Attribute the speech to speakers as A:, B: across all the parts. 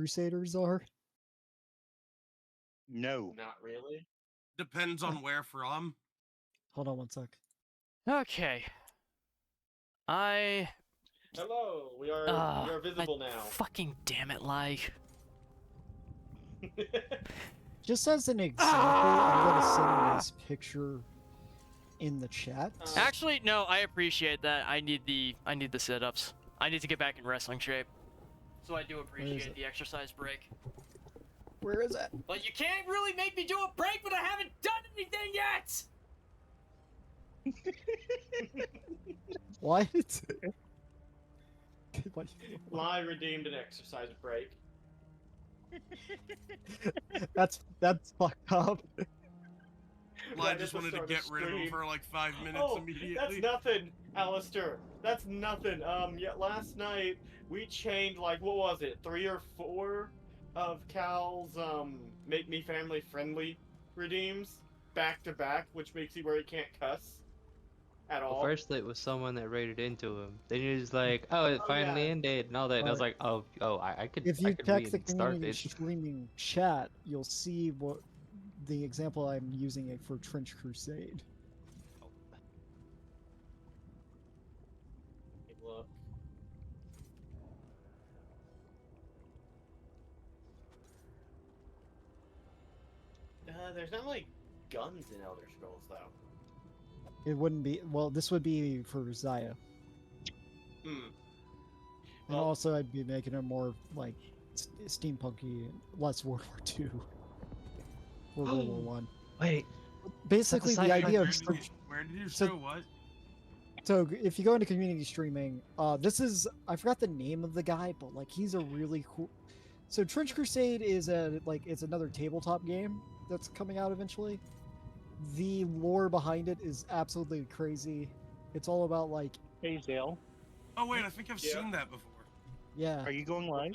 A: Crusaders are?
B: No.
C: Not really.
D: Depends on where from.
A: Hold on one sec.
E: Okay.
C: Hello, we are visible now.
E: Fucking damn it, like.
A: Just as an example, I'm gonna send this picture in the chat.
E: Actually, no, I appreciate that. I need the sit-ups. I need to get back in wrestling shape. So I do appreciate the exercise break.
A: Where is it?
E: But you can't really make me do a break when I haven't done anything yet!
A: What?
C: Lie redeemed an exercise break.
A: That's fucked up.
D: I just wanted to get rid of him for like 5 minutes immediately.
C: That's nothing, Alistair. That's nothing. Yeah, last night we chained like, what was it, 3 or 4 of Cal's make me family friendly redeems back to back, which makes it where he can't cuss at all.
F: Well, first it was someone that raided into him. Then he was like, "Oh, it finally ended," and all that. And I was like, "Oh, I could."
A: If you
F: I could
A: check the
F: restart
A: community
F: it.
A: streaming chat, you'll see what the example I'm using it for Trench Crusade.
C: Look. There's not like guns in Elder Scrolls though.
A: It wouldn't be well. This would be for Zaya,
C: Hmm.
A: and
C: Well-
A: also I'd be making it more like steampunky, less World War II or World War One.
F: Wait,
A: Basically, the idea of
D: Where did you
A: so-
D: show what?
A: so if you go into community streaming, this is I forgot the name of the guy, but like he's a really cool. So Trench Crusade is it's another tabletop game that's coming out eventually. The lore behind it is absolutely crazy. It's all about like
B: Hey, Zale,
D: Oh wait, I think I've
C: Yeah.
D: seen that before.
A: yeah.
B: are you going live?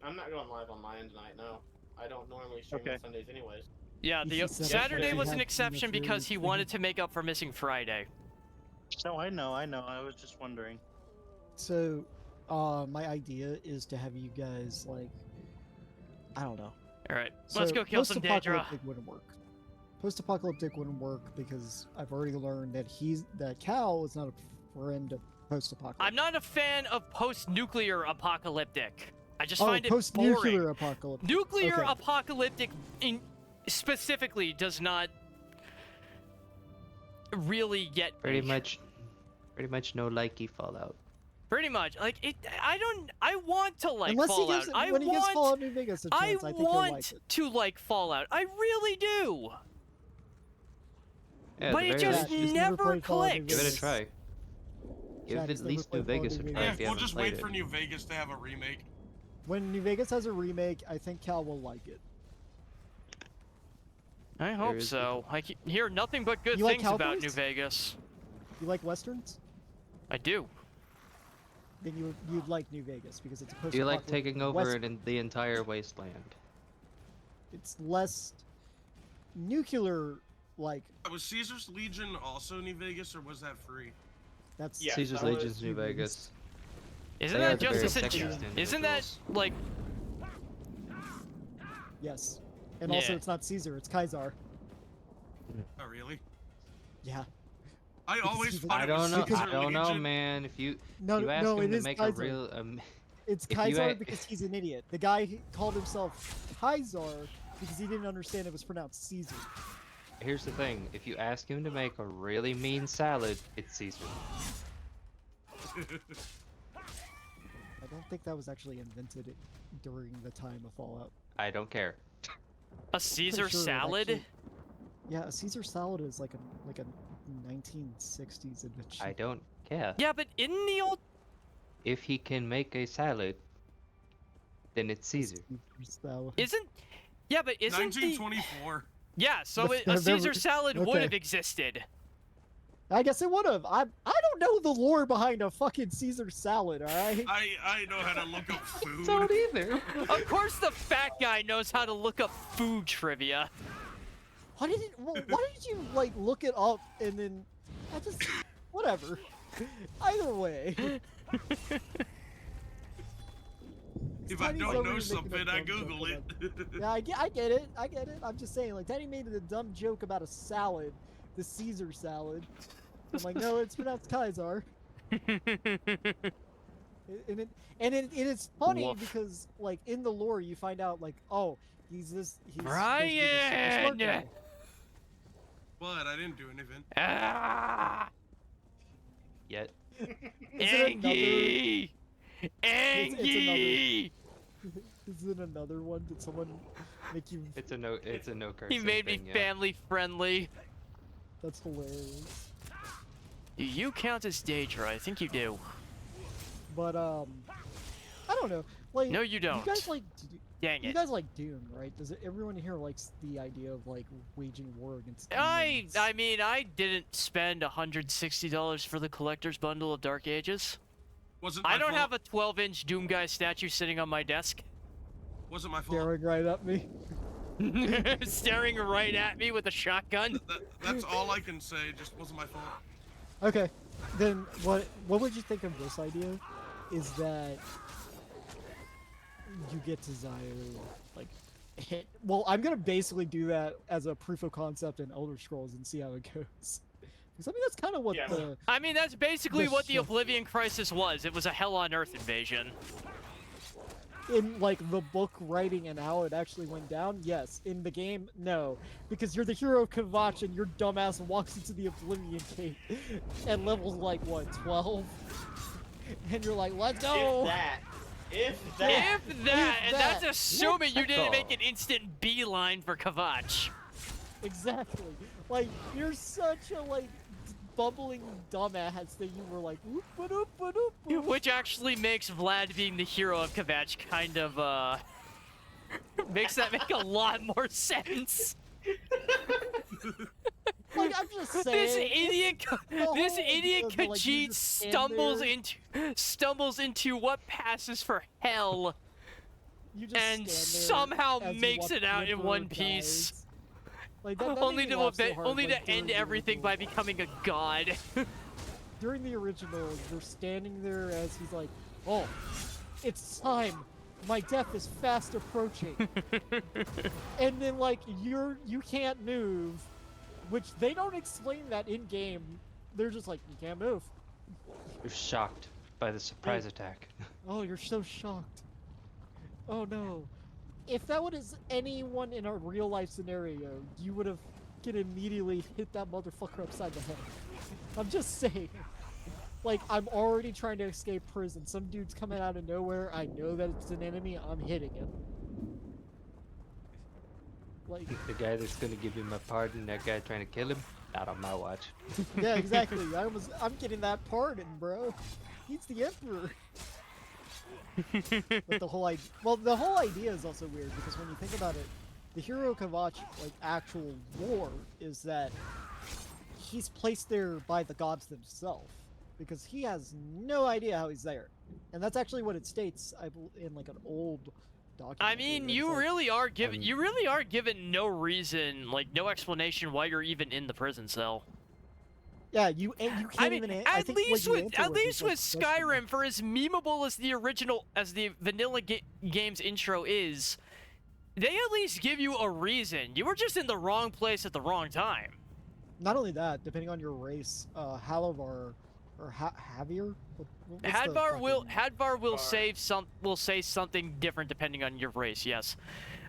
C: I'm not going live on mine tonight. No, I don't normally stream
B: Okay.
C: on Sundays anyways.
E: Yeah, the
A: He said
E: Saturday
A: that
E: was
A: he
E: an
A: had
E: exception
A: the
E: because he
A: very
E: wanted to make up for missing Friday.
B: No, I know. I was just wondering.
A: So, my idea is to have you guys like, I don't know.
E: All right, let's
A: So,
E: go kill some Daedra.
A: post-apocalyptic wouldn't work. Post-apocalyptic wouldn't work because I've already learned that Cal is not a friend of post-apocalyptic.
E: I'm not a fan of post-nuclear apocalyptic. I just
A: Oh,
E: find it
A: post-nuclear
E: boring.
A: apocalyptic.
E: Nuclear
A: Okay.
E: apocalyptic specifically does not really get
F: pretty
E: me.
F: much no likey Fallout.
E: Pretty much, like it. I want to like
A: Unless
E: Fallout.
A: he gives,
E: I
A: when he gives
E: want.
A: Fallout New Vegas a chance, I think he'll like
E: want
A: it.
E: to like Fallout. I really do.
F: Yeah,
E: But
F: at
E: it
F: the very
E: just
F: least,
A: Just
E: never
A: played Fallout New
E: clicks.
F: give it a
A: Vegas.
F: try. Give
A: Chad,
F: at
A: he's never
F: least New
A: played Fallout
F: Vegas a
A: New
F: try
A: Vegas.
F: if you
D: We'll
F: haven't
D: just
F: played
D: wait for
F: it.
D: New Vegas to have a remake.
A: When New Vegas has a remake, I think Cal will like it.
E: I hope
F: is
E: so. I hear nothing but good
A: You like
E: things about
A: cowboys?
E: New Vegas.
A: You like westerns?
E: I do.
A: Then you'd like New Vegas because it's a post.
F: Do you like taking over the entire wasteland?
A: It's less nuclear like
D: Was Caesar's Legion also New Vegas, or was that free?
A: that's
C: Yeah.
F: Caesar's
C: that was
F: Legion's New
A: New
F: Vegas.
E: Isn't
F: They are
E: that
F: the
E: just
F: very
E: as
F: sexiest
E: Isn't that
F: individuals.
E: like?
A: Yes. And also
E: Yeah.
A: it's not Caesar, it's Kaisar.
D: Oh really?
A: Yeah.
D: I
A: Because
D: always
A: he's a-
D: thought
F: I
D: it was
F: don't know.
D: Caesar
F: I don't know,
D: Legion.
F: man. If you
A: No,
F: you ask
A: no,
F: him
A: it
F: to
A: is
F: make
A: Kaisar.
F: a real
A: It's
F: if you
A: Kaisar
F: a-
A: because he's an idiot. The guy called himself Kaisar because he didn't understand it was pronounced Caesar.
F: here's the thing: if you ask him to make a really mean salad, it's Caesar.
A: I don't think that was actually invented during the time of Fallout.
F: I don't care.
E: A Caesar
A: sure it
E: salad?
A: actually- Yeah, a Caesar salad is like a 1960s invention.
F: I don't care.
E: Yeah, but in the old
F: If he can make a salad, then it's Caesar.
A: Caesar salad.
E: isn't. Yeah, but isn't the
D: 1924.
E: yeah? So
A: The-
E: it, a
A: the-
E: Caesar salad would
A: okay.
E: have existed.
A: I guess it would have. I don't know the lore behind a fucking Caesar salad. All right.
D: I know how to look up food.
F: Don't either.
E: Of course, the fat guy knows how to look up food trivia.
A: Why did you like look it up and then I just whatever. Either way.
D: He If I
A: Tiny's
D: don't
A: over
D: know
A: here making a
D: something, I
A: dumb joke
D: Google it.
A: about- Yeah, I get it. I get it. I'm just saying, like, Tiny made a dumb joke about a salad, the Caesar salad. I'm like, no, it's pronounced Kaiser. And it's funny
E: Woof.
A: because, like, in the lore, you find out, like, oh, he's supposed to be this super smart
E: Brian!
A: guy.
D: But I didn't do anything.
E: Ah!
F: Yet.
A: Is it another?
E: Angie!
A: It's
E: Angie!
A: Is it another one? Did someone make you?
F: It's a no curse.
E: He made me family friendly.
A: That's hilarious.
E: Do you count as Daedra? I think you do.
A: But I don't know. Like,
E: No, you don't.
A: You guys like?
E: Dang
A: You
E: it.
A: guys like Doom, right? Everyone here likes the idea of like waging war against?
E: I
A: demons?
E: mean, I didn't spend $160 for the collector's bundle of Dark Ages.
D: Wasn't
E: I
D: my
E: don't
D: fault.
E: have a 12-inch Doom Guy statue sitting on my desk,
D: Wasn't my fault.
A: staring right at me.
E: staring right at me with a shotgun.
D: That's all I can say. Just wasn't my fault.
A: Okay, then what would you think of this idea? Is that you get to Zio, like, hit. Well, I'm gonna basically do that as a proof of concept in Elder Scrolls and see how it goes. Because I mean that's kind of what
C: Yeah.
A: the
E: I mean, that's basically
A: The
E: what the
A: shit.
E: Oblivion Crisis was. It was a Hell on Earth invasion.
A: in like the book writing and how it actually went down. Yes, in the game, no, because you're the hero of Kavach and your dumbass walks into the Oblivion Gate at levels like what 12, and you're like, let's go.
C: If that.
E: If that, and that's
A: that.
E: assuming you didn't make
F: Let's
E: an instant beeline for Kavach.
A: Exactly. Like, you're such a, like, bubbling dumbass that you were like, whoop, ba-doop, ba-doop, ba-doop.
E: Which actually makes Vlad being the hero of Kavach kind of, makes that make a lot more sense.
A: Like, I'm just saying.
E: This idiot, this
A: whole
E: idiot
A: idea that, like, you
E: Khajiit
A: just stand
E: stumbles into what passes for hell,
A: You just
E: and
A: stand there
E: somehow
A: as you
E: makes
A: watch
E: it out in
A: Emperor
E: one piece.
A: dies. Like, that
E: only
A: made me
E: to
A: laugh so hard,
E: only
A: like,
E: to end
A: during the
E: everything by
A: original-
E: becoming a god.
A: During the original, you're standing there as he's like, oh, it's time. My death is fast approaching. And then, like, you can't move, which they don't explain that in game. They're just like, you can't move.
F: You're shocked by the surprise attack.
A: Oh, you're so shocked. Oh no. If that was anyone in a real life scenario, you would have can immediately hit that motherfucker upside the head. I'm just saying. Like, I'm already trying to escape prison. Some dude's coming out of nowhere. I know that it's an enemy. I'm hitting him. Like,
F: The guy that's gonna give him a pardon, that guy trying to kill him, not on my watch.
A: yeah, exactly. I'm getting that pardon, bro. He's the emperor. But the whole idea is also weird because when you think about it, the hero Kavach, like actual lore, is that he's placed there by the gods themselves because he has no idea how he's there, and that's actually what it states. In like an old document.
E: I mean,
A: where it's
E: you
A: like,
E: really are given no reason, like no explanation why you're even in the prison cell.
A: Yeah, you can't
E: I mean,
A: even. I
E: at
A: think what
E: least
A: you
E: with
A: answer
E: at
A: with is,
E: least
A: like,
E: with
A: questionable.
E: Skyrim, for as memeable as the vanilla game's intro is, they at least give you a reason. You were just in the wrong place at the wrong time.
A: Not only that, depending on your race, Halavar or Javier. What's the
E: Hadvar will
A: fucking-
E: say something different depending on your race. Yes,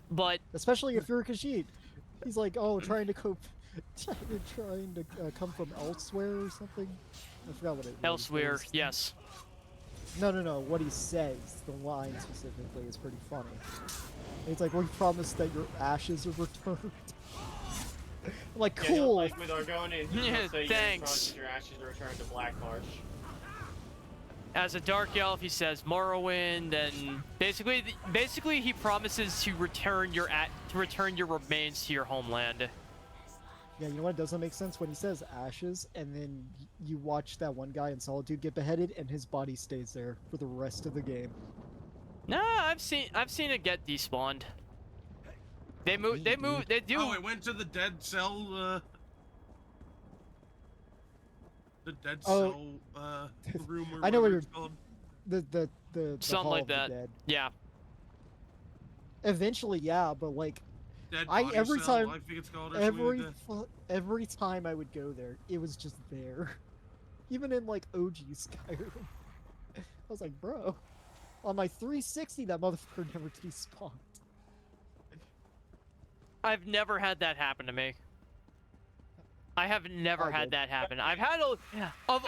E: but
A: especially if you're a Khajiit. He's like, oh, trying to come from elsewhere or something. I forgot what it was.
E: elsewhere, yes.
A: No. What he says, the line specifically, is pretty funny. He's like, we promise that your ashes are returned. I'm like,
C: Yeah,
A: cool.
C: like with Argonian, he
E: Yeah,
C: will say
E: thanks.
C: your ashes are returned to Black Marsh.
E: As a dark elf, he says Morrowind, and basically he promises to return your remains to your homeland.
A: Yeah, you know what doesn't make sense? When he says ashes, and then you watch that one guy in Solitude get beheaded, and his body stays there for the rest of the game.
E: Nah, I've seen it get despawned. They do.
D: Oh, I went to the dead cell. The dead
A: Oh.
D: cell room. Or
A: I know what
D: whatever it's called.
A: The
E: Something
A: Hall
E: like
A: of the
E: that.
A: Dead.
E: Yeah.
A: Eventually, yeah, but like
D: Dead
A: I-
D: body
A: every
D: cell,
A: time-
D: I think it's called. Or something like that.
A: every time I would go there, it was just there. Even in like OG Skyrim, I was like, bro, on my 360, that motherfucker never despawned.
E: I've never had that happen to me. I have never
A: I
E: had
A: did.
E: that happen. I've had of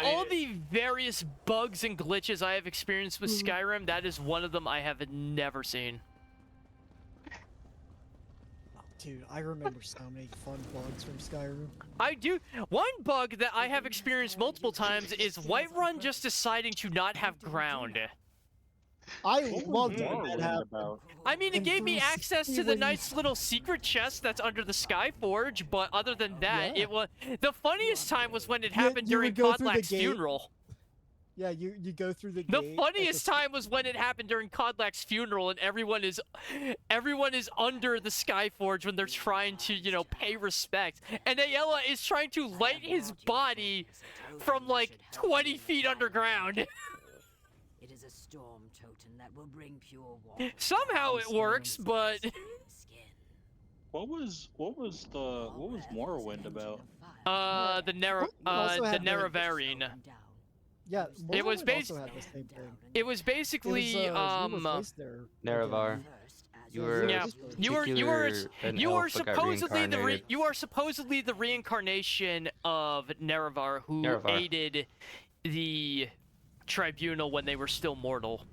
E: all the various bugs and glitches I have experienced with Skyrim, that is one of them I have never seen.
A: Dude, I remember so many fun bugs from Skyrim.
E: I do. One bug that I have experienced multiple times is Whiterun just deciding to not have ground.
A: I
B: What was
A: loved when that
B: Morrowind
A: happened.
B: about?
E: I mean, it
A: And
E: gave me
A: 360
E: access to the
A: when you-
E: nice little secret chest that's under the Skyforge, but other than that,
A: Yeah.
E: it was the funniest time was when it
A: You-
E: happened
A: you
E: during
A: would go through the
E: Kodlak's
A: gate.
E: funeral.
A: Yeah, you go through the
E: The
A: gate at
E: funniest time was when it happened during Kodlak's funeral, and everyone is under the Skyforge when they're trying to, you know, pay respect, and Ayala is trying to light his body from like 20 feet underground.
G: It is a storm totem that will bring pure water.
E: Somehow it works, but
G: Skin.
B: What was Morrowind about?
E: the
A: also had the-
E: Nerevarine.
A: Yeah,
E: It was
A: Morrowind also
E: basi-
A: had the same thing.
E: It was
A: It
E: basically
A: was, you were placed there.
F: Nerevar. You were
E: Yeah, you were
F: an
E: you are
F: elf that got
E: supposedly
F: reincarnated.
E: you are supposedly the reincarnation of Nerevar who
F: Nerevar.
E: aided the tribunal when they were still mortal.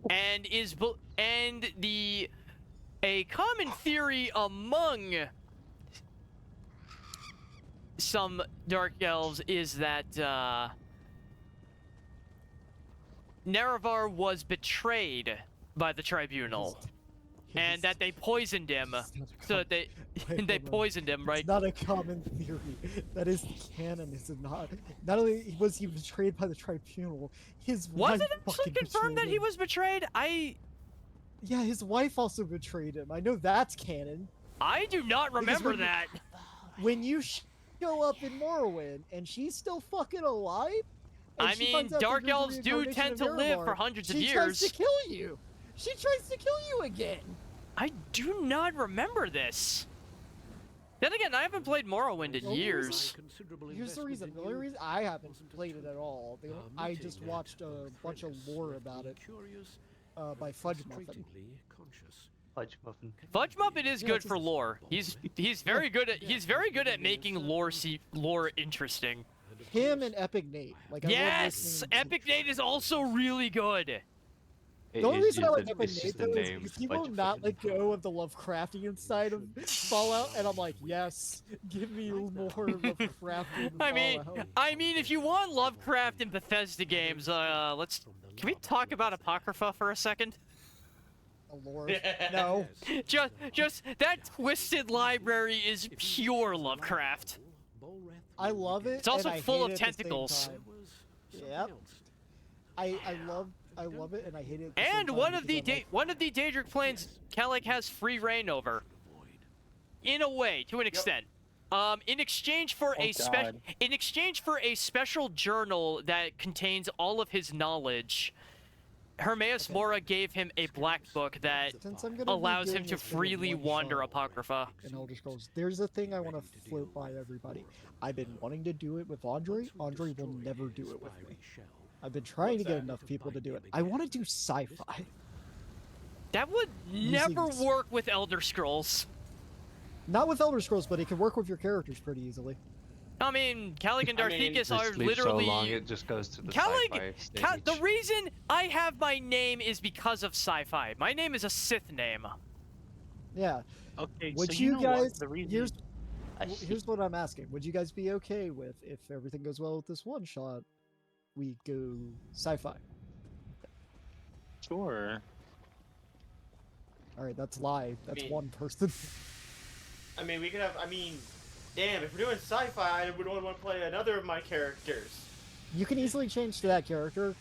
E: And a common theory among some dark elves is that Nerevar was betrayed by the tribunal. And that they poisoned him, so that they
A: Wait,
E: they
A: hold on.
E: poisoned him, right?
A: It's not a common theory. That is canon. Is it not? Not only was he betrayed by the tribunal, his
E: Was
A: wife
E: it actually
A: fucking
E: confirmed that
A: betrayed
E: he
A: him.
E: was betrayed?
A: Yeah, his wife also betrayed him. I know that's canon.
E: I do not remember
A: when you-
E: that.
A: When you show up in Morrowind and she's still fucking alive. and
E: I
A: she
E: mean,
A: finds out that
E: dark
A: you're the
E: elves do
A: reincarnation
E: tend
A: of
E: to live
A: Nerevar,
E: for hundreds of
A: she tries
E: years.
A: to kill you. She tries to kill you again.
E: I do not remember this. Then again, I haven't played Morrowind in years.
A: Here's the reason. The only reason I haven't played it at all. I just watched a bunch of lore about it by Fudge Muffin.
F: Fudge Muffin.
E: Fudge Muppet is
A: Yeah,
E: good
A: it's
E: for
A: just-
E: lore. He's very good at making lore interesting.
A: Him and Epic Nate. Like I love
E: Yes,
A: listening to-
E: Epic Nate is also really good.
A: The only reason I like
F: it's
A: Epic
F: just
A: Nate
F: the
A: though is
F: name,
A: because he will
F: Fudge
A: not
F: Muffin.
A: let go of the Lovecraftian side of Fallout, and I'm like, yes, give me more Lovecraftian Fallout.
E: I mean, if you want Lovecraft in Bethesda games, can we talk about Apocrypha for a second?
A: Oh, Lord. No.
E: Just that twisted library is pure Lovecraft.
A: I love it.
E: It's also
A: and I
E: full
A: hate
E: of
A: it at the same
E: tentacles.
A: time. Yep. I love it, and I hate it. At the same
E: And
A: time
E: one of
A: because I'm
E: one of the Daedric planes, Kellic has free reign over. In a way, to an extent. In exchange for
B: God.
E: in exchange for a special journal that contains all of his knowledge, Hermaeus Mora gave him a black book that
A: Since I'm gonna be
E: allows
A: doing
E: him to
A: this thing in
E: freely
A: one
E: wander
A: shot
E: Apocrypha.
A: in Elder Scrolls, there's a thing I want to float by everybody. I've been wanting to do it with Andre. Andre will never do it with me. I've been trying to get enough people to do it. I want to do sci-fi.
E: That would
A: Using
E: never
A: s-
E: work with Elder Scrolls.
A: Not with Elder Scrolls, but it can work with your characters pretty easily.
E: I mean, Kellic and
C: I mean,
E: Darthekis
F: Just
E: are
F: leave
E: literally.
F: so long it just goes to the
E: Kellic,
F: sci-fi
E: the
F: stage.
E: reason I have my name is because of sci-fi. My name is a Sith name.
A: Yeah.
B: Okay,
A: Would
B: so
A: you
B: know
A: guys?
B: what? The reason
A: Here's what I'm asking. Would you guys be okay with if everything goes well with this one shot, we go sci-fi?
B: Sure.
A: All right, that's live. That's
C: mean-
A: one person.
C: I mean, we could have. I mean, damn, if we're doing sci-fi, I would only want to play another of my characters.
A: You can easily change to that character.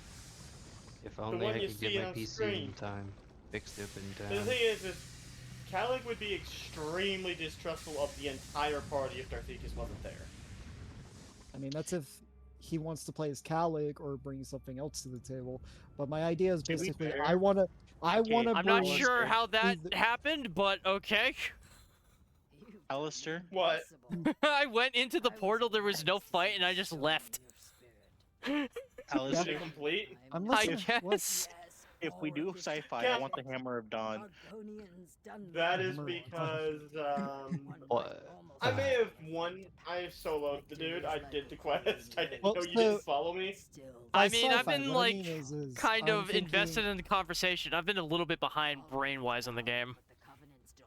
F: If only
C: one
F: I
C: you
F: could
C: see
F: get my
C: on
F: PC
C: screen.
F: in time. Fixed it in
C: The
F: time.
C: thing is Kellic would be extremely distrustful of the entire party if Darthekis wasn't there.
A: I mean, that's if he wants to play as Calig or bring something else to the table. But my idea is
C: To be
A: basically
C: fair-
A: I want to
C: Okay,
E: I'm not
C: Well,
E: sure how that
A: either-
E: happened, but okay.
B: Alistair?
C: What?
E: I went into the portal, there was no fight, and I just left.
B: Alistair,
C: Mission complete?
A: I'm
E: I
A: listening. What?
E: guess.
B: if we do sci-fi, I
C: Yeah.
B: want the Hammer of Dawn.
C: That is
A: Hammer.
C: because
F: What?
C: I may have won. I have soloed the dude. I did the quest. I didn't
A: Well,
C: know you
A: so-
C: didn't follow me.
E: I
A: By
E: mean, I've
A: sci-fi,
E: been
A: what I
E: like
A: mean is
E: kind
A: I'm
E: of invested in the conversation. I've been a little bit behind brain-wise on the game.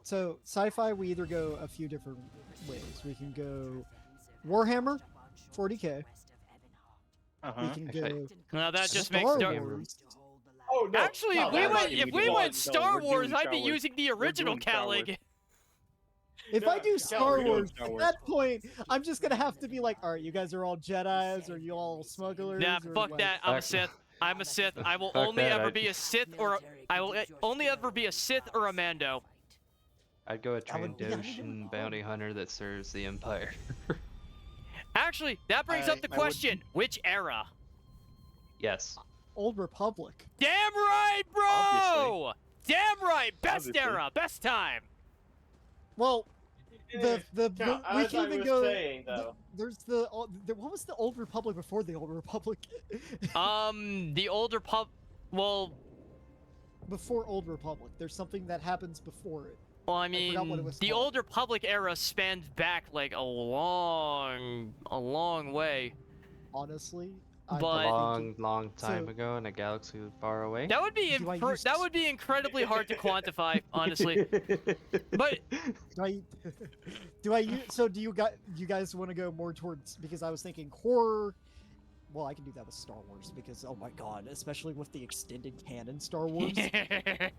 A: So sci-fi, we either go a few different ways. We can go Warhammer, 40k.
B: Uh-huh.
A: We can
F: Okay.
A: go
E: Now that just
A: Star
E: makes
A: Wars.
C: Oh no!
E: Actually,
C: no,
E: if we
C: that's
E: went
C: not
E: if
C: even
E: we
C: one.
E: went
B: No,
E: Star
B: we're doing
E: Wars, I'd
B: Star
E: be
B: Wars.
E: using the
B: We're
E: original
B: doing Star Wars.
E: Calig.
A: If I do
C: Yeah,
A: Star
C: we're doing
A: Wars,
B: Star
A: at
B: Wars.
A: that point, I'm just gonna have to be like, all right, you guys are all Jedi's, or you all smugglers.
E: Nah,
A: or
E: fuck
A: like-
E: that. I'm a
F: Fuck-
E: Sith. I'm a Sith. I will
F: Fuck
E: only
F: that,
E: ever
F: I'd-
E: be a Sith or I will only ever be a Sith or a Mando.
F: I'd go a
A: That would be- that would be
F: Trandoshan
A: fun.
F: bounty hunter that serves the Empire.
E: Actually, that brings up the
B: I would-
E: question: which era?
F: Yes.
A: Old Republic.
E: Damn right, bro. Damn right. Best
B: Obviously.
E: era, best time.
A: Well,
C: Eh,
A: the
C: yeah,
A: we
C: as
A: can
C: I
A: even
C: was
A: go.
C: saying, though.
A: There's what was the Old Republic before the Old Republic?
E: The older pub. Well,
A: Before Old Republic, there's something that happens before it.
E: I
A: forgot what it
E: mean,
A: was
E: the
A: called.
E: old Republic era spanned back like a long way.
A: Honestly,
E: But-
F: A long, long
A: So-
F: time ago in a galaxy far away.
E: That would be
A: Do I use-
E: that would be incredibly hard to quantify, honestly. But
A: Do I, do I use, so do you guys want to go more towards, because I was thinking horror. Well, I can do that with Star Wars because oh my god, especially with the extended canon Star Wars.
E: the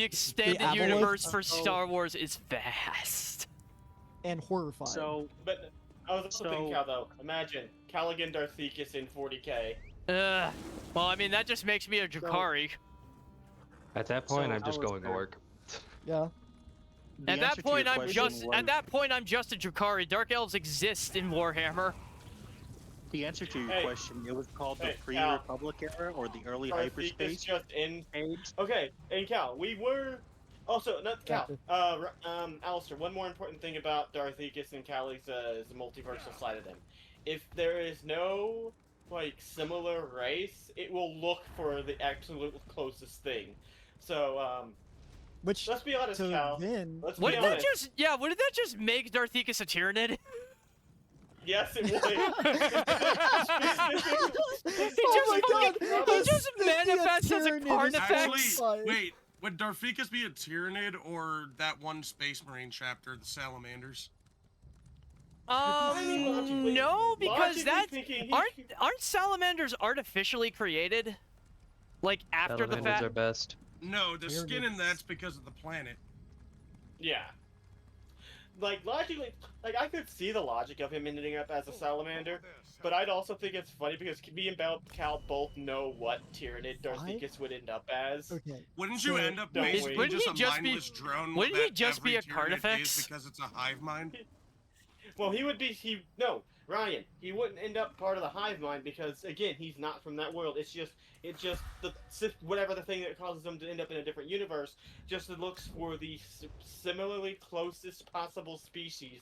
E: extended
A: Aboleth-
E: universe for
B: So-
E: Star Wars is vast.
A: And horrifying.
B: So,
C: But I was also thinking,
B: So-
C: Cal, though. Imagine Callaghan Darthekis in 40k.
E: Well, I mean that just makes me a Drakari.
F: At that point,
B: So,
F: I'm just going
B: Alistair,
F: orc.
A: yeah.
B: the
E: At
B: answer
E: that
B: to
E: point,
B: your
E: I'm
B: question
E: just
B: was-
E: at that point I'm just a Drakari. Dark elves exist in Warhammer.
B: The answer to your
C: Hey.
B: question, it was called the
C: Hey,
B: pre-Republic era or the early
C: Darthekis
B: hyperspace
C: just in.
B: age.
C: Okay, and Cal, we were. Also, not Cal. Alistair, one more important thing about Darthekis and Cal's is the multiversal side of them. If there is no like similar race, it will look for the absolute closest thing. So,
A: Which
C: let's be honest,
A: so
C: Cal.
A: then
C: Let's be
E: Wouldn't that
C: honest.
E: wouldn't that just make Darthekis a Tyranid?
C: Yes, it would.
A: Oh my god!
E: he just manifests as a Carnifex.
D: Actually, wait. Would Darthekis be a Tyranid or that one Space Marine chapter, the Salamanders?
C: Logically-
E: No, because
C: logically
E: that
C: thinking, he-
E: aren't salamanders artificially created, like after the
F: Salamanders
E: fact.
F: are best.
D: No, the skin in
A: Tyranids.
D: that's because of the planet.
C: Yeah. Like logically, like I could see the logic of him ending up as a salamander, but I'd also think it's funny because me and Cal both know what Tyranid Darthekis would end up as.
A: Okay.
D: Wouldn't you
A: So-
D: end up
C: Don't
D: basically
C: we?
E: Wouldn't
D: just
E: he
D: a
E: just be-
D: mindless drone?
E: wouldn't he
D: that
E: just be
D: every
E: a
D: Tyranid
E: Carnifex?
D: is because it's a hive mind?
C: Well, he would be. Ryan. He wouldn't end up part of the hive mind because again, he's not from that world. It's just whatever the thing that causes him to end up in a different universe. Just looks for the similarly closest possible species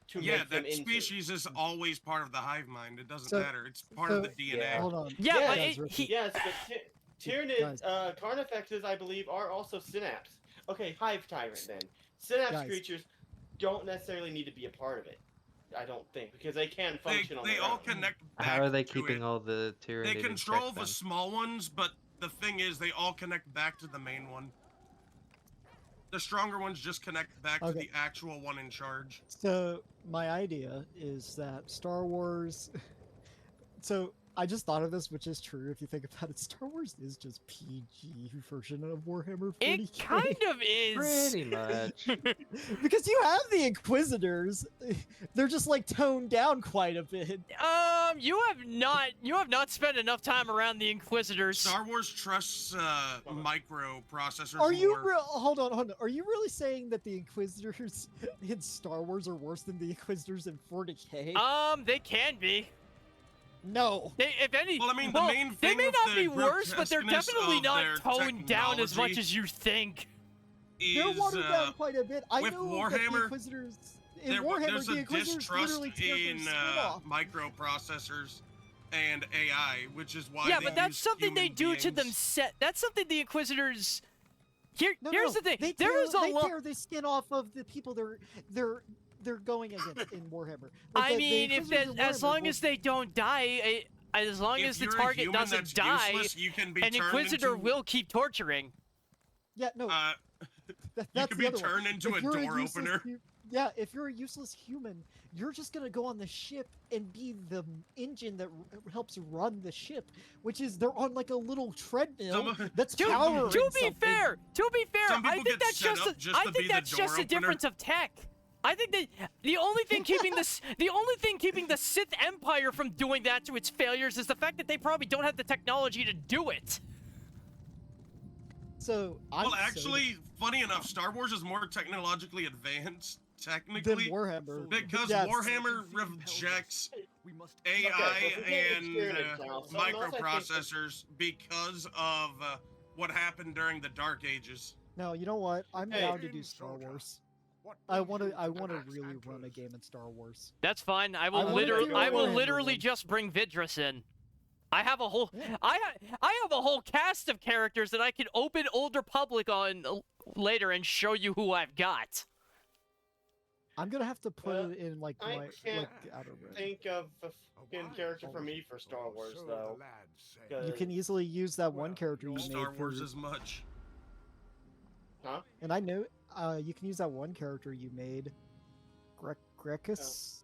C: to
D: Yeah,
C: make them
D: that
C: into.
D: species is always part of the hive mind. It doesn't
A: So-
D: matter. It's part of the
A: so-
D: DNA.
A: Hold on.
E: Yeah,
C: Yeah,
E: but
A: guys,
C: Yes, but Tyranids,
A: Guys.
C: Carnifexes, I believe, are also synapse. Okay, Hive Tyrant then. Synapse
A: Guys.
C: creatures don't necessarily need to be a part of it. I don't think because they can
D: They,
C: function on
D: they
C: their
D: all
C: own.
D: connect back
F: How are they
D: to
F: keeping
D: it.
F: all the Tyranid
D: They
F: in
D: control
F: check,
D: the
F: then?
D: small ones, but the thing is, they all connect back to the main one. The stronger ones just connect back to
A: Okay.
D: the actual one in charge.
A: So my idea is that Star Wars. So I just thought of this, which is true if you think about it. Star Wars is just PG version of Warhammer 40k.
E: it kind of is.
F: Pretty much.
A: Because you have the Inquisitors, they're just like toned down quite a bit.
E: You have not spent enough time around the Inquisitors.
D: Star Wars trusts microprocessors
A: Are you
D: more.
A: hold on? Are you really saying that the Inquisitors in Star Wars are worse than the Inquisitors in 40k?
E: They can be.
A: No.
E: They, if any,
D: Well, I mean, the
E: well,
D: main
E: they
D: thing
E: may
D: with
E: not
D: the
E: be worse, but they're
D: grotesqueness
E: definitely
D: of
E: not
D: their
E: toned down as much
D: technology
E: as you think.
A: They're
D: is,
A: watered down quite a bit. I
D: with
A: know that the
D: Warhammer,
A: Inquisitors in Warhammer,
D: there's
A: the
D: a
A: Inquisitors
D: distrust
A: literally tear their
D: in
A: skin off.
D: microprocessors and AI, which is why
E: Yeah,
D: they
E: but that's
D: use
E: something they
D: human
E: do to
D: beings.
E: them. That's something the Inquisitors. Here's
A: No,
E: the thing.
A: They
E: There
A: tear,
E: is a
A: they
E: lot.
A: tear the skin off of the people they're going against in Warhammer.
E: I
A: the
E: mean, if
A: Inquisitors
E: that,
A: in
E: as
A: Warhammer
E: long
A: will-
E: as they don't die, as long
D: If
E: as the
D: you're a
E: target
D: human
E: doesn't
D: that's
E: die,
D: useless, you can be
E: an
D: turned
E: Inquisitor
D: into,
E: will keep torturing.
A: yeah, no,
D: you
A: that's
D: can
A: the
D: be
A: other one.
D: turned into
A: If
D: a
A: you're
D: door
A: useless
D: opener.
A: yeah, if you're a useless human, you're just gonna go on the ship and be the engine that helps run the ship, which is they're on like a little treadmill
D: Some-
A: that's
E: To,
A: powering
E: to be
A: something.
E: fair,
D: Some
E: I
D: people
E: think
D: get
E: that's
D: set
E: just
D: up
E: a,
D: just
E: I
D: to
E: think
D: be the
E: that's just
D: door
E: a difference of tech. I think that the only thing keeping the Sith Empire from doing that to its failures is the fact that they probably don't have the technology to do it.
A: So
D: Well, actually, funny enough, Star Wars is more technologically advanced,
A: than
D: technically,
A: Warhammer
D: because
A: Yes.
D: Warhammer rejects AI
C: Okay, so if we can't
D: and
C: experiment now, something else I think that-
D: microprocessors because of what happened during the Dark Ages.
A: No, you know what? I'm
C: Hey.
A: down to do Star Wars. I want to really run a game in Star Wars.
E: That's fine. I
A: I
E: will
A: wanna do
E: I will
A: Warhammer
E: literally
A: one.
E: just bring Vidrus in. I have a whole
A: Yeah.
E: I have a whole cast of characters that I can open Old Republic on later and show you who I've got.
A: I'm gonna have to put
C: Well,
A: it in like
C: I
A: my
C: can't
A: outer rim.
C: think of a fucking character for me for Star Wars though.
A: You can easily use that one character you made
D: Star Wars
A: for,
D: as much.
C: Huh?
A: and I know you can use that one character you made, Grekus.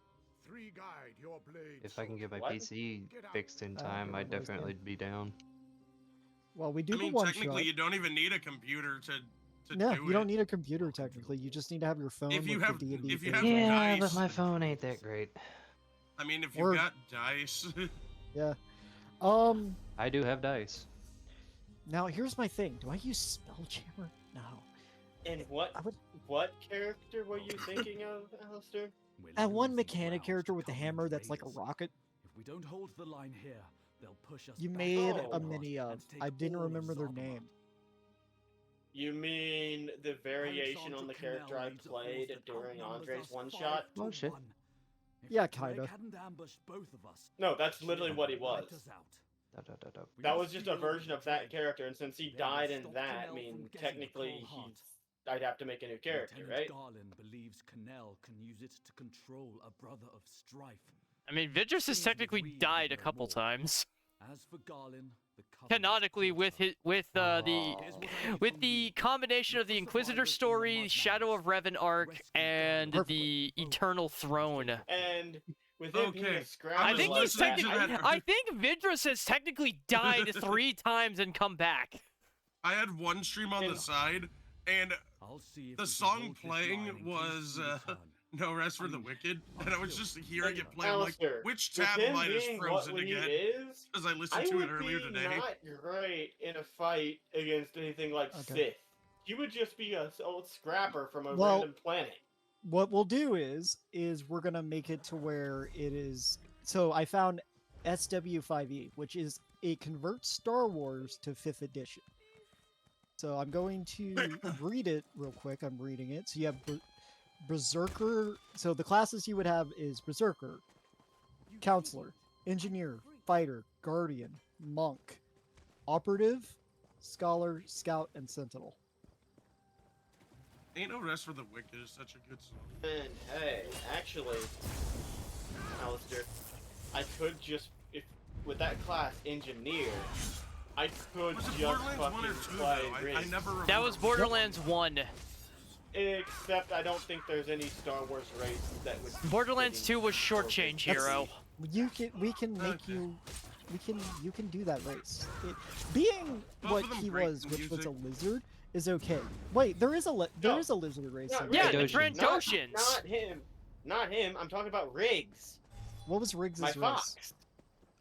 F: If I can get my
C: What?
F: PC fixed in
A: I don't
F: time, I'd
A: remember his name.
F: definitely be down.
A: Well, we do
D: I mean,
A: the one
D: technically,
A: shot.
D: you don't even need a computer to
A: Yeah,
D: do
A: you
D: it.
A: don't need a computer technically. You just need to have your phone
D: If you
A: with
D: have-
A: the D&D
D: if you
A: thing.
D: have
F: Yeah,
D: dice.
F: but my phone ain't that great.
D: I mean, if
A: Or-
D: you've got dice.
A: Yeah.
F: I do have dice.
A: Now here's my thing. Do I use Spelljammer? No.
C: And what
A: I would.
C: character were you thinking of, Alistair?
A: That one mechanic character with the hammer that's like a rocket.
H: If we don't hold the line here, they'll push us
A: You
H: back
A: made
C: Oh.
A: a mini of. I didn't remember their name.
C: You mean the variation on the character I played during Andre's one shot?
F: Oh, shit.
A: Yeah, kinda.
C: No, that's literally what he was.
F: Da-da-da-da.
C: That was just a version of that character, and since he died in that, I mean, technically, I'd have to make a new character, right?
H: Garland believes Cannell can use it to control a brother of strife.
E: I mean, Vidrus has technically died a couple times.
H: As for Garland, the
E: Canonically, with the combination of the Inquisitor story, Shadow of Revan arc, and
A: Perfect.
E: the Eternal Throne.
C: And with him being
D: Okay,
C: a scrap,
E: I
D: was
E: think he's
D: listening to
E: technically.
D: that-
E: I think Vidrus has technically died 3 times and come back.
D: I had one stream on the
C: And-
D: side, and
H: I'll see if
D: the
H: we can
D: song
H: hold this
D: playing
H: line in case
D: was,
H: we return.
D: No Rest for the Wicked, and I was just hearing it play. I'm like,
C: Alistair,
D: which
C: with
D: tab
C: him
D: line is
C: being
D: frozen
C: what he
D: again?
C: is,
D: Because I
C: I
D: listened to
C: would
D: it earlier
C: be
D: today.
C: not great in a fight against anything like
A: Okay.
C: Sith. You would just be a old scrapper from a
A: Well-
C: random planet.
A: What we'll do is we're gonna make it to where it is. So I found SW5E, which is it converts Star Wars to 5th edition. So I'm going to read it real quick. I'm reading it. So you have Berserker. So the classes you would have is Berserker, Counselor, Engineer, Fighter, Guardian, Monk, Operative, Scholar, Scout, and Sentinel.
D: Ain't No Rest for the Wicked is such a good song.
C: And hey, actually, Alistair, I could just with that class engineer, I could
D: Was it
C: just
D: Borderlands 1
C: fucking
D: or 2
C: play
D: though? I
C: Gris.
D: never remember.
E: That was Borderlands 1.
C: Except I don't think there's any Star Wars race that would.
E: Borderlands 2 was Shortchange Hero.
A: We can make
D: Okay.
A: you can do that race. Being
D: Both
A: what
D: of them
A: he
D: great
A: was, which was a
D: music.
A: lizard, is okay. Wait, there is a
C: No.
A: a lizard race.
C: Not
A: in
C: really.
E: Yeah, the
F: Trandoshan.
E: Trandoshans.
C: Not him. Not him. I'm talking about Riggs.
A: What was Riggs'
C: My
A: race?
C: fox.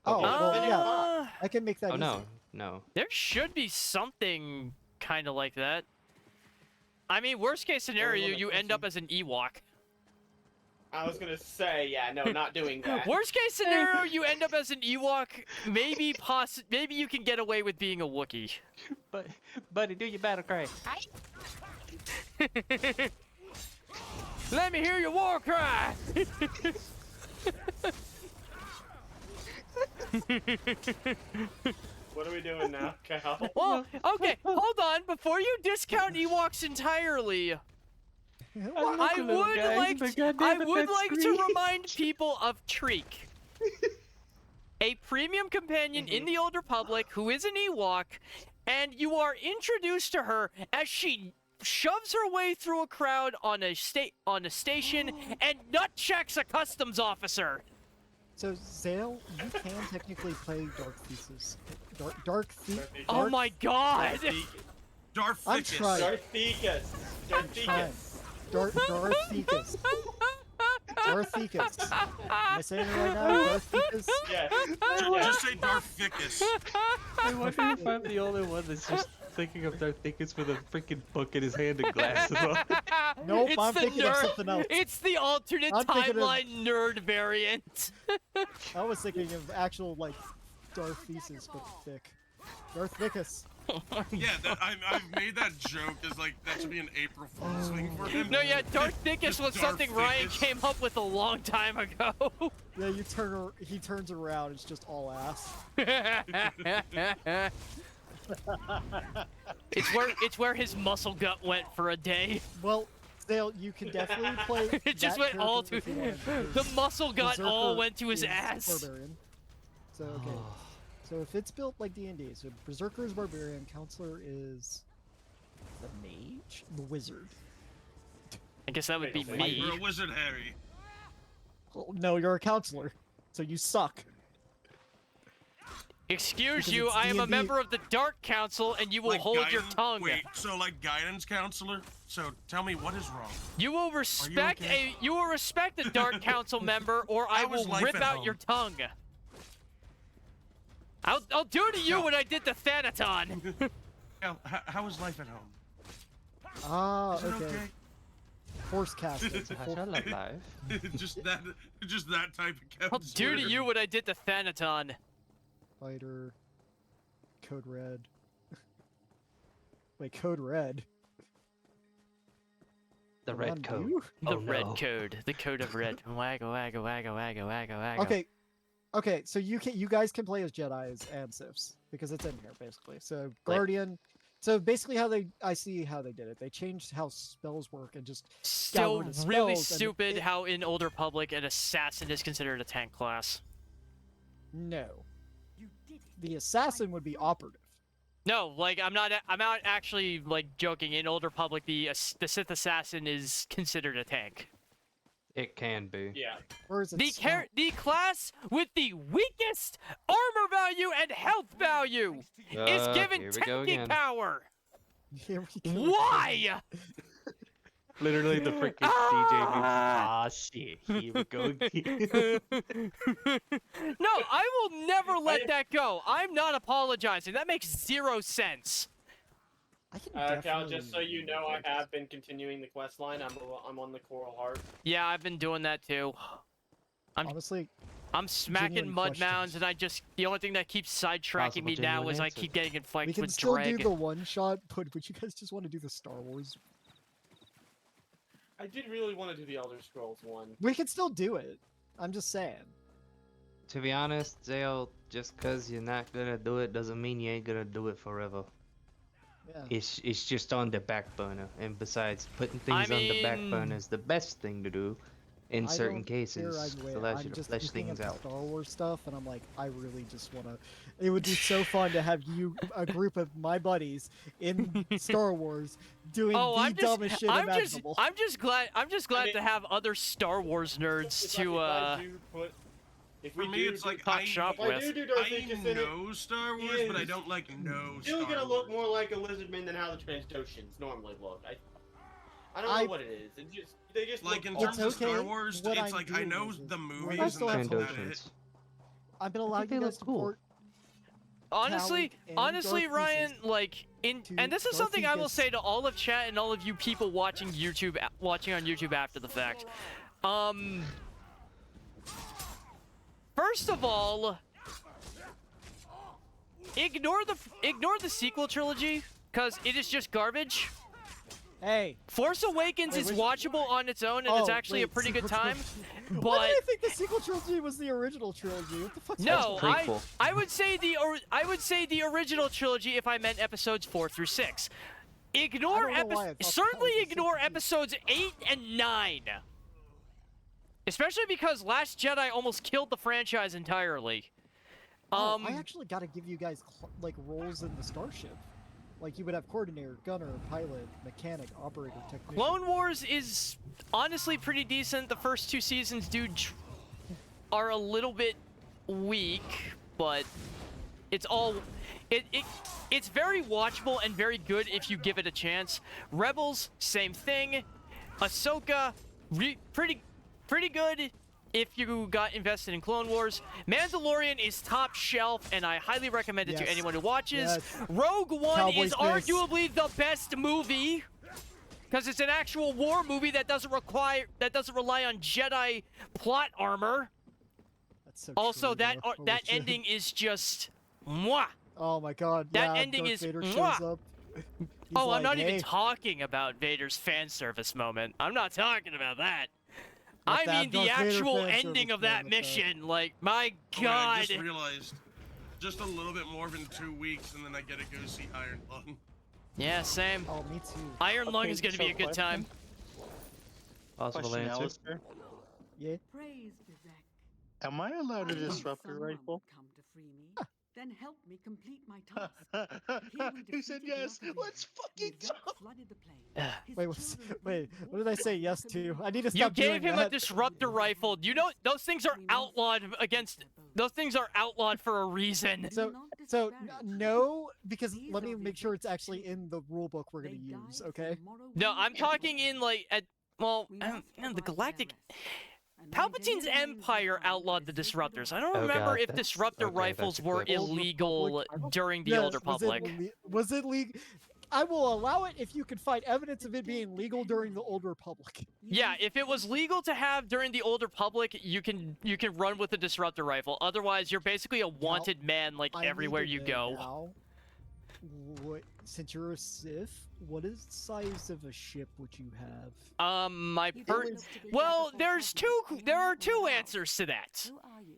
A: Oh,
F: Okay.
A: well, yeah,
E: Uh,
A: I can make that.
F: Oh
A: easy.
F: no.
E: there should be something kind of like that. I mean, worst case scenario,
C: that
E: you end
C: person.
E: up as an Ewok.
C: I was gonna say, yeah, no, not doing that.
E: Worst case scenario, you end up as an Ewok. Maybe maybe you can get away with being a Wookiee.
F: But, buddy, do your battle cry.
E: Let me hear your war cry.
C: What are we doing now, Cal?
E: Well, okay, hold on. Before you discount Ewoks entirely, I would like to remind people of Treek, a premium companion in the Old Republic who is an Ewok, and you are introduced to her as she shoves her way through a crowd on a station and nut checks a customs officer.
A: So Zale, you can technically play Dark Thesis.
E: Oh my God!
D: Darth
A: I'm
D: Ficus.
A: trying.
C: Darthicus. Darthicus.
A: Darthicus. Darthicus. Am I saying it right now? Darthicus?
C: Yes.
D: Just say Darth Ficus.
F: I wonder if I'm the only one that's just thinking of Darth Ficus with a freaking book in his hand and glasses on.
A: Nope,
E: It's
A: I'm
E: the
A: thinking of
E: nerd-
A: something else.
E: It's the alternate
A: I'm thinking of-
E: timeline nerd variant.
A: I was thinking of actual, like, Darth Thesis, but thick. Darth Ficus.
D: Yeah, I've made that joke as like that should be an April Fool's thing for him.
E: No, yeah, Darth Ficus
D: Just
E: was
D: Darth
E: something Ryan
D: Ficus.
E: came up with a long time ago.
A: Yeah, he turns around, it's just all ass.
E: It's where his muscle gut went for a day.
A: Well, Zale, you can definitely play.
E: It just
A: that
E: went all
A: character
E: to
A: if you wanted,
E: the
A: because
E: muscle gut all
A: Berserker
E: went to his
A: is
E: ass.
A: Barbarian. So okay. So if it's built like D&D, so Berserker is Barbarian, Counselor is the Mage, the Wizard.
E: I guess that would be
C: Wait,
E: me.
D: You're a wizard, Harry.
A: Oh, no, you're a Counselor, so you suck.
E: Excuse
A: Because
E: you,
A: it's
E: I am a
A: D&D.
E: member of the Dark Council, and you will
D: Like
E: hold your
D: guidance-
E: tongue.
D: Wait, so like guidance counselor? So tell me what is wrong?
E: You will respect
D: okay?
E: you will respect a Dark Council member, or I
D: How was
E: will
D: life
E: rip
D: at
E: out
D: home?
E: your tongue. I'll do to you
D: No.
E: what I did to Thanaton.
D: Yeah, how is life at home?
A: Ah,
D: Is it
A: okay.
D: okay?
A: Force casting.
F: Gosh, I love life.
D: just that type of
E: I'll do to you what I did to Thanaton.
A: Fighter. Code Red. Wait, Code Red?
F: The
A: Come
F: red
A: on,
F: coat.
A: you?
E: The
F: Oh,
E: red
F: no.
E: code. The code of red. Wagga wagga wagga wagga wagga wagga.
A: Okay, so you guys can play as Jedis and Siths because it's in here basically. So
F: Like-
A: Guardian. So basically, I see how they did it. They changed how spells work and just
E: Still
A: rid of
E: really
A: spells, and
E: stupid
A: it-
E: how in Old Republic an assassin is considered a tank class.
A: no. The assassin would be operative.
E: No, like I'm not actually like joking. In Old Republic, the Sith assassin is considered a tank.
F: It can be.
C: Yeah.
A: Or is it
E: The class with the weakest armor value and health value is given
F: Here we go
E: tanking
F: again.
E: power.
A: Here we go.
E: Why?
F: Literally the freaking DJ move. Ah, shit. Here we go again.
E: No, I will never let that go. I'm not apologizing. That makes zero sense.
A: I can
C: Cal,
A: definitely
C: just so you know, I have been continuing the quest line. I'm on the Coral Heart.
E: Yeah, I've been doing that too.
A: honestly.
E: I'm smacking
A: Genuine
E: mud
A: questions.
E: mounds, and the only thing that keeps sidetracking
F: Possible
E: me now
F: genuine
E: is I
F: answer.
E: keep getting in
A: We
E: fights
A: can
E: with
A: still
E: Dreg.
A: do the one shot, but would you guys just want to do the Star Wars?
C: I did really want to do the Elder Scrolls one.
A: We can still do it. I'm just saying.
F: To be honest, Zale, just cause you're not gonna do it doesn't mean you ain't gonna do it forever.
A: Yeah.
F: It's just on the back burner, and besides, putting things on the back
E: mean-
F: burner is the best thing to do in
A: I
F: certain
A: don't care
F: cases.
A: either way.
F: It allows
A: I'm
F: you to
A: just
F: flesh
A: looking at
F: things
A: the
F: out.
A: Star Wars stuff, and I'm like, I really just want to. It would be so fun to have you, a group of my buddies, in Star Wars, doing
E: Oh,
A: the dumbest shit imaginable.
E: I'm just glad
C: mean-
E: to have other Star Wars nerds
C: If
D: For
C: we
D: me,
C: do
D: it's like
E: talk shop
C: if I
E: with.
C: do
D: I
C: Darthicus in it,
D: know Star Wars, but I
C: is
D: don't like know
C: still
D: Star
C: gonna
D: Wars.
C: look more like a lizardman than how the Transdoshans normally look. I don't
A: I-
C: know what it is. They just
D: Like
C: look
D: in
C: awful.
D: terms of
A: It's okay.
D: Star Wars,
A: What
D: it's
A: I'm
D: like I
A: doing
D: know
A: is
D: the
A: I
D: movies
A: still
D: and
A: have
D: that's
A: to-
D: about it.
F: Trandoshans.
A: I'm gonna allow
F: they
A: you guys
F: look
A: to
F: cool.
A: port.
E: Honestly,
A: and
E: honestly,
A: Darth
E: Ryan,
A: Thesis
E: like
A: to
E: and this is
A: Darth
E: something I will
A: Thesis.
E: say to all of chat and all of you people watching on YouTube after the fact. First of all, ignore the sequel trilogy because it is just garbage.
A: Hey,
E: Force Awakens is watchable on its own, and it's actually a pretty good time.
A: why
E: But
A: did I think the sequel trilogy was the original trilogy? What the fuck?
E: no,
F: prequel.
E: I would say the original trilogy if I meant episodes 4 through 6. Ignore
A: I don't know why I thought that
E: certainly
A: was the
E: ignore
A: same.
E: episodes 8 and 9. Especially because Last Jedi almost killed the franchise entirely.
A: Oh, I actually got to give you guys like roles in the starship. Like you would have coordinator, gunner, pilot, mechanic, operator, technician.
E: Clone Wars is honestly pretty decent. The first 2 seasons are a little bit weak, but it's all it's very watchable and very good if you give it a chance. Rebels, same thing. Ahsoka, pretty good if you got invested in Clone Wars. Mandalorian is top shelf, and I highly recommend it to
A: Yes.
E: anyone who watches.
A: Yes.
E: Rogue One
A: Cowboy
E: is
A: fist.
E: arguably the best movie because it's an actual war movie that doesn't rely on Jedi plot armor.
A: That's so
E: Also,
A: true,
E: that
A: though. Holy
E: that
A: shit.
E: ending is just mwah.
A: Oh my god.
E: that
A: yeah,
E: ending
A: Darth
E: is
A: Vader shows
E: mwah.
A: up. He's
E: Oh,
A: like,
E: I'm not even
A: "Hey,
E: talking about Vader's fan service moment. I'm not talking about that.
A: Let
E: I
A: that
E: mean the
A: Darth Vader
E: actual
A: fan
E: ending
A: service
E: of that
A: moment, though."
E: mission. Like, my
D: Oh, wait, I
E: god.
D: just realized. Just a little bit more than 2 weeks, and then I get to go see Iron Lung.
E: Yeah, same.
A: Oh, me too.
E: Iron Lung
B: Okay,
E: is gonna
B: so
E: be a good time.
F: Possible
B: Question,
F: answer.
B: Alistair.
A: Yeah.
G: Praise Vivek.
B: Am I allowed to
G: I knew
B: disrupt your
G: someone
B: rifle?
G: would come to free me. Then help me complete my task.
B: He said yes. Let's fucking
G: Vivek
B: jump.
G: flooded the plane. His
A: Wait, what's,
G: children
A: wait,
G: proved
A: what did I say yes to? I need to
E: You
A: stop doing
E: gave him
A: that.
E: a disruptor rifle. You know those things are outlawed against. Those things are outlawed for a reason.
A: So,
G: Not
A: so
G: disparage.
A: no, because
G: These
A: let me
G: are
A: make sure it's
G: Vivek's
A: actually in the rule book we're gonna
G: They
A: use.
G: died
A: Okay.
G: for moral
E: No,
G: will
E: I'm
G: and
E: talking in like at well,
G: We
E: the
G: must abide
E: Galactic.
G: by their rest. And
E: Palpatine's
G: maintain the lanes
E: Empire
G: behind
E: outlawed the
G: is sacred
E: disruptors.
G: to
E: I
G: us.
E: don't
F: Oh,
E: remember
F: God,
E: if
F: that's-
E: disruptor
F: okay,
E: rifles
F: that's a
E: were
F: clip.
A: Old
E: illegal
A: Republic? I don't-
E: during the
A: Yes,
E: Old Republic.
A: Was it legal? I will allow it if you can find evidence of it being legal during the Old Republic.
E: Yeah, if it was legal to have during the Old Republic, you can run with the disruptor rifle. Otherwise, you're basically a wanted man like
A: I need
E: everywhere
A: to
E: you
A: know
E: go.
A: now, since you're a Sith, what is the size of a ship would you have?
E: My
G: You
E: per-
G: don't look to be
E: well,
G: sacrificed
E: there's
G: by
E: two.
G: the
E: There are
G: king or
E: two
G: thou.
E: answers to that.
G: Who are you?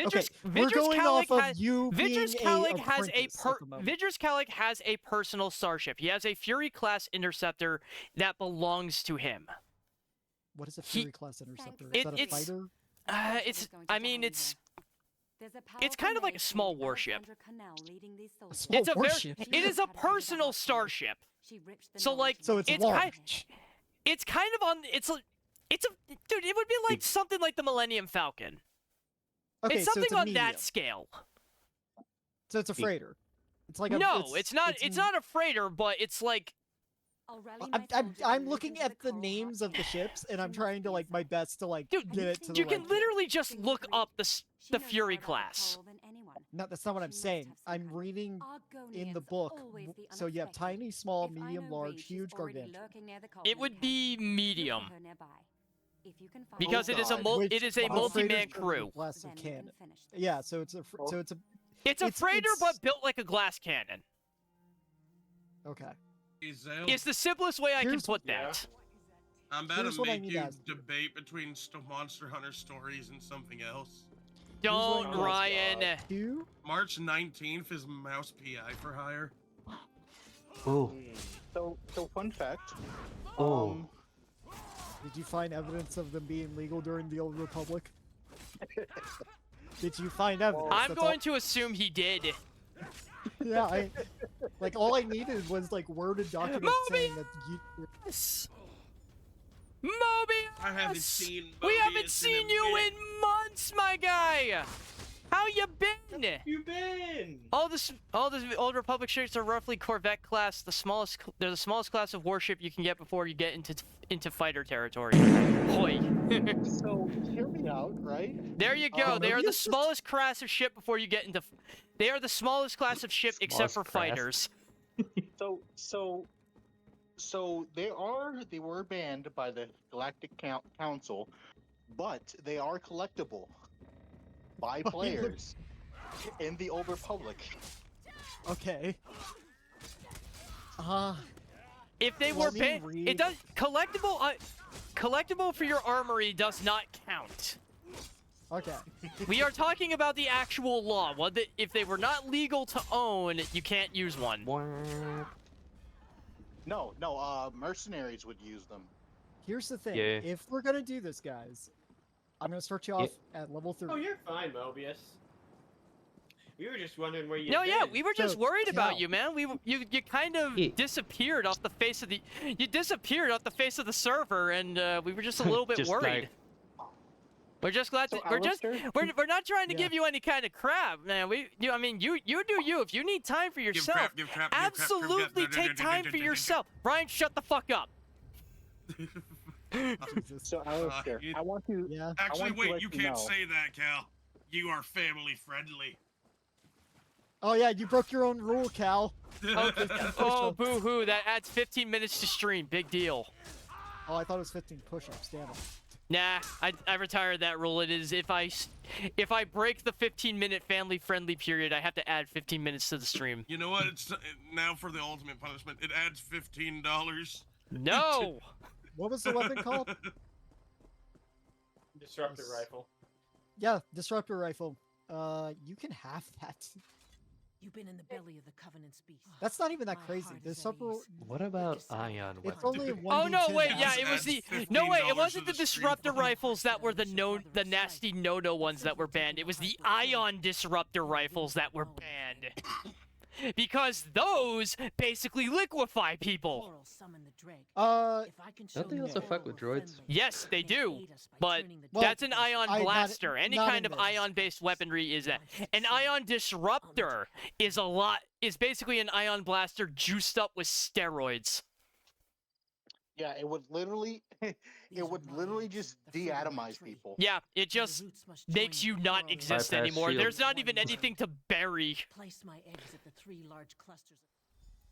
A: Okay, we're
E: Vidrus
A: going
E: Kalik
A: off of
E: has,
A: you
E: Vidrus
A: being
E: Kalik
A: a
E: has a
A: apprentice at the moment.
E: Vidrus Kalik has a personal starship. He has a Fury class interceptor that belongs to him.
A: What is a
E: he-
A: Fury class interceptor? Is
E: It-
A: that a
E: it's-
A: fighter?
E: It's. I mean, it's. It's kind of like a small warship.
A: A small
E: It's a
A: warship.
E: It is a personal starship. So, like,
A: So it's
E: It's
A: large.
E: It's kind of on. It's a. Dude. It would be like something like the Millennium Falcon.
A: Okay,
E: It's
A: so
E: something
A: it's a
E: on
A: medium.
E: that scale.
A: So it's a freighter. It's like a.
E: No, it's not. It's not a freighter, but it's like.
A: I'm looking at the names of the ships, and I'm trying to like my best to like
E: Dude,
A: get it to the
E: you can
A: right.
E: literally just look up the Fury class.
A: No, that's not what I'm saying. I'm reading in the book. So you have tiny, small, medium, large, huge, gargantuan.
E: It would be medium because
A: Oh,
E: it is a
A: God. Which
E: it is a
A: all
E: multi-man
A: freighters come with
E: crew.
A: glass of cannon. Yeah, so it's a so it's a
E: It's a
A: It's-
E: freighter,
A: it's-
E: but built like a glass cannon.
A: okay.
D: Hey, Zale,
E: It's the simplest way I can
A: Here's-
E: put
C: yeah.
E: that.
D: I'm about
A: here's
D: to
A: what I
D: make
A: need
D: you
A: to ask you.
D: debate between Monster Hunter stories and something else.
E: Don't,
A: what I need to
E: Ryan.
A: Two.
D: March 19th is Mouse PI for hire.
F: Oh,
B: So fun fact.
F: oh.
A: Did you find evidence of them being legal during the Old Republic? Did you find evidence?
E: I'm
A: That's
E: going to assume he did.
A: all- Yeah, like all I needed was like worded documents saying that you.
E: Mobius!
D: I haven't seen
E: We
D: Mobius
E: haven't
D: in
E: seen
D: a
E: you
D: bit.
E: in months, my guy! How you been?
C: You been?
E: All the Old Republic ships are roughly Corvette class. They're the smallest class of warship you can get before you get into fighter territory. Hoi.
B: So hear me out, right?
E: There you go. They are the
A: Mobius is-
E: smallest class of ship before you get into. They are the smallest class of ship except
F: Smallest
E: for
F: class.
E: fighters.
B: So they were banned by the Galactic Council, but they are collectible by players in the Old Republic.
A: Okay.
E: If they
A: Let
E: were
A: me
E: banned,
A: read.
E: it does collectible for your armory does not count.
A: Okay.
E: We are talking about the actual law. If they were not legal to own, you can't use one.
B: No, mercenaries would use them.
A: Here's the thing.
F: Yeah.
A: If we're gonna do this, guys, I'm gonna start you off at level 3.
C: Oh, you're fine, Mobius. We were just wondering where you.
E: No, yeah, we were just
A: So,
E: worried about
A: Cal.
E: you, man. You kind of
F: Yeah.
E: disappeared off the face of the the server, and we were just a little bit
F: Just
E: worried. We're just glad
B: So,
E: to,
B: Alistair?
E: we're not trying to
A: Yeah.
E: give you any kind of crap, man. You do you. If you need time for yourself,
D: give crap, give crap,
E: absolutely take time for yourself. Ryan, shut the fuck up.
A: Jesus.
B: So, Alistair,
D: you-
B: I want to.
A: Yeah.
D: Actually,
B: want to
D: wait,
B: let
D: you
B: you
D: can't
B: know.
D: say that, Cal. You are family friendly.
A: Oh yeah, you broke your own rule, Cal.
E: Oh, boo-hoo, that adds 15 minutes to stream. Big deal.
A: Oh, I thought it was 15 push-ups. Damn it.
E: Nah, I retired that rule. It is if I break the 15-minute family-friendly period, I have to add 15 minutes to the stream.
D: You know what? It's now for the ultimate punishment. It adds $15.
E: No.
A: What was the weapon called?
C: Disruptor rifle.
A: Yeah, disruptor rifle. You can have that.
G: You've been in the belly of the Covenant's beast.
A: That's not even that
G: My
A: crazy.
G: heart is
A: The
G: at
A: super.
G: ease.
F: What about ion
A: It's
F: weapons?
A: only a 1d10
E: Oh no, wait,
A: damage.
E: yeah, it was the no wait, it wasn't the
D: $15 to the stream
E: disruptor
D: fund.
E: rifles that were the nasty no-no ones that were banned. It was the ion disruptor rifles that were banned. Because those basically liquefy people.
G: Coral summoned the Drake.
A: Uh,
G: If I can show
F: Don't they
G: you
F: also
G: that
F: fuck
G: we're
F: with droids?
G: friendly,
E: Yes, they
G: you can
E: do.
G: aid us by
E: But
G: turning the
A: Well,
E: that's an ion
A: not-
E: blaster. Any
A: not
E: kind
A: in
E: of
A: this.
E: ion-based weaponry is that. An ion disruptor is basically an ion blaster juiced up with steroids.
B: Yeah, it would literally,
G: These
B: it
G: are
B: would
G: my
B: literally
G: eggs,
B: just
G: the fruit of my
B: deatomize
G: tree.
B: people.
E: Yeah, it
G: The
E: just
G: roots must
E: makes
G: join
E: you
G: the
E: not
G: coral
E: exist
F: Bypass
E: anymore.
F: shield.
E: There's not even anything to bury.
G: Place my eggs at the 3 large clusters.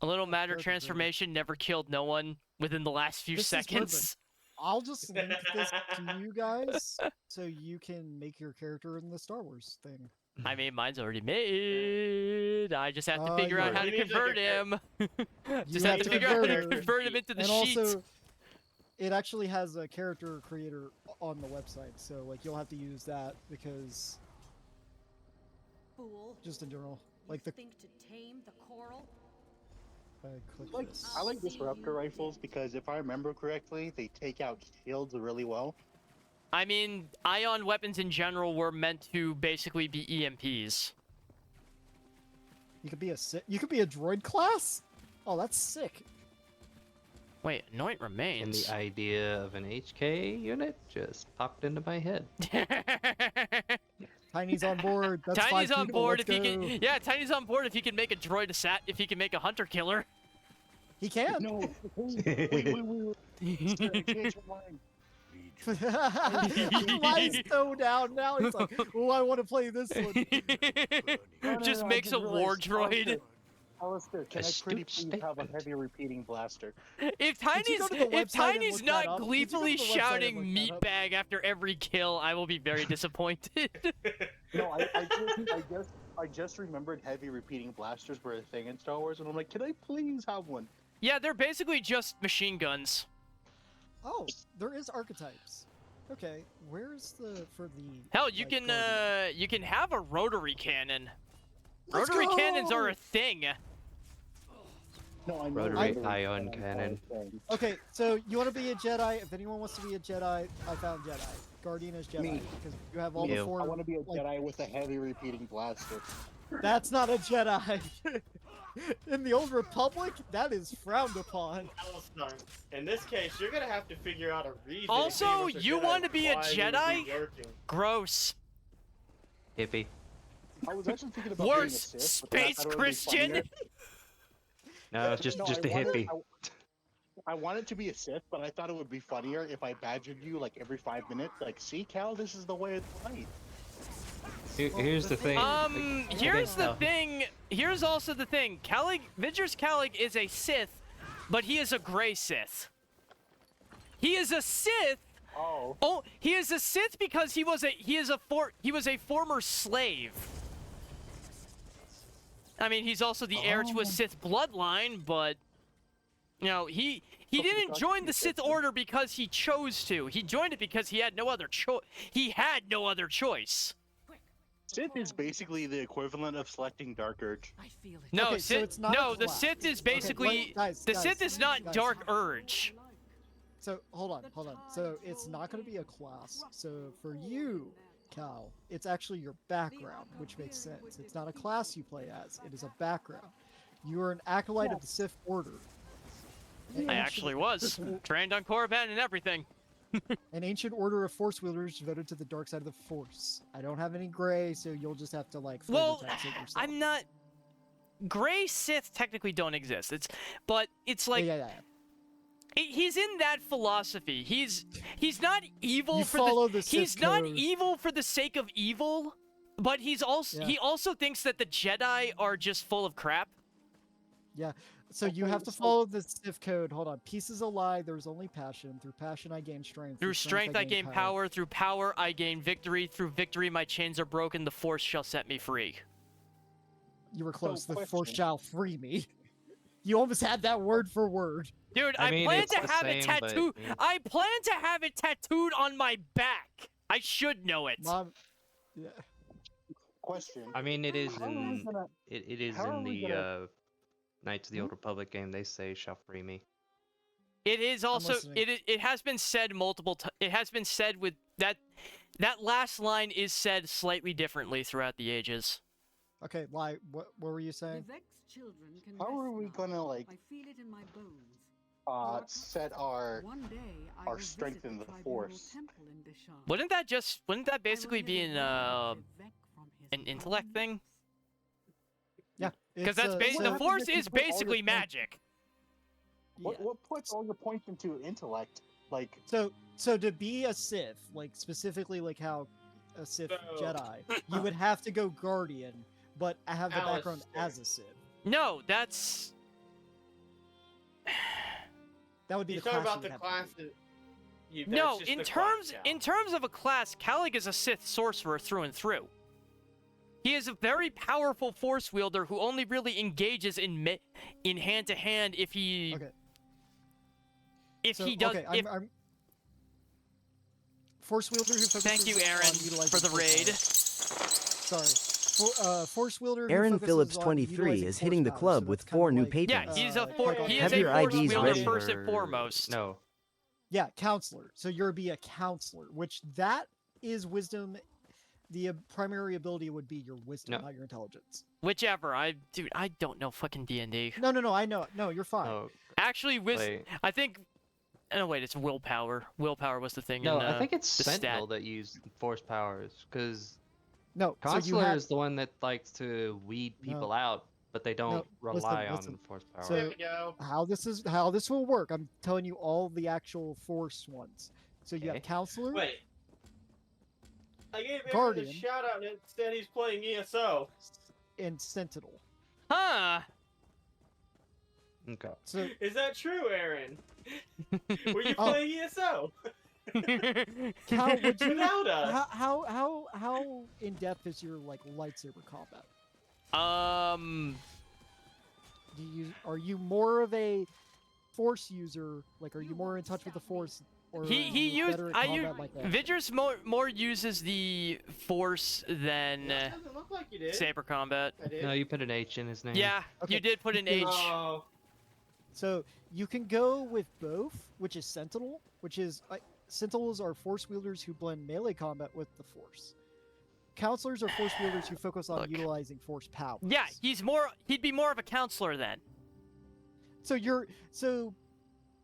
E: A little matter
A: perfect,
E: transformation never killed no one within the last few
A: This is
E: seconds.
A: I'll just link this to you guys so you can make your character in the Star Wars thing.
E: I mean, mine's already made. I just have to figure
A: yeah.
E: out how to
C: You need to
E: convert
C: get-
E: him. Just
A: You
E: have to figure out how to
A: convert
E: convert him into the
A: and
E: sheet.
A: also, it actually has a character creator on the website, so like you'll have to use that because
G: Fool.
A: just in general,
G: You
A: like the
G: think to tame the coral?
A: if I click
B: Like,
A: this.
B: I like disruptor rifles because if I remember correctly, they take out shields really well.
E: I mean, ion weapons in general were meant to basically be EMPs.
A: You could be you could be a droid class. Oh, that's sick.
E: Wait, anoint
F: And
E: remains.
F: the idea of an HK unit just popped into my head.
A: Tiny's on board. That's
E: Tiny's
A: 5
E: on
A: people,
E: board
A: let's
E: if he
A: go.
E: can. Yeah, Tiny's on board if he can make a droid if he can make a hunter killer.
A: He can.
B: No, wait. I changed my mind.
A: He lies so down now. He's like, "Oh, I want to play this one."
E: Just
B: I
E: makes a
B: just
E: war
B: realized-
E: droid.
B: Alistair, can I pretty please
F: Astute
B: have a
F: statement.
B: heavy repeating blaster?
E: If
A: Did you
E: Tiny's
A: go to the website and
E: Tiny's
A: look
E: not
A: that up? Did you go to
E: gleefully
A: the website and
E: shouting
A: look that up?
E: meatbag after every kill, I will be very disappointed.
B: No, I just remembered heavy repeating blasters were a thing in Star Wars, and I'm like, can I please have one?
E: Yeah, they're basically just machine guns.
A: Oh, there is archetypes. Okay, where's the for the?
E: Hell, you
A: like,
E: can
A: Guardian?
E: have a rotary cannon.
A: Let's
E: Rotary cannons are
A: go!
E: a thing.
B: No, I know.
F: Rotary
B: they're
F: ion
B: a
F: cannon.
B: thing.
A: Okay, so you want to be a Jedi? If anyone wants to be a Jedi, I found Jedi. Guardian is Jedi
B: Me.
A: because you have all
F: Me.
A: the
B: I
A: four.
B: want to be a
A: like-
B: Jedi with a heavy repeating blaster.
A: That's not a Jedi. In the Old Republic, that is frowned upon.
C: Alistar, in this case, you're gonna have to figure out a reason. if
E: Also,
C: he was a
E: you
C: Jedi,
E: want to be a
C: why he would be
E: Jedi?
C: lurking.
E: Gross.
F: Hippie.
B: I was actually thinking about
E: Worse,
B: being a Sith, but then I
E: space
B: thought it would be
E: Christian.
B: funnier.
F: No, just
B: No,
F: a
B: I
F: hippie.
B: I wanted to be a Sith, but I thought it would be funnier if I badgered you like every 5 minutes. Like, see, Cal, this is the way it's right.
F: Here's the thing.
E: Here's the
F: no.
E: thing. Here's also the thing. Vidger's Calig is a Sith but he is a gray Sith. He is a Sith.
B: Oh.
E: Oh, he is a Sith because he was a former slave. I mean, he's also the heir to a Sith bloodline, but you know, he didn't join the Sith Order because he chose to. He joined it because he had no other choice.
B: Sith is basically the equivalent of selecting Dark Urge.
G: I feel it.
E: No,
A: Okay, so
E: Sith,
A: it's not a
E: no, the
A: class.
E: Sith is
A: Okay,
E: basically
A: guys,
E: the Sith is not
A: guys.
E: Dark Urge.
A: So hold on. So it's not going to be a class. So for you, Cal, it's actually your background, which makes sense. It's not a class you play as. It is a background. You are an acolyte of the Sith Order.
E: I actually was trained on Korriban and everything.
A: An ancient order of Force wielders devoted to the dark side of the Force. I don't have any gray, so you'll just have to like flavor
E: Well,
A: text it yourself.
E: I'm not. Gray Sith technically don't exist. But it's like
A: yeah.
E: he's in that philosophy. He's not evil
A: You
E: for
A: follow
E: the
A: the Sith
E: he's not
A: code.
E: evil for the sake of evil, but he also thinks that the Jedi are just full of crap.
A: Yeah. So you have to follow the Sith code. Hold on. Peace is a lie. There's only passion. Through passion, I gain strength.
E: Through strength I gain power. Through power I gain victory. Through victory my chains are broken. The Force shall set me free.
A: You were close.
B: So
A: The Force
B: question.
A: shall free me. You almost had that word for word.
E: Dude,
F: I
E: I
F: mean,
E: plan
F: it's
E: to
F: the
E: have it
F: same, but,
E: tattooed.
F: yeah.
E: I plan to have it tattooed on my back. I should know it.
A: Mom. Yeah.
B: Question.
F: I mean, it is
B: How are we
F: in
B: gonna-
F: it is
B: how are
F: in
B: we
F: the
B: gonna-
F: Knights of the Old Republic game. They say shall free me.
E: It is also
A: listening.
E: it has been said multiple times. It has been said with that last line is said slightly differently throughout the ages.
A: Okay. Why? What were you
G: The
A: saying?
G: vexed children can
B: How
G: rest
B: are we
G: now.
B: gonna like
G: I feel it in my bones.
B: set our
G: One day I
B: our
G: will
B: strength
G: visit
B: in the
G: tribunal
B: Force?
G: temple in Bishan.
E: Wouldn't that basically
G: I will
E: be
G: never remove Vivek from his
E: an intellect thing?
A: Yeah.
E: Because
A: it's,
E: that's
A: what
E: the
A: happens
E: Force
A: if you
E: is
A: put all your
E: basically
A: points-
E: magic.
A: Yeah.
B: what puts all your points into intellect? Like
A: So to be a Sith, like specifically like how a Sith
C: So-
A: Jedi, you would have to go Guardian, but have the background
C: Alistair.
A: as a Sith.
E: No, that's
A: That would be
C: You
A: the
C: talk
A: class
C: about
A: you
C: the
A: would have to
C: classes. That's
E: no.
C: just
E: In
C: the
E: terms
C: class,
E: in terms of a class, Calig is a Sith sorcerer through and through. He is a very powerful Force wielder who only really engages in hand to hand if he
A: Okay.
E: if
A: So,
E: he does.
A: okay,
E: if,
A: I'm Force wielder who focuses
E: Thank you,
A: on
E: Aaron,
A: utilizing
E: for the
A: force
E: raid.
A: power. Sorry. Force wielder who
I: Aaron
A: focuses
I: Phillips
A: on
I: 23
A: utilizing
I: is
A: force
I: hitting the
A: power,
I: club
A: so
I: with
A: that's kinda
I: 4 new
A: like,
I: patrons.
E: Yeah, he's a
A: like
E: for,
A: a-
E: he
I: Have
E: is a
I: your
E: Force
I: IDs
E: wielder
I: ready.
E: first and foremost.
F: No.
A: Yeah, counselor. So you're be a counselor, which that is wisdom. The primary ability would be your wisdom,
F: No.
A: not your intelligence.
E: Whichever. I don't know fucking D&D.
A: No, I know. No, you're fine.
F: No.
E: Actually,
F: Wait.
E: I think. Oh wait, it's willpower. Willpower was the thing.
F: No,
E: in,
F: I think it's
E: the stat.
F: Sentinel that used force powers, because
A: No, so you
F: Consular
A: have,
F: is the one that likes to weed people out, but they don't rely
A: listen.
F: on force power.
A: So-
C: There we go.
A: how this will work. I'm telling you all the actual force ones. So you
F: Okay.
A: have counselor.
C: Wait. I gave Aaron
A: Guardian.
C: a shout out and instead he's playing ESO.
A: And sentinel.
E: Huh.
F: Okay.
A: So
C: Is that true, Aaron? Were you
A: Oh.
C: playing ESO?
A: Cal, would you
C: Without us.
A: how in depth is your like lightsaber combat? Are you more of a force user? Like, are you more in touch with the force? Or
E: he
A: are you
E: used
A: better at
E: I
A: combat
E: use
A: like that?
E: Vidger's more uses the Force than
C: That doesn't look like you did.
E: saber combat.
C: I did.
F: No, you put an H in his name.
E: Yeah,
A: Okay.
E: you did put an H.
C: Oh.
A: So you can go with both, which is Sentinel, which is Sentinels are force wielders who blend melee combat with the force. Counselors are force wielders who focus on
E: Look.
A: utilizing force power.
E: Yeah, he'd be more of a counselor then.
A: So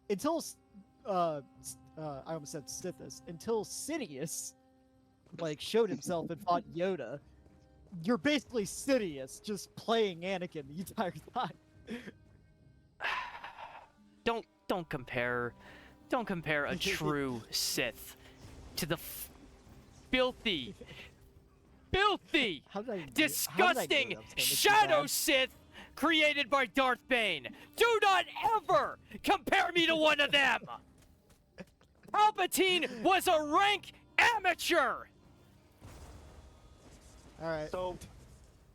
A: until I almost said Sithis, until Sidious like showed himself and fought Yoda, you're basically Sidious just playing Anakin the entire time.
E: Don't compare a true Sith to the filthy,
A: How did I know
E: disgusting
A: that was gonna make you
E: Shadow
A: mad?
E: Sith created by Darth Bane. Do not ever compare me to one of them. Palpatine was a rank amateur.
A: All right.
B: So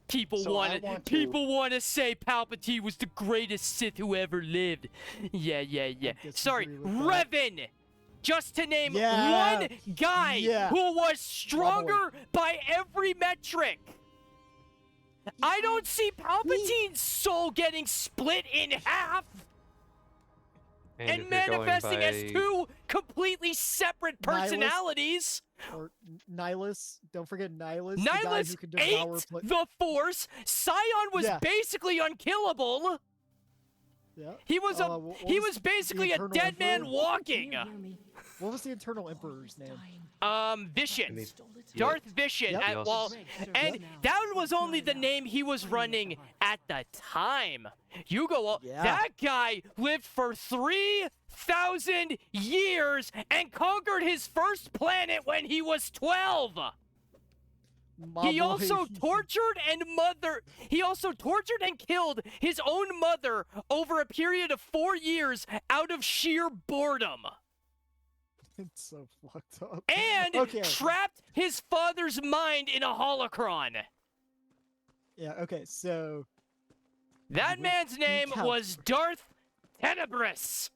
E: People
B: So I
E: want
B: want to-
E: people want to say Palpatine was the greatest Sith who ever lived. Yeah. Sorry,
A: disagree with that.
E: Revan. Just to name
A: Yeah.
E: one guy
A: Yeah.
E: who was stronger by every metric. I don't see Palpatine's soul getting split in half and
F: if you're going
E: manifesting as
F: by-
E: two completely separate
A: Nihilus?
E: personalities.
A: Or Nihilus. Don't forget Nihilus. The guy
E: Nihilus
A: who can devour
E: ate the Force. Scion was
A: Yeah.
E: basically unkillable.
A: Yeah.
E: He was
A: what
E: he
A: was
E: was basically
A: the
E: a
A: Eternal
E: dead man
A: Emperor?
E: walking.
A: What was the Eternal Emperor's name?
E: Vicious.
F: And
E: Darth Vicious.
A: Yep.
E: At,
F: He also-
E: well, and that was only the name he was running at the time. You go.
A: Yeah.
E: That guy lived for 3,000 years and conquered his first planet when he was 12.
A: My
E: He
A: boy,
E: also tortured and killed his own mother over a period of 4 years out of sheer boredom.
A: It's so fucked up.
E: And
A: Okay.
E: trapped his father's mind in a holocron.
A: Yeah. Okay. So.
E: That
A: Wait,
E: man's name
A: count.
E: was Darth Tenebris,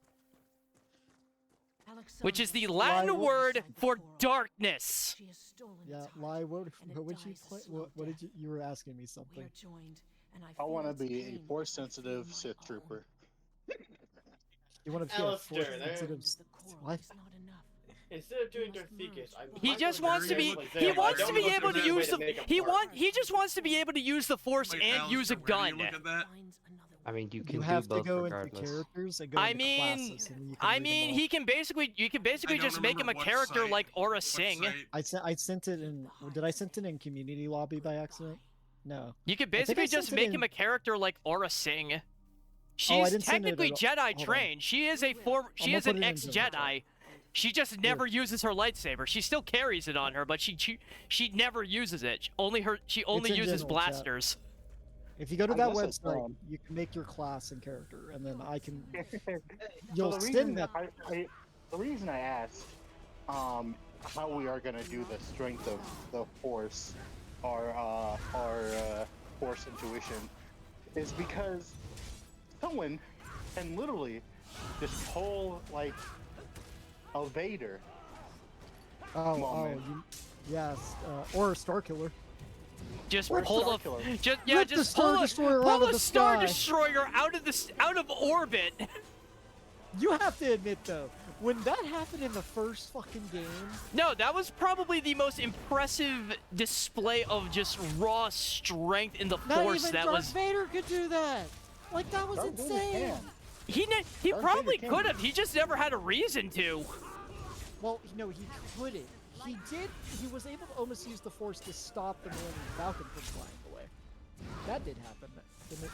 E: which is the Latin
A: Why-
E: word for darkness.
G: She has stolen
A: Yeah.
G: its heart,
A: Lie. What
G: and
A: would
G: it
A: you
G: dies a
A: play?
G: slow
A: What did
G: death.
A: you? You were asking me
G: We
A: something.
G: are joined, and I
B: I want to
G: feel its
B: be a
G: pain
B: force-sensitive
G: feel
B: Sith
G: my
B: trooper.
A: You want to be a
C: Alistair,
A: force
C: there-
A: sensitive?
G: own. The coral
A: What?
G: is not enough.
C: Instead of doing Darthicus,
E: He just wants to be. He wants to be able to use the. He just wants to be able to use the Force
D: Wait,
E: and use a
D: Alistair, where do
E: gun.
D: you look at that?
G: Finds another
F: I mean, you can
A: You
F: do
A: have to
F: both
A: go into
F: regardless.
A: characters and go
E: I
A: into
E: mean,
A: classes. And then you can
E: I
A: read them
E: mean,
A: all.
E: he can basically. You can basically
D: I don't
E: just make him a
D: remember what
E: character
D: site-
E: like Aura
D: what
E: Singh.
D: site.
A: I sent it in. Did I send it in community lobby by accident? No.
E: You could
A: I think I
E: basically just
A: sent it
E: make
A: in-
E: him a character like Aura Singh.
A: Oh, I
E: She's
A: didn't send it
E: technically
A: at all.
E: Jedi
A: Hold on.
E: trained. She is a She
A: gonna
E: is
A: put
E: an
A: it in general chat.
E: ex-Jedi. She just never uses her lightsaber. She still carries it on her, but she never uses it. She only
A: in
E: uses
A: general chat.
E: blasters.
A: If you go to
B: I
A: that
B: guess it's,
A: website, you can make your class and character, and then I can.
B: So
A: You'll
B: the
A: send
B: reason
A: that.
B: the reason I asked how we are gonna do the strength of the force, our force intuition, is because someone can literally just pull like a Vader.
A: Oh,
B: moment.
A: yes, or a Star Killer.
E: Just
B: Or
E: pull
B: Star
E: a
B: Killer.
E: just
A: Rip the
E: just
A: Star
E: pull
A: Destroyer out
E: pull
A: of
E: a
A: the
E: Star
A: sky.
E: Destroyer out of orbit.
A: You have to admit though, when that happened in the first fucking game,
E: No, that was probably the most impressive display of just raw strength in the
A: not
E: Force.
A: even
E: That
A: Darth
E: was
A: Vader could do that. Like that was
B: Darth Vader
A: insane.
B: can.
E: he
B: Darth Vader
E: probably
B: can
E: could
B: do
E: have. He just never had a reason to.
A: Well, no, he couldn't. He did. He was able to almost use the Force to stop the Millennium Falcon from flying away. That did happen, didn't it?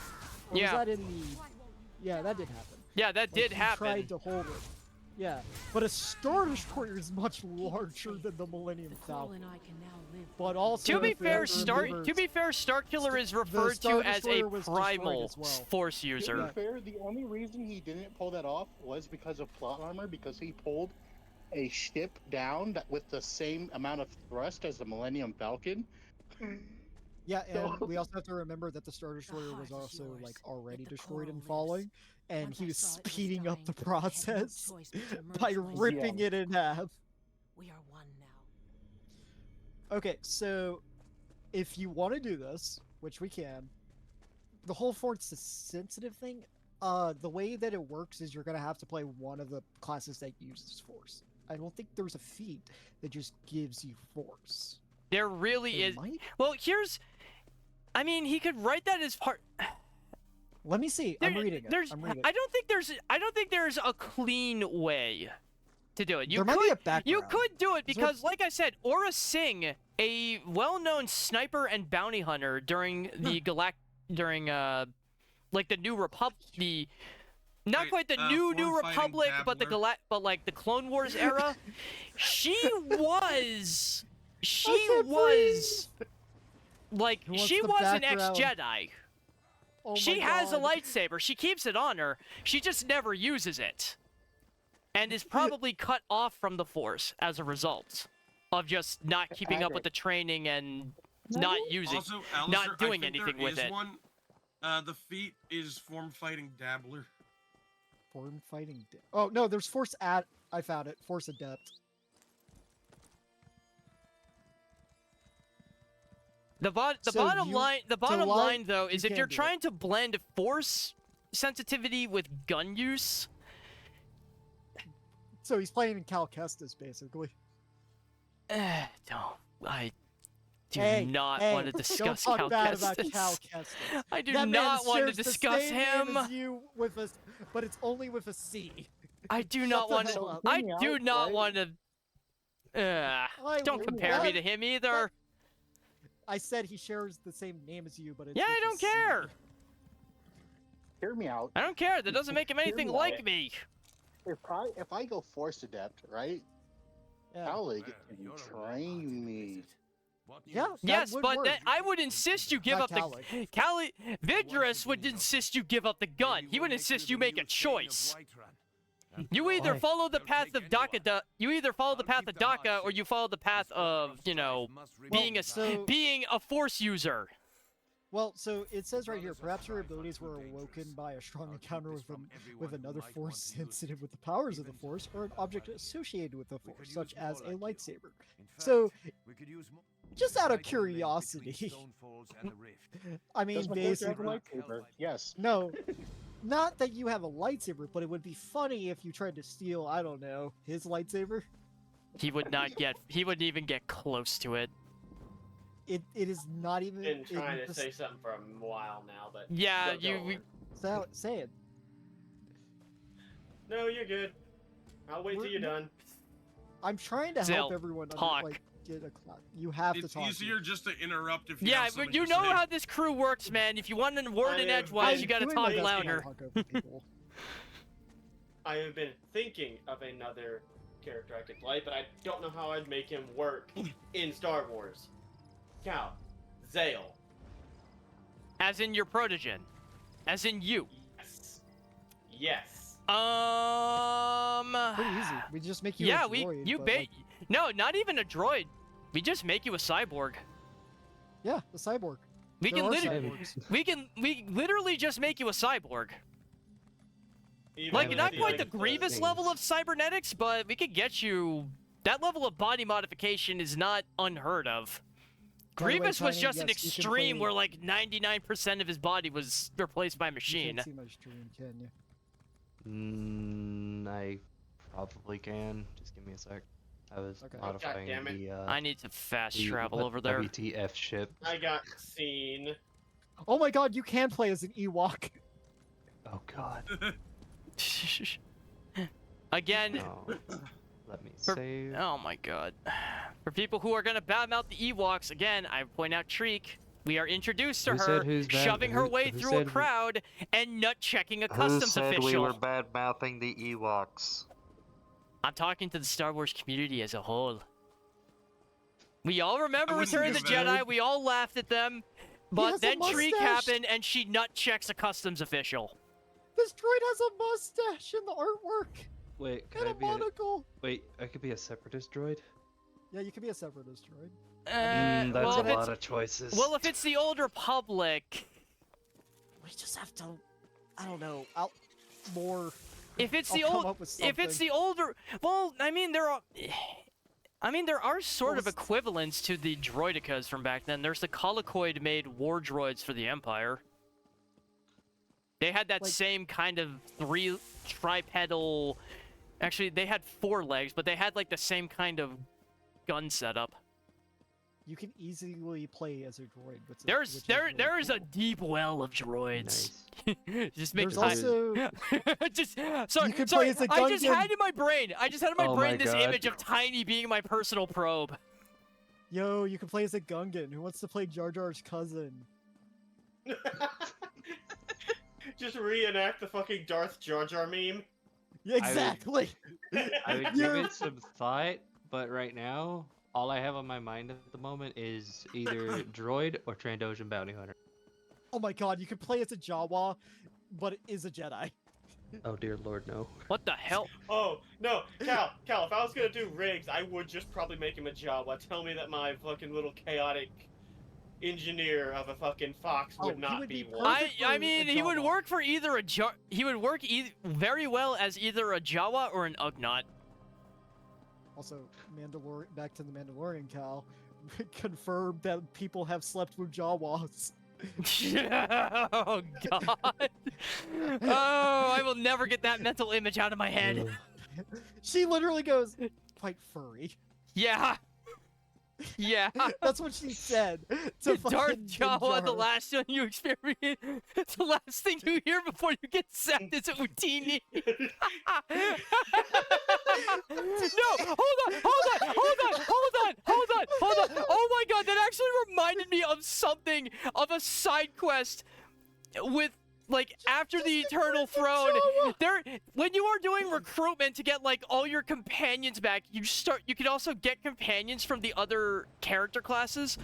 A: Or
E: Yeah.
A: Was that in the? Yeah, that did happen.
E: Yeah, that
A: Like,
E: did
A: he
E: happen.
A: Tried to hold it. Yeah, but a Star Destroyer is much larger than the Millennium
G: The coral
A: Falcon.
G: and I can now live.
A: But also,
E: To be
A: if we
E: fair,
A: have
E: Star Killer is referred
A: Star
E: to as a
A: Destroyer was destroyed
E: primal
A: as well.
E: Force
B: To
E: user.
B: be fair, the only reason he didn't pull that off was because of plot armor, because he pulled a ship down that with the same amount of thrust as the Millennium Falcon.
A: Yeah, and
B: So-
A: we also have to remember that the Star Destroyer was
G: heart is
A: also
G: yours,
A: like
G: yet
A: already
G: the
A: destroyed
G: coral
A: and
G: lives.
A: falling, and
G: Once
A: he
G: I
A: was
G: saw it was
A: speeding up the
G: dying, I had no
A: process
G: choice but to
A: by
G: merge my
A: ripping
B: Yeah.
A: it in half.
G: We are one now.
A: Okay, so if you want to do this, which we can, the whole Force sensitive thing, the way that it works is you're gonna have to play one of the classes that uses Force. I don't think there's a feat that just gives you Force.
E: There really
A: There
E: is.
A: might-
E: Well, I mean, he could write that as part.
A: Let me see. I'm reading it.
E: There's,
A: I'm reading it.
E: I don't think there's a clean way to do it. You
A: There
E: could,
A: might be a
E: you
A: background.
E: could do it
A: So
E: because, like I said, Aura Singh, a well-known sniper and bounty hunter during the like the New Republic, not
D: Wait,
E: quite the New
D: foreign-fighting
E: Republic, but
D: dabbler.
E: but like the Clone Wars era. She was
A: can't breathe.
E: like
A: Who wants
E: she
A: the
E: was an
A: background?
E: ex-Jedi.
A: Oh
E: She
A: my
E: has a
A: God.
E: lightsaber. She keeps it on her. She just never uses it. And is probably cut off from the Force as a result of just not keeping up with the training and not using,
D: Also, Alistair,
E: not doing
D: I think
E: anything
D: there
E: with
D: is
E: it.
D: One. The feat is form fighting dabbler.
A: Form fighting. Oh no, there's Force at. I found it. Force adept.
E: The
A: So
E: bottom
A: you-
E: line, the
A: to
E: bottom
A: light,
E: line though, is
A: you
E: if you're
A: can't do it.
E: trying to blend Force sensitivity with gun use,
A: So he's playing in Cal Kestis, basically.
E: don't. I do
A: Hey,
E: not
A: hey,
E: want to discuss
A: don't
E: Cal
A: talk bad about
E: Kestis.
A: Cal Kestis.
E: I do
A: That man
E: not want to
A: shares the
E: discuss
A: same name
E: him.
A: as you with a, but it's only with a C.
E: I do
A: Shut
E: not
A: the
E: want
A: hell
E: to.
A: up.
E: I
B: Hear me
E: do
B: out,
E: not
B: right?
E: want to.
A: I
E: Don't
A: would-
E: compare me
A: that-
E: to him either.
A: I said he shares the same name as you, but it's
E: Yeah,
A: with
E: I
A: a
E: don't
A: C.
E: care.
B: Hear me out.
E: I don't care. That doesn't make him
B: Hear
E: anything
B: me
E: like
B: out.
E: me.
B: If I go Force Adept, right?
A: Yeah.
B: Cowlick can train me.
A: Yeah, that
E: Yes,
A: would
E: but
A: work.
E: then I would insist you give
A: Not
E: up the Cali. Vidrus would insist you give up the gun. He would insist you make a choice. You either
F: Why?
E: follow the path of Daka. You either follow the path of Daka, or you follow the path of being a Force user.
A: Well, so it says right here, perhaps your abilities were awoken by a strong encounter with another Force sensitive with the powers of the Force, or an object associated with the Force, such as a lightsaber. So, just out of curiosity, I mean,
B: Does my character have a
A: basically,
B: lightsaber? Yes.
A: no, not that you have a lightsaber, but it would be funny if you tried to steal, I don't know, his lightsaber.
E: He would not get. He wouldn't even get close to it.
A: It is not even.
C: Been trying to
A: just-
C: say something for a while now, but
E: Yeah,
C: go on.
A: say it.
C: No, you're good. I'll wait till
A: We're-
C: you're done.
A: I'm trying to
E: Zell,
A: help everyone
E: talk.
A: get a clap. You have to
D: It's
A: talk.
D: easier just to interrupt if you
E: Yeah,
D: have
E: but
D: something
E: you
D: to
E: know
D: say.
E: how this crew works, man. If you want a word in
C: I am-
E: edgewise,
C: I'm
E: you gotta
A: doing
E: talk
A: my best to
E: louder.
A: not talk over people.
C: I have been thinking of another character I could play, but I don't know how I'd make him work in Star Wars. Cal, Zale.
E: As in your protogen. As in you.
C: Yes. Yes.
A: Pretty easy. We just make you
E: Yeah,
A: a droid,
E: you
A: but,
E: bait.
A: like,
E: No, not even a droid. We just make you a cyborg.
A: yeah, the cyborg.
E: We
A: There
E: can
A: are
E: literally,
A: cyborgs.
E: we literally just make you a cyborg.
C: Even
E: Like
C: with
E: not
C: the,
E: quite the
C: like,
E: Grievous
F: things.
E: level of cybernetics, but we could get you. That level of body modification is not unheard of.
A: By the way,
E: Grievous was
A: Tiny,
E: just an
A: yes, you can
E: extreme
A: play-
E: where like 99% of his body was replaced by
A: You
E: machine.
A: can't see my stream, can you?
F: I probably can. Just give me a sec. I was
A: Okay.
F: modifying
C: God damn it.
F: the
E: I need to fast
F: the
E: travel over there.
F: WTF ship.
C: I got seen.
A: Oh my god, you can play as an Ewok.
F: Oh god.
E: Again,
F: No. Let me
E: For-
F: save.
E: oh my god. For people who are gonna badmouth the Ewoks, again, I point out Treek. We are introduced to
F: Who
E: her,
F: said who's bad-
E: shoving her
F: who-
E: way
F: who
E: through a
F: said who-
E: crowd and nut checking a
I: Who
E: customs
I: said
E: official.
I: we were bad mouthing the Ewoks?
E: I'm talking to the Star Wars community as a whole. We all remember
D: wouldn't
E: Return of the
D: do that.
E: Jedi. We all laughed at them. But
A: has a
E: then Treek
A: mustache.
E: happened and she nut checks a customs official.
A: This droid has a mustache in the artwork
F: Wait, can
A: and
F: I
A: a
F: be a...
A: monocle.
F: Wait, I could be a separatist droid?
A: Yeah, you can be a separatist droid.
F: That's
E: well,
F: a
E: if it's,
F: lot of choices.
E: well, if it's the Old Republic,
A: We just have to, I don't know, out more.
E: if it's
A: I'll
E: the
A: come
E: old,
A: up with
E: if it's
A: something.
E: the older, well, I mean there are sort of
A: Well,
E: equivalents to the droidicas from back then. There's the Colicoid-made war droids for the Empire. They had that
A: Like-
E: same kind of tripedal. Actually, they had 4 legs, but they had like the same kind of gun setup.
A: You can easily play as a droid. Which
E: There is a
A: cool.
E: deep well of droids.
F: Nice.
E: Just make
A: There's
E: it
A: also
E: just sorry,
A: You can
E: sorry.
A: play as a
E: I just
A: Gungan.
E: had in my brain. I just had in my
F: Oh
E: brain
F: my
E: this
F: God.
E: image of Tiny being my personal probe.
A: yo, you can play as a Gungan. Who wants to play Jar Jar's cousin?
C: Just reenact the fucking Darth Jar Jar meme.
A: Yeah, exactly.
F: I would give
A: You're-
F: it some thought, but right now, all I have on my mind at the moment is either droid or Trandoshan bounty hunter.
A: Oh my god, you could play as a Jawa, but it is a Jedi.
F: Oh dear lord, no.
E: What the hell?
C: Oh no, Cal, if I was gonna do Riggs, I would just probably make him a Jawa. Tell me that my fucking little chaotic engineer of a fucking fox
A: Oh,
C: would
A: he
C: not
A: would
C: be
A: be
C: one.
A: perfect.
E: I
A: for
E: mean,
A: a
E: he would
A: Jawa.
E: work for either a he would work very well as either a Jawa or an Ugnaught.
A: Also, back to the Mandalorian, Cal. Confirmed that people have slept with Jawas.
E: Oh god. Oh, I will never get that mental image out of my head.
A: She literally goes, quite furry.
E: Yeah. Yeah.
A: That's what she said. To
E: Darth
A: fucking
E: Jawa, the
A: Jar.
E: last one you experience, the last thing you hear before you get zapped is Utini. No, hold on. Oh my god, that actually reminded me of something, of a side quest with, like, after the Eternal Throne. When you are doing recruitment to get, like, all your companions back, you can also get companions from the other character classes.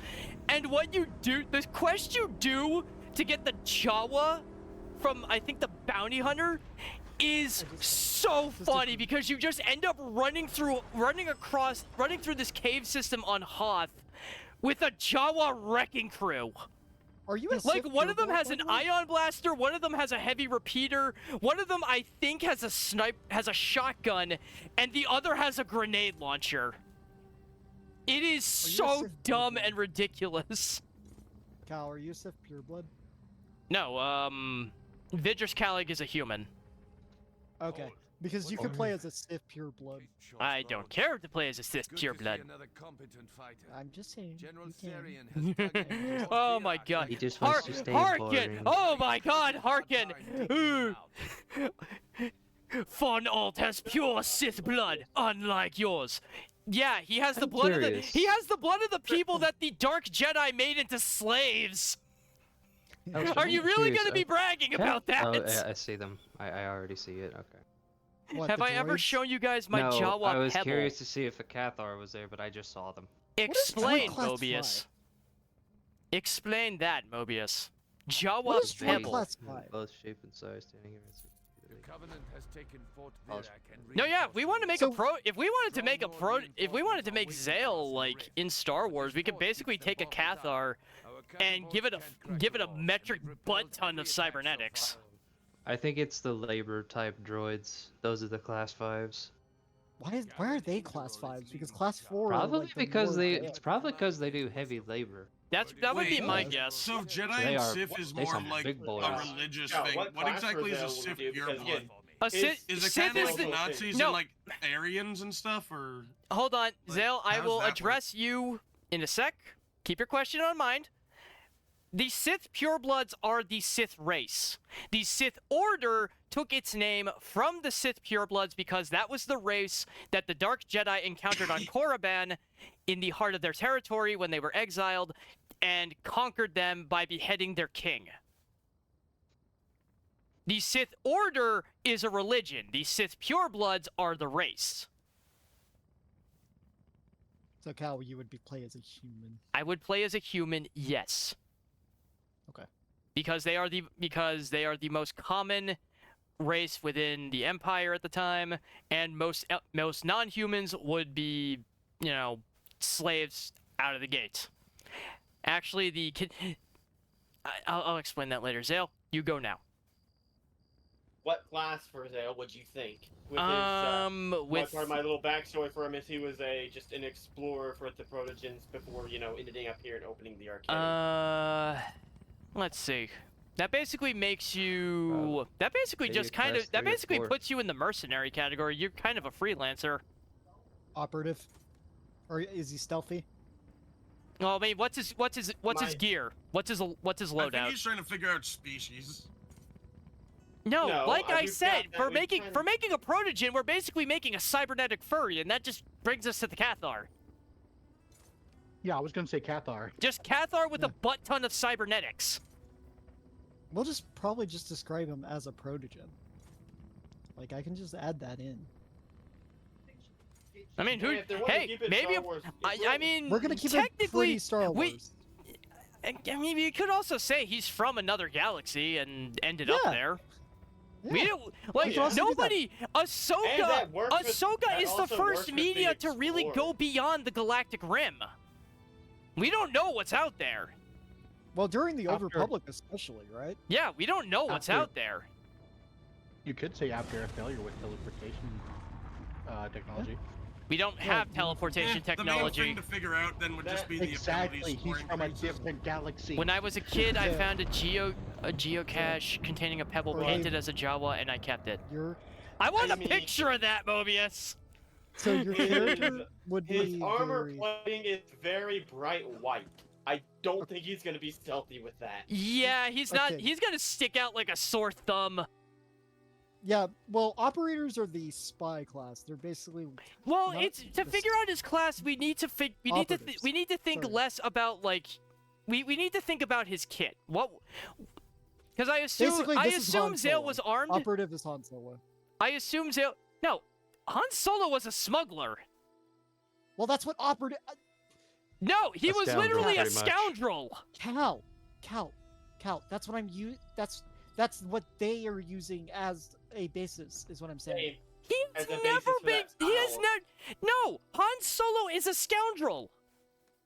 E: And what you do, the quest you do to get the Jawa from, I think, the Bounty Hunter is so funny because you just end up running through this cave system on Hoth with a Jawa wrecking crew.
A: Are you a
E: Like,
A: Sith
E: one of them
A: pureblood,
E: has
A: by
E: an
A: the way?
E: ion blaster, one of them has a heavy repeater, one of them I think has a shotgun, and the other has a grenade launcher. It is
A: Are you a
E: so
A: Sith
E: dumb
A: pureblood?
E: and ridiculous.
A: Cal, are you a Sith pureblood?
E: No, Vidrus Calig is a human.
A: Okay, because you could play as a Sith pureblood.
E: I don't care to play as a Sith pureblood.
A: I'm just saying.
H: General
A: You can.
H: Therian has
E: Oh my god.
F: He just wants to stay
E: Harkin!
F: boring.
E: Oh my god, Harkin! Von Alt has pure Sith blood, unlike yours. Yeah, he has the
F: I'm
E: blood
F: curious.
E: of the people that the Dark Jedi made into slaves. Are you really gonna be bragging about that?
F: Oh, yeah, I see them. I already see it. Okay.
A: What,
E: Have
A: the
E: I ever
A: droids?
E: shown you guys my
F: no,
E: Jawa
F: I was
E: Pebble?
F: curious to see if a Cathar was there, but I just saw them.
E: Explain,
A: Droid Class
E: Mobius.
A: 5?
E: Explain that, Mobius. Jawa
A: What is Droid
E: Pebble.
A: Class 5?
F: Both shape and size, standing here.
H: The Covenant has taken Fort
F: Oh,
H: Virak and
E: No, yeah, if we want to make
A: So-
E: if we wanted to make Zale like in Star Wars, we could basically take a Cathar and give it a metric butt ton of cybernetics.
F: I think it's the labor type droids. Those are the class 5s.
A: Why are they class 5s? Because class 4 are
F: Probably
A: like the
F: because
A: more
F: they.
A: advanced.
F: It's probably because they do heavy labor.
E: That would be
D: Wait,
E: my
A: yeah.
E: guess.
D: So Jedi
F: They
D: and
F: are-
D: Sith is
F: they
D: more
F: some
D: like
F: big boys.
D: a religious
C: Yeah,
D: thing.
C: what
D: What
C: class
D: exactly is a
C: Rizal would
D: Sith
C: we do? Because,
D: pureblood?
C: yeah,
E: A Sith,
D: Is it
E: Sith
D: kind of
E: is
D: like
E: the,
D: Nazis
E: no.
D: and like Aryans and stuff, or?
E: Hold on,
D: Like,
E: Zale. I
D: how's
E: will
D: that work?
E: address you in a sec. Keep your question on mind. The Sith purebloods are the Sith race. The Sith Order took its name from the Sith purebloods because that was the race that the Dark Jedi encountered on Korriban in the heart of their territory when they were exiled and conquered them by beheading their king. The Sith Order is a religion. The Sith purebloods are the race.
A: So Cal, you would play as a human.
E: I would play as a human, yes.
A: Okay.
E: Because they are the most common race within the Empire at the time, and most non-humans would be, you know, slaves out of the gate. Actually, I'll explain that later. Zale, you go now.
C: what class for Zale would you think? With
E: With
C: part of my little backstory for him is he was just an explorer for the Protogens before, ending up here and opening the arcade.
E: let's see. That basically makes you. That basically
F: maybe
E: just kind
F: class
E: of. That
F: 3 or
E: basically
F: 4.
E: puts you in the mercenary category. You're kind of a freelancer.
A: Operative? Or is he stealthy?
E: Well, I mean, what's his
C: My-
E: gear? What's his
D: I think
E: loadout?
D: he's trying to figure out species.
E: No,
C: No,
E: like I
C: we've
E: said,
C: got that.
E: for
C: We've
E: making
C: tried-
E: for making a protogen, we're basically making a cybernetic furry, and that just brings us to the Cathar.
B: Yeah, I was gonna say Cathar.
E: Just Cathar with a butt ton of cybernetics.
A: We'll just probably just describe him as a protogen. Like, I can just add that in.
E: I mean,
C: Yeah,
E: who?
C: if they want to
E: Hey,
C: keep it
E: maybe.
C: Star Wars,
E: I mean,
A: We're gonna keep it
E: technically,
A: pretty Star
E: we-
A: Wars.
E: I mean, you could also say he's from another galaxy and ended up
A: Yeah.
E: there.
A: Yeah.
E: We don't like
A: can also do that.
E: nobody.
C: And
E: Ahsoka.
C: that works with-
E: Ahsoka
C: that
E: is the
C: also
E: first
C: works with
E: media
C: the
E: to really go
C: Explorer.
E: beyond the galactic rim. We don't know what's out there.
A: Well, during the Old
F: After-
A: Republic, especially, right?
E: Yeah, we don't know what's
F: After-
E: out there.
F: You could say after a failure with teleportation technology.
E: We don't have teleportation
D: The main
E: technology.
D: thing to figure out then would just be the
F: Exactly.
D: abilities
F: He's
D: for
F: from a
D: increases.
F: different galaxy.
E: When I was a kid, I
A: Yeah.
E: found a geocache containing a pebble
A: Right.
E: painted as a Jawa, and I kept it.
A: Your
E: I want
C: I
E: a
C: mean-
E: picture of that, Mobius.
A: so your character
C: His-
A: would
C: His
A: be
C: armor
A: very...
C: plating is very bright white. I don't think he's gonna be stealthy with that.
E: Yeah, he's not.
A: Okay.
E: He's gonna stick out like a sore thumb.
A: Yeah, well, operators are the spy class. They're basically
E: Well,
A: Not
E: it's to
A: the
E: figure out his class. We need to
A: Operatives.
E: we need to think
A: Sorry.
E: less about like we need to think about his kit. What? Because I assume
A: Basically,
E: I
A: this is Han
E: assume Zale
A: Solo.
E: was armed.
A: operative is Han Solo.
E: I assume Zale. No, Han Solo was a smuggler.
A: Well, that's what operative.
E: No, he
F: A
E: was
F: scoundrel,
E: literally a
F: pretty much.
E: scoundrel.
A: Cal. That's what I'm That's what they are using as a basis. Is what I'm saying.
C: Hey,
E: He's
C: As a
E: never
C: basis for
E: been.
C: that
E: He has
C: style.
E: never. No, Han Solo is a scoundrel.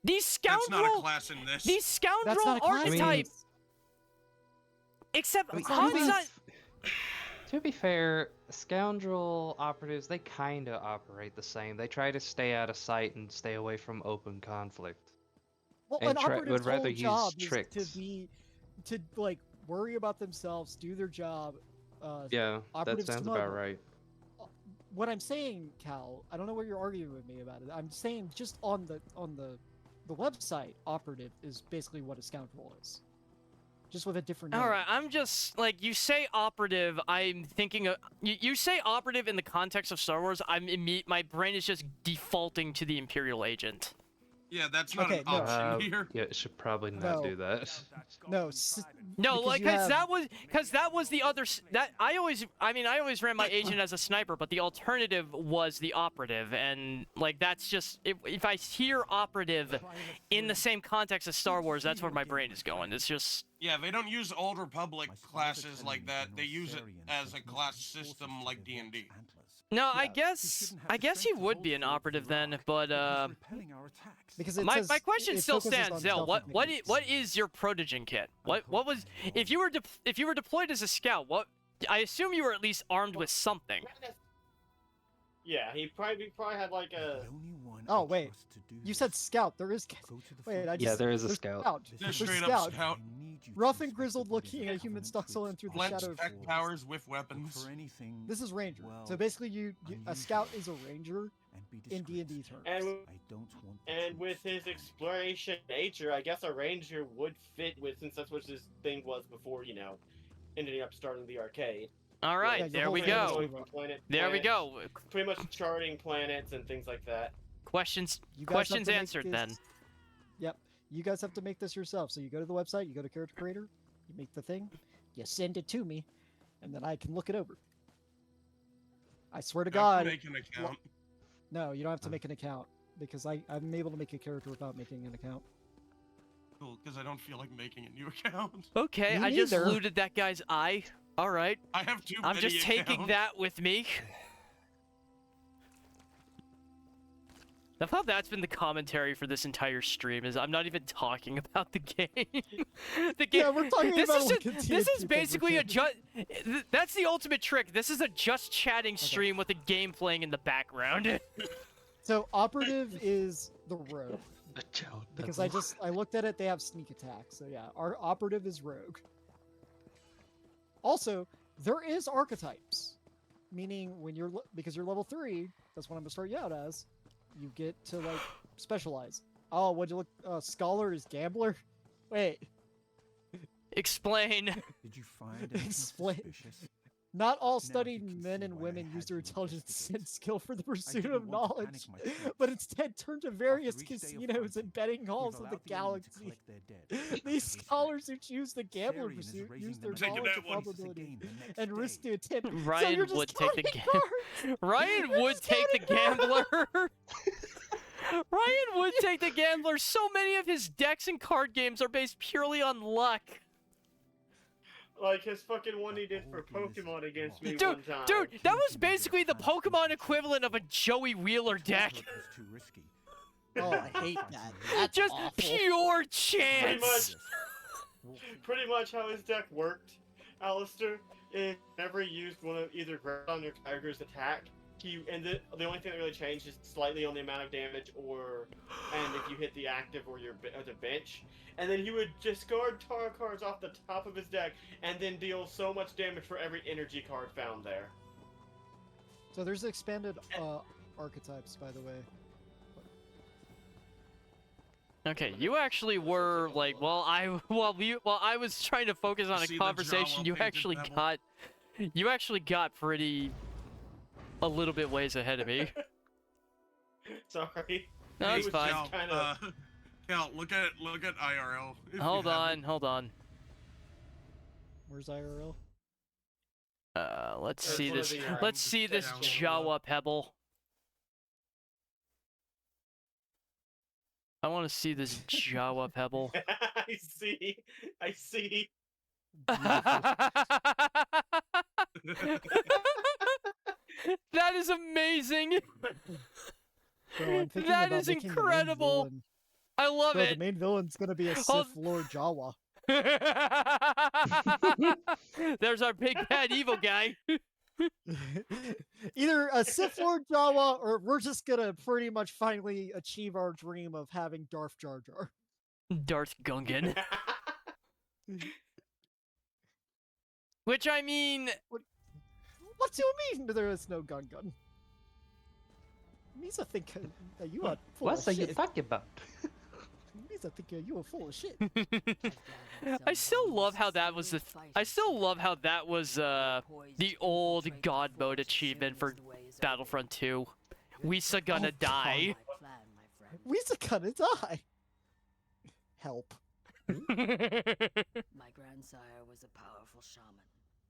E: These
D: That's not a
E: scoundrel.
D: class in this.
E: These scoundrel
A: That's not a class.
E: archetypes. Except
A: That's
E: Han's
A: not a
E: not.
I: To be fair, scoundrel operatives, they kinda operate the same. They try to stay out of sight and stay away from open conflict.
A: Well,
I: And
A: an
I: try-
A: operative's
I: would rather
A: whole
I: use
A: job
I: tricks.
A: is to like worry about themselves, do their job.
I: Yeah, that
A: Operatives
I: sounds
A: smuggle.
I: about right.
A: What I'm saying, Cal, I don't know what you're arguing with me about it. I'm saying just on the website, operative is basically what a scoundrel is, just with a different name.
E: All right, I'm just like you say operative. I'm thinking of you say operative in the context of Star Wars. My brain is just defaulting to the Imperial agent.
D: Yeah, that's not
A: Okay,
D: an
A: no.
D: option here.
I: Yeah, it should probably not
A: No.
I: do that.
A: No,
E: No,
A: because
E: like
A: you
E: because
A: have-
E: that was the other that I always ran my agent as a sniper, but the alternative was the operative, and like that's just if I hear operative in the same context as Star Wars, that's where my brain is going. It's just
D: Yeah, they don't use Old Republic classes like that. They use it as a class system like D&D.
E: no. I guess he would be an operative then, but
A: because it
E: my
A: says
E: question
A: it
E: still
A: focuses
E: stands.
A: on
E: Zell,
A: stealth
E: what
A: techniques.
E: is your protogen kit? What was if you were deployed as a scout? What I assume you were at least armed with something.
C: Yeah, he probably had like a.
A: Oh wait, you said scout. There is. Wait, I just.
I: Yeah, there is a
A: there's
I: scout.
D: They're
A: There's
D: straight up
A: scout.
D: scout.
A: Rough and grizzled looking at a human stalks alone through the
D: Blends
A: shadow.
D: tech powers with weapons.
A: This is ranger. So basically, a scout is a ranger in D&D terms.
C: And with his exploration nature, I guess a ranger would fit with, since that's what his thing was before, ending up starting the arcade.
E: All right,
A: Yeah, your
E: there
A: whole
E: we
A: thing is
E: go.
A: going
C: From planet to
E: There we
C: planet,
E: go.
C: Pretty much charting planets and things like that.
E: Questions
A: You guys have
E: questions
A: to make
E: answered
A: this-
E: then.
A: Yep. You guys have to make this yourself. So you go to the website, you go to Character Creator, you make the thing, you send it to me, and then I can look it over. I swear to
D: You have to
A: God.
D: make an account.
A: No, you don't have to make an account because I'm able to make a character without making an account.
D: Cool, because I don't feel like making a new account.
E: Okay,
A: Me
E: I just
A: neither.
E: looted that guy's eye. All right,
D: I have too
E: I'm
D: many
E: just taking
D: accounts.
E: that with me. I thought that's been the commentary for this entire stream. Is I'm not even talking about the game. The game.
A: Yeah, we're talking
E: this
A: about
E: is
A: like
E: a,
A: a
E: this is
A: TNT
E: basically a
A: publication.
E: just. That's the ultimate trick. This is a just chatting stream with the game playing in the background.
A: So operative is the rogue because I looked at it. They have sneak attack. So yeah, our operative is rogue. Also, there is archetypes, meaning when because you're level 3, that's what I'm gonna start you out as. You get to like specialize. Oh, what'd you look? Scholar is gambler. Wait,
E: Explain.
H: Did you find anything
A: Explain.
H: suspicious?
A: not all
H: Now you
A: studied
H: can
A: men
H: see
A: and
H: why I
A: women
H: had
A: use their
H: you in
A: intelligence and skill for the pursuit
H: didn't
A: of
H: want to
A: knowledge,
H: panic myself.
A: but instead turn to various
H: After each day of
A: casinos
H: fighting,
A: and betting halls
H: We've
A: of the
H: allowed the enemy to
A: galaxy.
H: collect their dead.
A: These
H: Face
A: scholars who choose the gambler
H: Therian is
A: pursuit
H: raising
A: use their
H: them
D: Taking
A: knowledge
D: that
A: of
D: one.
A: probability
H: the next
A: and risk
H: day.
A: to attempt. So
E: Ryan
A: you're just
E: would take the
A: counting cards.
E: Ryan
A: You're
E: would
A: just
E: take the
A: counting cards.
E: gambler. Ryan would take the gambler. So many of his decks and card games are based purely on luck.
C: Like his fucking one he did for Pokemon against me one time.
E: Dude, that was basically the Pokemon equivalent of a Joey Wheeler deck.
H: Too risky.
A: Oh, I hate that. That's
E: Just
A: awful.
E: pure chance.
C: Pretty much how his deck worked, Alistair, is whenever he used one of either Groudon or Tiger's attack, the only thing that really changed is slightly on the amount of damage and if you hit the active or the bench. And then he would discard tarot cards off the top of his deck and then deal so much damage for every energy card found there.
A: So there's expanded archetypes, by the way.
E: Okay, you actually were like, while I was trying to focus on a
D: see the
E: conversation,
D: Jawa
E: you
D: painted
E: actually got a little bit ways ahead of me.
C: Sorry.
E: No,
C: He
E: it's
C: was
E: fine.
C: just kinda-
D: Cal, look at IRL. if you
E: Hold
D: haven't.
E: on.
A: Where's IRL?
E: Let's
C: There's
E: see
C: one of
E: this.
C: the,
E: Let's see this
D: down.
E: Jawa Pebble. I want to see this Jawa Pebble.
C: I see.
E: That is amazing.
A: Bro, I'm thinking
E: That
A: about
E: is
A: making the main
E: incredible.
A: villain-
E: I love
A: Bro,
E: it.
A: the main villain's gonna be a
E: Hold-
A: Sith Lord Jawa.
E: There's our big bad evil guy.
A: Either a Sith Lord Jawa, or we're just gonna pretty much finally achieve our dream of having Darth Jar Jar.
E: Darth Gungan. Which I mean,
A: What do you mean there is no Gungan? Misa think that you are full
I: What
A: of
I: are you
A: shit.
I: talking about?
A: Misa think you are full of shit.
E: I still love how that was the the old God mode achievement for Battlefront 2. We's gonna
A: Oh,
E: die.
A: We's gonna die. Help.
G: My grandsire was a powerful shaman.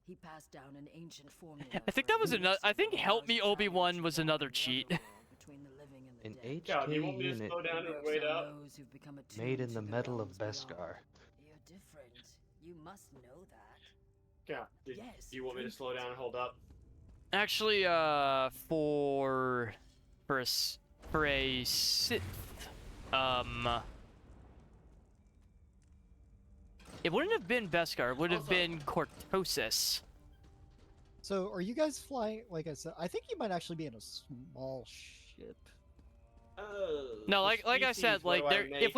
G: He passed down an ancient formula.
E: I think that was another. I think Help Me Obi-Wan was another cheat.
I: An
C: Cal, do you
I: HK
C: want me to
I: unit
C: slow down and wait up?
I: made in the metal of Beskar.
G: You're different. You must know that.
C: Yeah. Do you want me to slow down and hold up?
E: Actually, for a Sith, it wouldn't have been Beskar. It would have
C: Also-
E: been Cortosis.
A: So, are you guys flying? Like I said, I think you might actually be in a small ship.
E: No, like I said, like there. If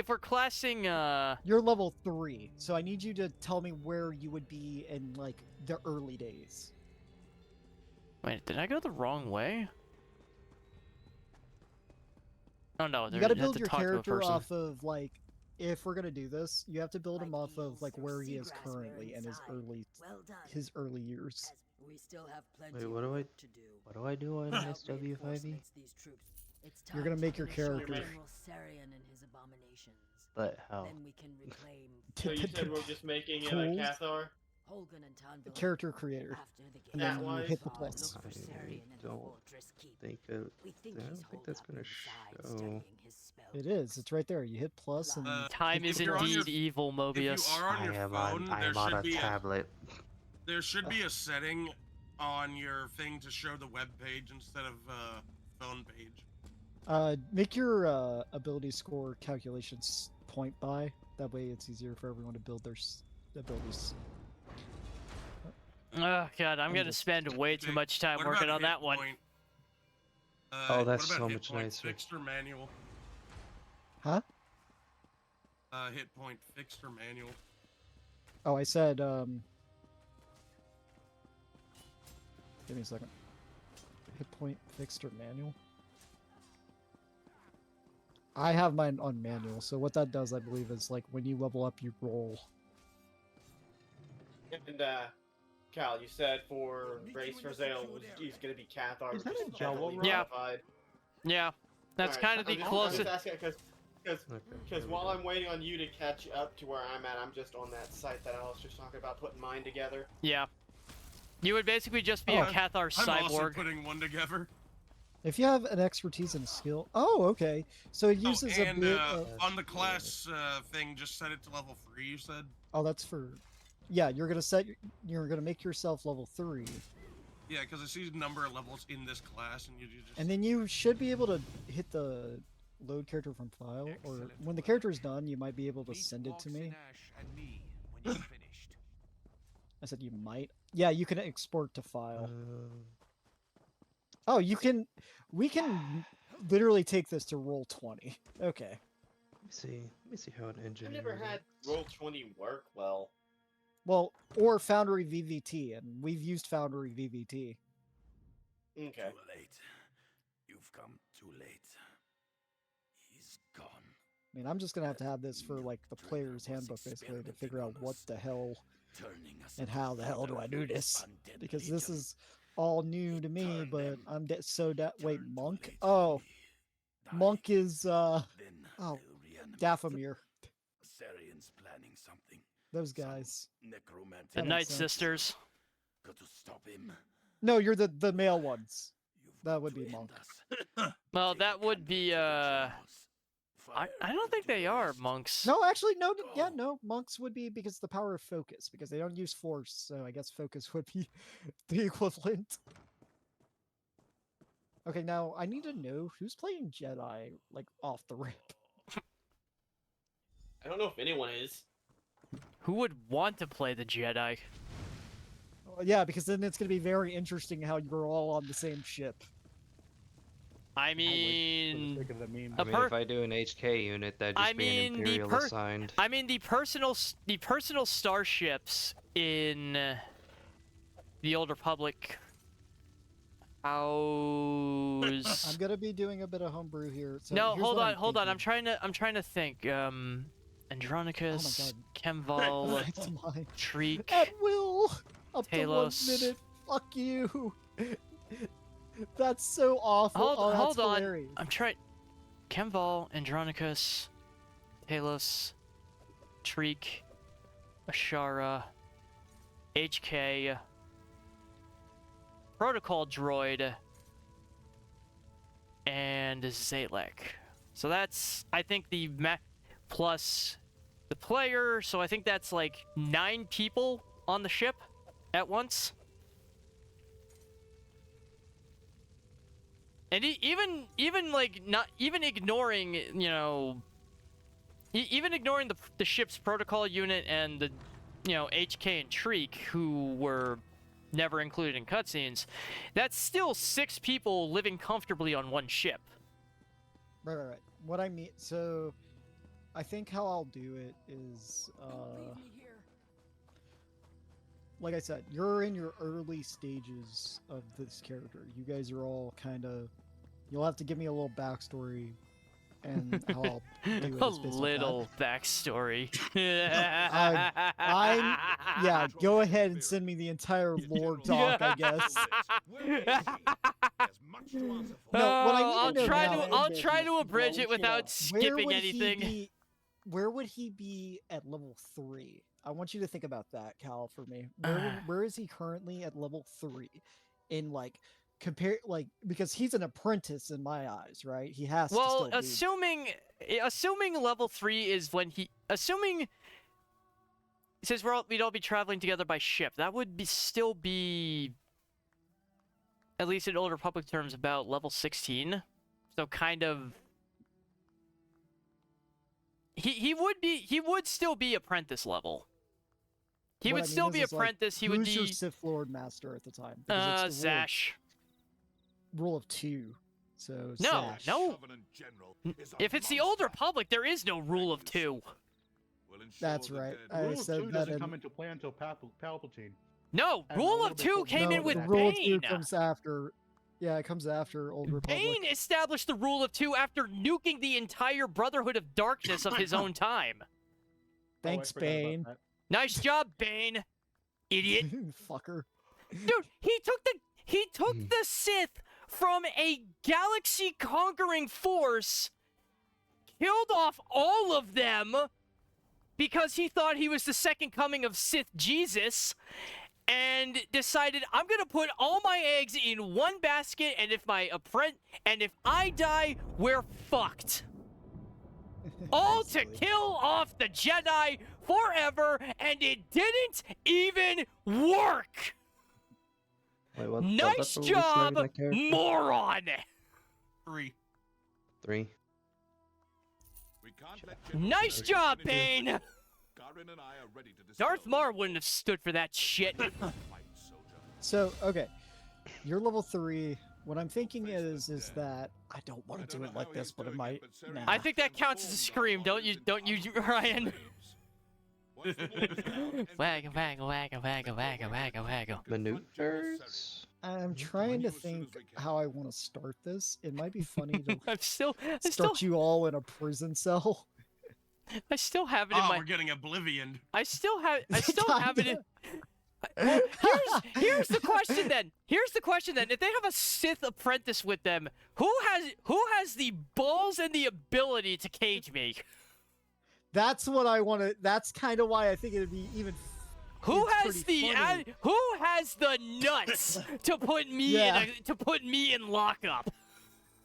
E: we're classing,
A: You're level 3, so I need you to tell me where you would be in like the early days.
E: Wait, did I go the wrong way? Oh no,
A: You got to
E: have
A: build your
E: talk to a
A: character
E: person.
A: off of like, if we're gonna do this, you have to build him off of like where he is currently and his early years.
G: We still have plenty
I: Wait, what do I do on SW5e?
A: You're gonna make your character.
I: But how?
G: Then we can reclaim
C: So you said we're just making it a
A: Tools.
C: Cathar?
G: Holgun and Tandil
A: Character creator.
G: after the
A: And
G: game.
A: then you
C: That
A: hit the
C: was-
A: plus.
G: Look for
I: I
G: Sarian in the
I: don't
G: fortress keep.
I: think of,
G: We think
I: I
G: he's
I: don't think
G: holed
I: that's
G: up
I: gonna
G: inside
I: show.
G: studying his spell
A: It is. It's right there. You hit plus and
E: Time
D: If
E: is
D: you're on your-
E: indeed evil,
D: If you
E: Mobius.
D: are on your phone,
I: I
D: there
I: am on
D: should
I: a
D: be
I: tablet.
D: there should be a setting on your thing to show the web page instead of phone page.
A: make your ability score calculations point by. That way, it's easier for everyone to build their abilities.
E: Oh god, I'm gonna
A: just-
E: spend way too
D: Okay,
E: much time
D: what
E: working
D: about
E: on that
D: hit
E: one.
D: point?
I: Oh, that's
D: what about
I: so
D: hit
I: much
D: point
I: nicer.
D: Fixed or manual?
A: Huh?
D: Hit point fixed or manual?
A: Oh, I said. Give me a second. Hit point fixed or manual. I have mine on manual, so what that does, I believe, is like when you level up, you roll.
C: And Cal, you said for Race for Zale, he's gonna be Cathar.
F: Is that
C: which
F: a
C: is
F: Jawa
C: definitely
F: rock?
E: Yeah.
C: modified.
E: Yeah, that's
C: Alright,
E: kind of the
C: I'm just
E: closest.
C: asking because
I: Okay.
C: while I'm waiting on you to catch up to where I'm at, I'm just on that site that I was just talking about putting mine together.
E: Yeah, you would basically just be
A: Oh,
E: a Cathar
D: I'm also
E: cyborg.
D: putting one together.
A: If you have an expertise and a skill, oh, okay. So it uses a bit of.
D: on the class thing, just set it to level 3. You said.
A: Oh, that's for. Yeah, you're gonna you're gonna make yourself level 3,
D: Yeah, because it sees number of levels in this class, and you just.
A: and then you should be able to hit the load character from file, or when the character is done, you might be able to send it to me. I said you might. Yeah, you can export to file. Oh, you can. We can literally take this to roll 20. Okay.
F: Let me see how an engine.
C: I've never had Roll20 work well.
A: Well, or Foundry VVT, and we've used Foundry VVT.
C: Okay.
H: Too late. You've come too late. He's gone.
A: I mean, I'm just gonna have to have this for like the player's handbook, basically, to figure out what the hell and how the hell do I do this, because this is all new to me. But I'm wait, Monk? Oh, Monk is oh, Dathomir.
H: Sarian's planning something.
A: Those guys.
H: Necromantic.
E: The
A: That
E: Night
A: makes sense.
E: Sisters.
H: Got to stop him.
A: No, you're the male ones.
H: You've
A: That
H: got
A: would
H: to
A: be
H: end
A: Monk.
H: us.
E: Well,
H: Take
E: that
H: a
E: would be
H: candle to the
E: I don't think they are monks.
A: No, actually, no. Yeah, no. Monks would be because the power of focus, because they don't use force. So I guess focus would be the equivalent. Okay, now I need to know who's playing Jedi, like off the rip.
C: I don't know if anyone is.
E: Who would want to play the Jedi?
A: Yeah, because then it's going to be very interesting how you're all on the same ship.
E: I
B: For the
E: mean,
B: sake of the meme.
E: A
I: I mean,
E: per-
I: if I do an HK unit, that'd just
E: I
I: be an
E: mean, the
I: Imperial assigned.
E: I mean the personal starships in the Old Republic.
A: I'm
E: How's...
A: going to be doing a bit of homebrew here. So
E: No,
A: here's
E: hold
A: what
E: on, hold on.
A: thinking.
E: I'm trying to think. Andronicus, Kemval,
A: It's mine.
E: Shriek.
A: At will! Up
E: Talos.
A: to 1 minute. Fuck you! That's so awful. Oh, that's
E: Hold on.
A: hilarious.
E: I'm trying. Kemval, Andronicus, Talos, Shriek, Ashara, HK, Protocol Droid, and Zalek. So that's, I think, the plus the player. So I think that's like 9 people on the ship at once. And even like not even ignoring, you know, even ignoring the ship's protocol unit and the, you know, HK and Shriek, who were never included in cutscenes, that's still 6 people living comfortably on one ship.
A: Right. What I mean, so I think how I'll do it is, like I said, you're in your early stages of this character. You guys are all kind of, you'll have to give me a little backstory and how I'll do it.
E: A
A: is based off that.
E: little backstory.
A: Yeah, go ahead and send me the entire lore doc, I guess. No, what I need to know now
E: I'll try to abridge it without
A: where
E: skipping
A: would
E: anything.
A: Where would he be at level 3? I want you to think about that, Cal, for me.
E: Uh.
A: Where is he currently at level 3? In like because he's an apprentice in my eyes, right? He has to
E: Well,
A: still be.
E: assuming level 3 is when assuming since we'd all be traveling together by ship, that would still be, at least in Old Republic terms, about level 16. So kind of he would still be apprentice level. He
A: What
E: would
A: I mean
E: still
A: is,
E: be
A: like,
E: apprentice. He would
A: who's your
E: be
A: Sith Lord Master at the time? Because it's the
E: Zash.
A: rule of 2. So
E: No,
A: Zash.
E: no. If it's the Old Republic, there is no rule of 2.
A: That's right. I
B: Rule of
A: said
B: 2
A: that
B: doesn't
A: in.
B: come into play until Palpatine.
E: No,
B: And a
E: rule
B: little
E: of
B: bit
E: 2
B: further
E: came
B: down
E: in with
A: the rule of 2
E: Bane.
A: comes after. Yeah, it comes after Old Republic.
E: Bane established the rule of 2 after nuking the entire Brotherhood of Darkness of his own time.
A: Thanks,
B: Oh, I forgot about
A: Bane.
B: that.
E: Nice job, Bane. Idiot.
A: Fucker.
E: Dude, he took the Sith from a galaxy-conquering force, killed off all of them because he thought he was the second coming of Sith Jesus, and decided I'm gonna put all my eggs in one basket, and if I die, we're fucked. All to
A: Silly.
E: kill off the Jedi forever, and it didn't even work.
I: Wait, what?
E: Nice
I: that's what we
E: job,
I: started that character?
E: moron.
D: 3.
I: 3.
E: Nice job, Bane. Darth Maul wouldn't have stood for that shit.
A: So, okay. You're level 3. What I'm thinking is that I don't want to do it like this, but it might. Nah.
E: I think that counts as a scream, don't you, Ryan? Waggle, waggle, waggle, waggle, waggle, waggle, waggle.
I: Maneuvers?
A: I'm trying to think how I want to start this. It might be funny to
E: I still
A: start you all in a prison cell.
E: I still have it in
D: Oh,
E: my.
D: we're getting oblivion.
E: I still have it in. Well, here's the question then. Here's the question then. If they have a Sith apprentice with them, who has the balls and the ability to cage me?
A: That's what I want to. That's kind of why I think it'd be even.
E: Who
A: it's
E: has
A: pretty funny.
E: who has the nuts to put me in lockup?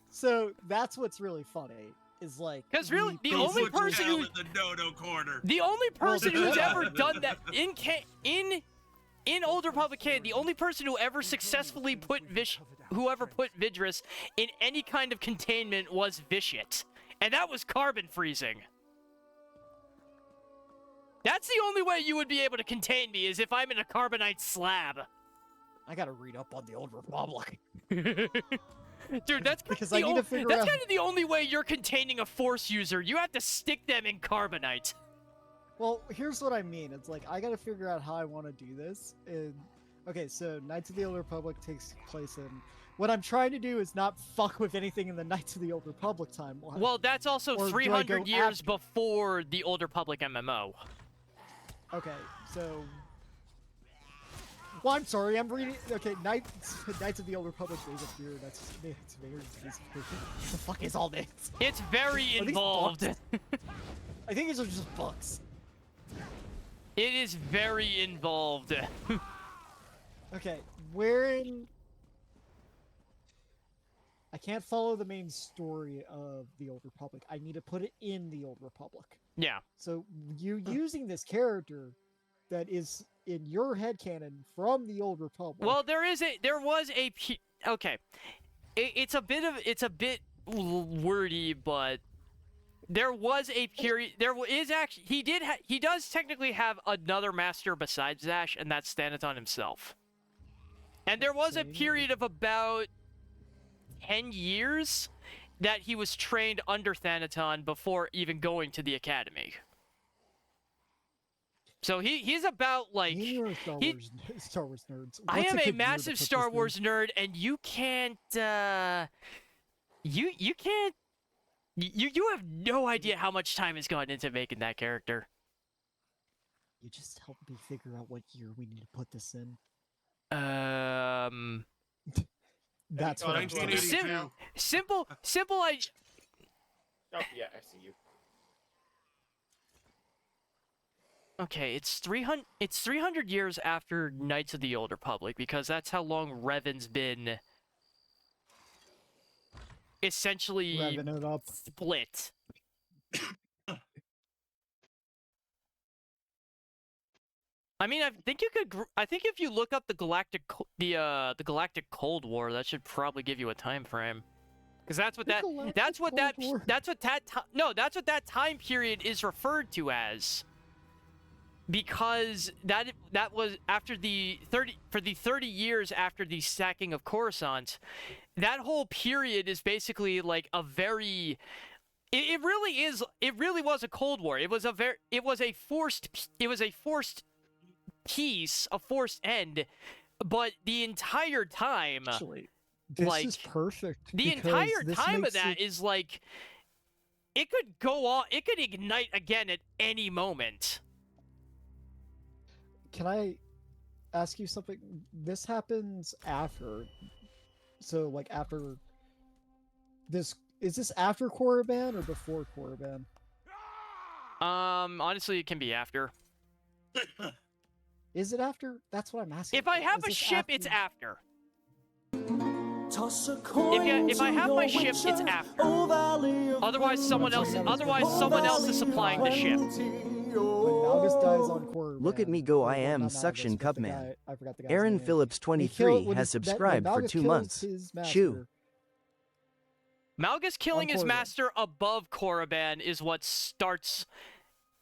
A: So that's what's really funny. Is like.
E: 'Cause really,
A: we
E: the only
A: basically-
E: person
D: Down
E: who-
D: in the dodo corner.
E: The only person who's ever done that in Old Republic canon, the only person who ever successfully put Vidrus in any kind of containment was Vitiate, and that was carbon freezing. That's the only way you would be able to contain me, is if I'm in a carbonite slab.
A: I gotta read up on the Old Republic.
E: Dude, that's
A: Because
E: kind
A: I need to figure out-
E: of the only way you're containing a Force user. You have to stick them in carbonite.
A: Well, here's what I mean. It's like I gotta figure out how I want to do this. And okay, so Knights of the Old Republic takes place in. What I'm trying to do is not fuck with anything in the Knights of the Old Republic timeline.
E: Well, that's also
A: Or do I
E: 300
A: go
E: years
A: after?
E: before the Old Republic MMO.
A: Okay, so. Well, I'm sorry. I'm reading. Okay, Knights of the Old Republic, Days of Fear. That's Days of Fear. What the fuck is all this?
E: It's very
A: Are these
E: involved.
A: books? I think these are just books.
E: It is very involved.
A: Okay, wherein I can't follow the main story of the Old Republic. I need to put it in the Old Republic.
E: Yeah.
A: So you using this character that is in your headcanon from the Old Republic.
E: Well, there was a okay. It's a bit wordy, but there was a period. There is actually he does technically have another master besides Zash, and that's Thanaton himself. And there was a period of about 10 years that he was trained under Thanaton before even going to the academy. So he's about like
A: You are Star Wars nerds.
E: I
A: What's
E: am
A: good
E: a
A: year to
E: massive
A: put
E: Star
A: this in?
E: Wars nerd, and you can't you can't you have no idea how much time has gone into making that character.
A: You just help me figure out what year we need to put this in. That's what I'm saying.
D: 1982.
E: Simple.
C: Oh, yeah, I see you.
E: Okay, it's 300 years after Knights of the Old Republic, because that's how long Revan's been essentially
A: Revving it up.
E: split. I mean, I think if you look up the Galactic Cold War, that should probably give you a time frame. Because that's what that time period is referred to as. Because that was after the 30 years after the sacking of Coruscant, that whole period is basically like a very it really was a Cold War. It was a forced peace, a forced end, but the entire time
A: Actually, this is perfect.
E: the
A: because
E: entire
A: this
E: time of
A: makes
E: that
A: it-
E: is like it could go on, it could ignite again at any moment.
A: Can I ask you something? This happens after. So, like, after this. Is this after Korriban or before Korriban?
E: Honestly, it can be after.
A: Is it after? That's what I'm asking.
E: If I have
A: Is
E: a
A: this
E: ship, it's
A: after?
E: If I have my ship, it's after. Otherwise, someone else is supplying the ship.
A: When Malgus dies on Korriban.
J: Look at me go, I
A: or
J: am
A: not Malgus,
J: suction
A: but the
J: Cubman.
A: guy- I forgot the guy's
J: Aaron
A: name.
J: Phillips
A: When he
J: 23
A: when
J: has
A: he- that- when
J: subscribed for
A: Malgus
J: 2
A: kills
J: months.
A: his
J: Chew.
A: master-
E: Malgus killing his
A: Korriban.
E: master above Korriban is what starts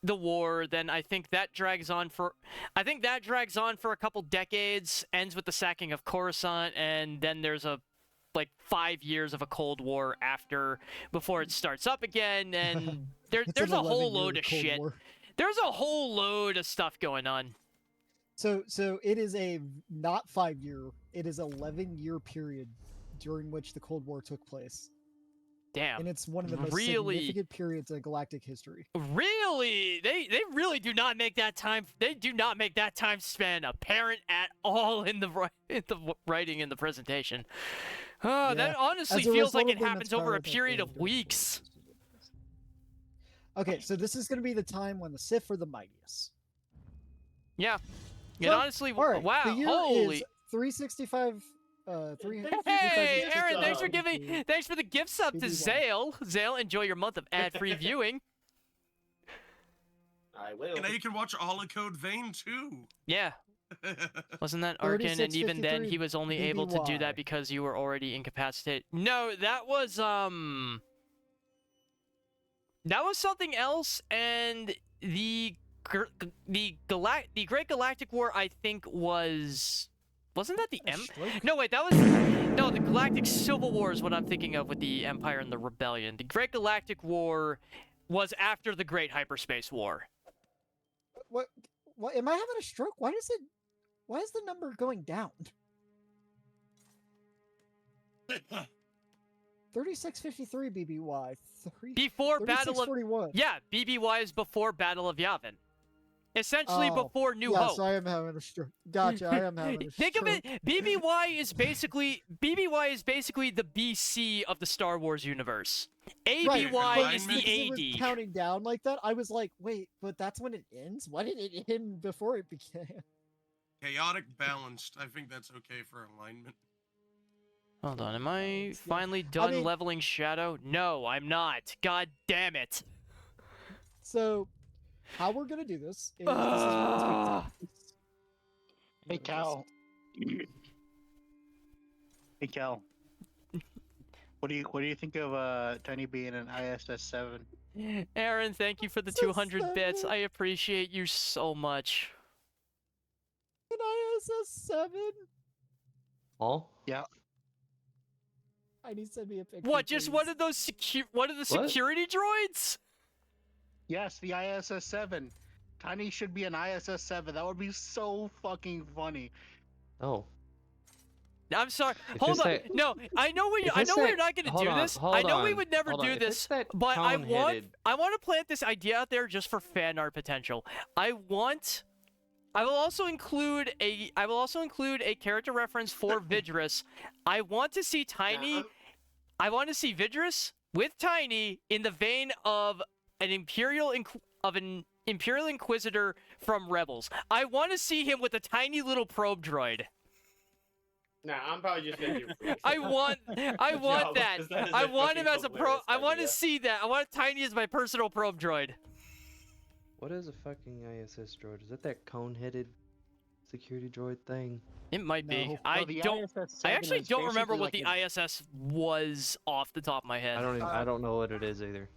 E: the war. Then I think that drags on for a couple decades, ends with the sacking of Coruscant, and then there's a 5 years of a Cold War after before it starts up again, and
A: It's
E: there's
A: an
E: a whole
A: 11-year
E: load of
A: Cold
E: shit.
A: War.
E: There's a whole load of stuff going on.
A: So it is a not 5-year, it is 11-year period during which the Cold War took place.
E: Damn.
A: And it's one of the most
E: Really?
A: significant periods in galactic history.
E: Really? They really do not make that time. They do not make that time span apparent at all in the writing in the presentation. Oh, that
A: Yeah.
E: honestly
A: As a
E: feels like
A: result
E: it
A: of
E: happens
A: Lehman's
E: over a
A: power,
E: period
A: they
E: of
A: don't
E: weeks.
A: Okay, so this is going to be the time when the Sith are the mightiest.
E: Yeah. It
A: So,
E: honestly,
A: all right,
E: wow,
A: the year
E: holy.
A: is 365. 365,
E: Hey, Aaron, thanks for
A: 365.
E: thanks for the gift sub to
A: BB1.
E: Zale. Zale, enjoy your month of ad-free viewing.
C: I will.
D: And now you can watch Holocode Vein too.
E: Yeah. Wasn't that Arkin? And even then, he was only able to do
A: BBY.
E: that because you were already incapacitated. No, that was something else. And the Great Galactic War, I think, wasn't that the No, wait, the Galactic Civil War is what I'm thinking of with the Empire and the Rebellion. The Great Galactic War was after the Great Hyperspace War.
A: What? Am I having a stroke? Why is the number going down? 3653 BBY.
E: Before Battle of
A: 3641.
E: Yeah, BBY is before Battle of Yavin. Essentially
A: Oh,
E: before New
A: yes,
E: Hope.
A: I am having a stroke. Gotcha, I am having a
E: Think
A: stroke.
E: of it, BBY is basically the BC of the Star Wars universe. ABY
A: Right,
E: is
A: but because it was
E: the AD.
A: counting down like that, I was like, wait, but that's when it ends? Why did it end before it began?
D: Chaotic balanced. I think that's okay for alignment.
E: Hold on, am I finally done
A: mean-
E: leveling Shadow? No, I'm not. God damn it.
A: So, how we're gonna do this is
B: Hey Cal. Hey Cal. What do you think of Tiny being an ISS 7?
E: Aaron, thank you for the 200 bits. I appreciate you so much.
A: an ISS 7?
I: Oh?
B: Yeah.
A: I need to send me a picture.
E: What, just
A: please.
E: one of those security droids?
B: Yes, the ISS 7. Tiny should be an ISS 7. That would be so fucking funny.
I: Oh.
E: I'm sorry.
I: If
E: Hold
I: it's
E: on.
I: that-
E: No, I know
I: if
E: we're
I: it's
E: not
I: that-
E: going to
I: hold
E: do
I: on,
E: this.
I: hold
E: I know we
I: on,
E: would never
I: hold on.
E: do
I: If
E: this,
I: it's that
E: but I want
I: cone-headed-
E: to plant this idea out there just for fan art potential. I will also include a character reference for Vidrus. I want to see Tiny. I want to see Vidrus with Tiny in the vein of an Imperial Inquisitor from Rebels. I want to see him with a tiny little probe droid.
C: Nah, I'm probably just gonna do.
E: I want that. I want him as a pro. I want to see that. I want Tiny as my personal probe droid.
I: What is a fucking ISS droid? Is that cone-headed security droid thing?
E: It might be.
A: No.
E: I
B: No, the
E: don't.
B: ISS
E: I
B: 7
E: actually
B: is
E: don't remember
B: basically
E: what
B: like
E: the ISS was off the top of my head.
I: I don't know what it is either.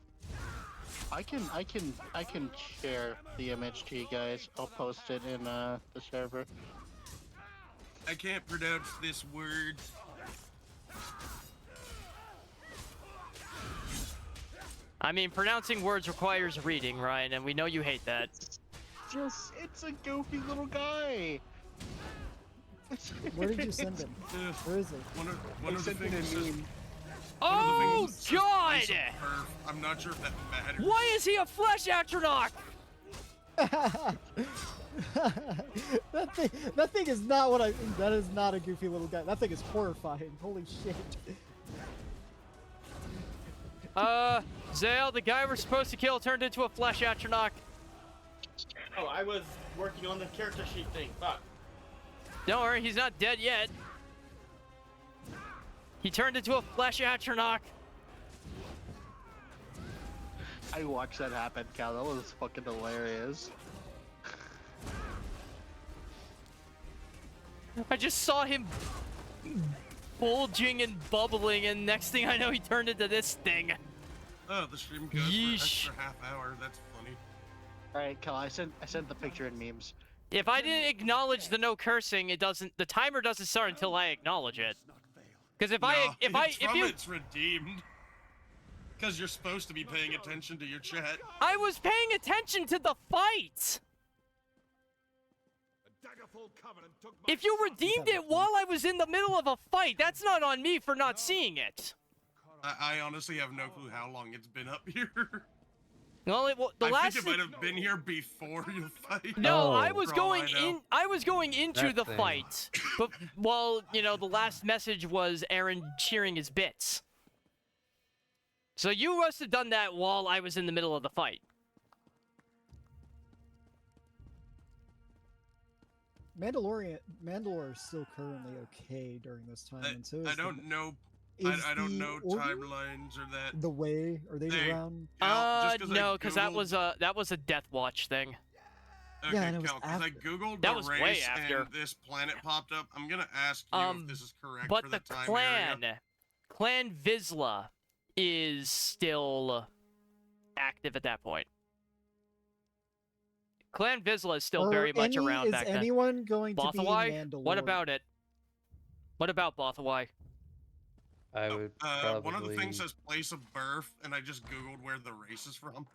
B: I can share the image to you guys. I'll post it in the server.
D: I can't pronounce this word.
E: I mean, pronouncing words requires reading, Ryan, and we know you hate that.
B: It's a goofy little guy.
A: Where did you send him? Where is he?
D: One of the
B: sent it
D: things
B: in
D: is.
B: meme.
E: Oh God!
D: I'm not sure if that matters.
E: Why is he a flesh astronaut?
A: that thing is not what I. That is not a goofy little guy. That thing is horrifying. Holy shit.
E: Zale, the guy we're supposed to kill turned into a flesh astronaut.
C: Oh, I was working on the character sheet thing. Fuck.
E: Don't worry, he's not dead yet. He turned into a flesh Atronach.
B: I watched that happen, Cal. That was fucking hilarious.
E: I just saw him bulging and bubbling, and next thing I know, he turned into this thing.
D: Oh, the stream goes for an
E: Yeesh.
D: extra half hour. That's funny.
B: Alright, Cal, I sent the picture in memes.
E: If I didn't acknowledge the no cursing, the timer doesn't start until I acknowledge it. Because
D: It's redeemed. Because you're supposed to be paying attention to your chat.
E: I was paying attention to the fight. If you redeemed it while I was in the middle of a fight, that's not on me for not seeing it.
D: I honestly have no clue how long it's been up here.
E: Well,
D: I think it might have been here before you fight.
E: No,
I: Oh.
E: I was
D: For all
E: going
D: I know.
E: in. I was going into
I: That
E: the
I: thing.
E: fight, but well, the last message was Aaron cheering his bits. So you must have done that while I was in the middle of the fight.
A: Mandalore is still currently okay during this time, and so is
D: I don't know.
A: is
D: I don't
A: the
D: know
A: Order?
D: timelines or that.
A: The way are they
D: They-
A: around?
D: Cal, just
E: No,
D: I
E: because that
D: Googled-
E: was a Death Watch thing.
D: Okay,
A: Yeah, and it was
D: Cal, because I
A: after.
D: googled
E: That
D: the
E: was way
D: race
E: after.
D: and this planet popped up. I'm gonna ask you if this is correct
E: But
D: for
E: the
D: the time area.
E: Clan Vizsla is still active at that point. Clan Vizsla is still very much around
A: Is
E: back then.
A: anyone going to be
E: Bothawai?
A: Mandalorian?
E: What about it? What about Bothawai?
I: I would probably.
D: One of the things says place of birth, and I just googled where the race is from.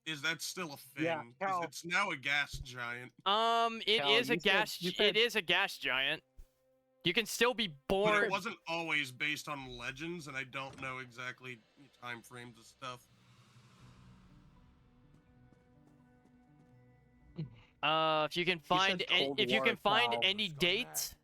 D: Is that still a thing?
B: Yeah,
D: 'Cause
B: Cal.
D: it's now a gas giant.
E: It
B: Cal,
E: is a
B: you said-
E: gas.
B: you
E: It
B: said-
E: is a gas giant. You can still be
D: But
E: born.
D: it wasn't always based on legends, and I don't know exactly time frames of stuff.
E: If you can find,
B: Cold
E: if you
B: War,
E: can find
B: Cal.
E: any date.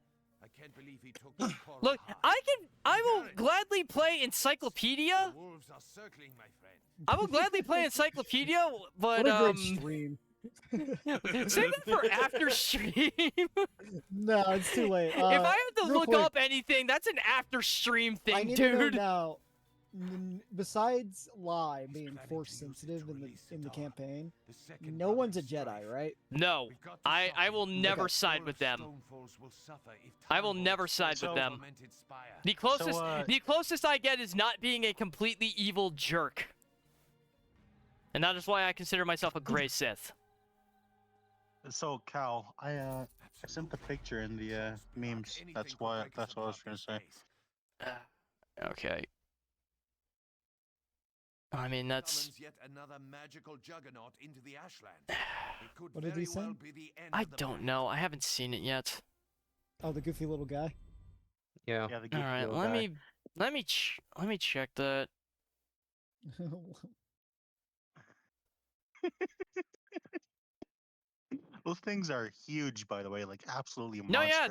H: I can't believe he took the
E: Look, I will gladly play Encyclopedia.
H: The wolves are circling, my friend.
E: I will gladly play Encyclopedia, but
A: What a great stream.
E: save that for after stream.
A: No, it's too late.
E: If I have to
A: real
E: look
A: quick,
E: up anything, that's an after stream
A: I
E: thing,
A: need to know
E: dude.
A: now. Besides Lie being force sensitive in the campaign, no one's a Jedi, right?
E: No, I will never side with them. I will never side with them. The closest I get is not being a completely evil jerk. And that is why I consider myself a gray Sith.
B: So Cal, I sent the picture in the memes. That's what I was trying to say.
E: Okay. I mean, that's...
H: Yet another magical juggernaut into the Ashland. It could
A: What did he
H: very
A: say?
H: well be the end
E: I
H: of the
E: don't
H: planet.
E: know. I haven't seen it yet.
A: Oh, the goofy little guy.
I: Yeah.
B: Yeah, the
E: All
B: goofy
E: right,
B: little
E: let
B: guy.
E: me check that.
B: Those things are huge, by the way, like absolutely
E: No,
B: monstrous.
E: yeah,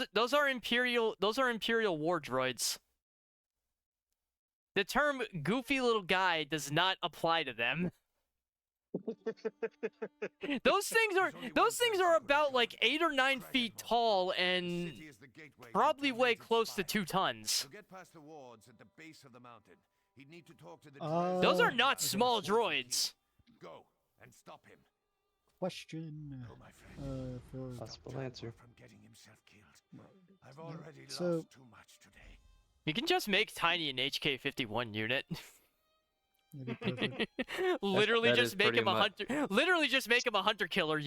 E: those are Imperial war droids. The term goofy little guy does not apply to them. Those things are about like 8 or 9 feet tall and
H: City is the gateway to
E: probably weigh
H: tormented
E: close to
H: spire.
E: 2 tons.
H: To get past the wards at the base of the mountain, he'd need to talk to the
E: Those are
A: Oh,
E: not
A: okay.
E: small droids.
H: Go and stop him.
A: Question
H: Go, my friend.
A: for
I: Possible
H: Stop
I: answer.
H: Jaguar from getting himself killed. I've already
A: So-
H: lost too much today.
E: You can just make Tiny an HK-51 unit.
A: That'd be perfect.
E: Literally
I: that
E: just
I: is
E: make
I: pretty
E: him a
I: much-
E: hunter. Literally just make him a hunter killer.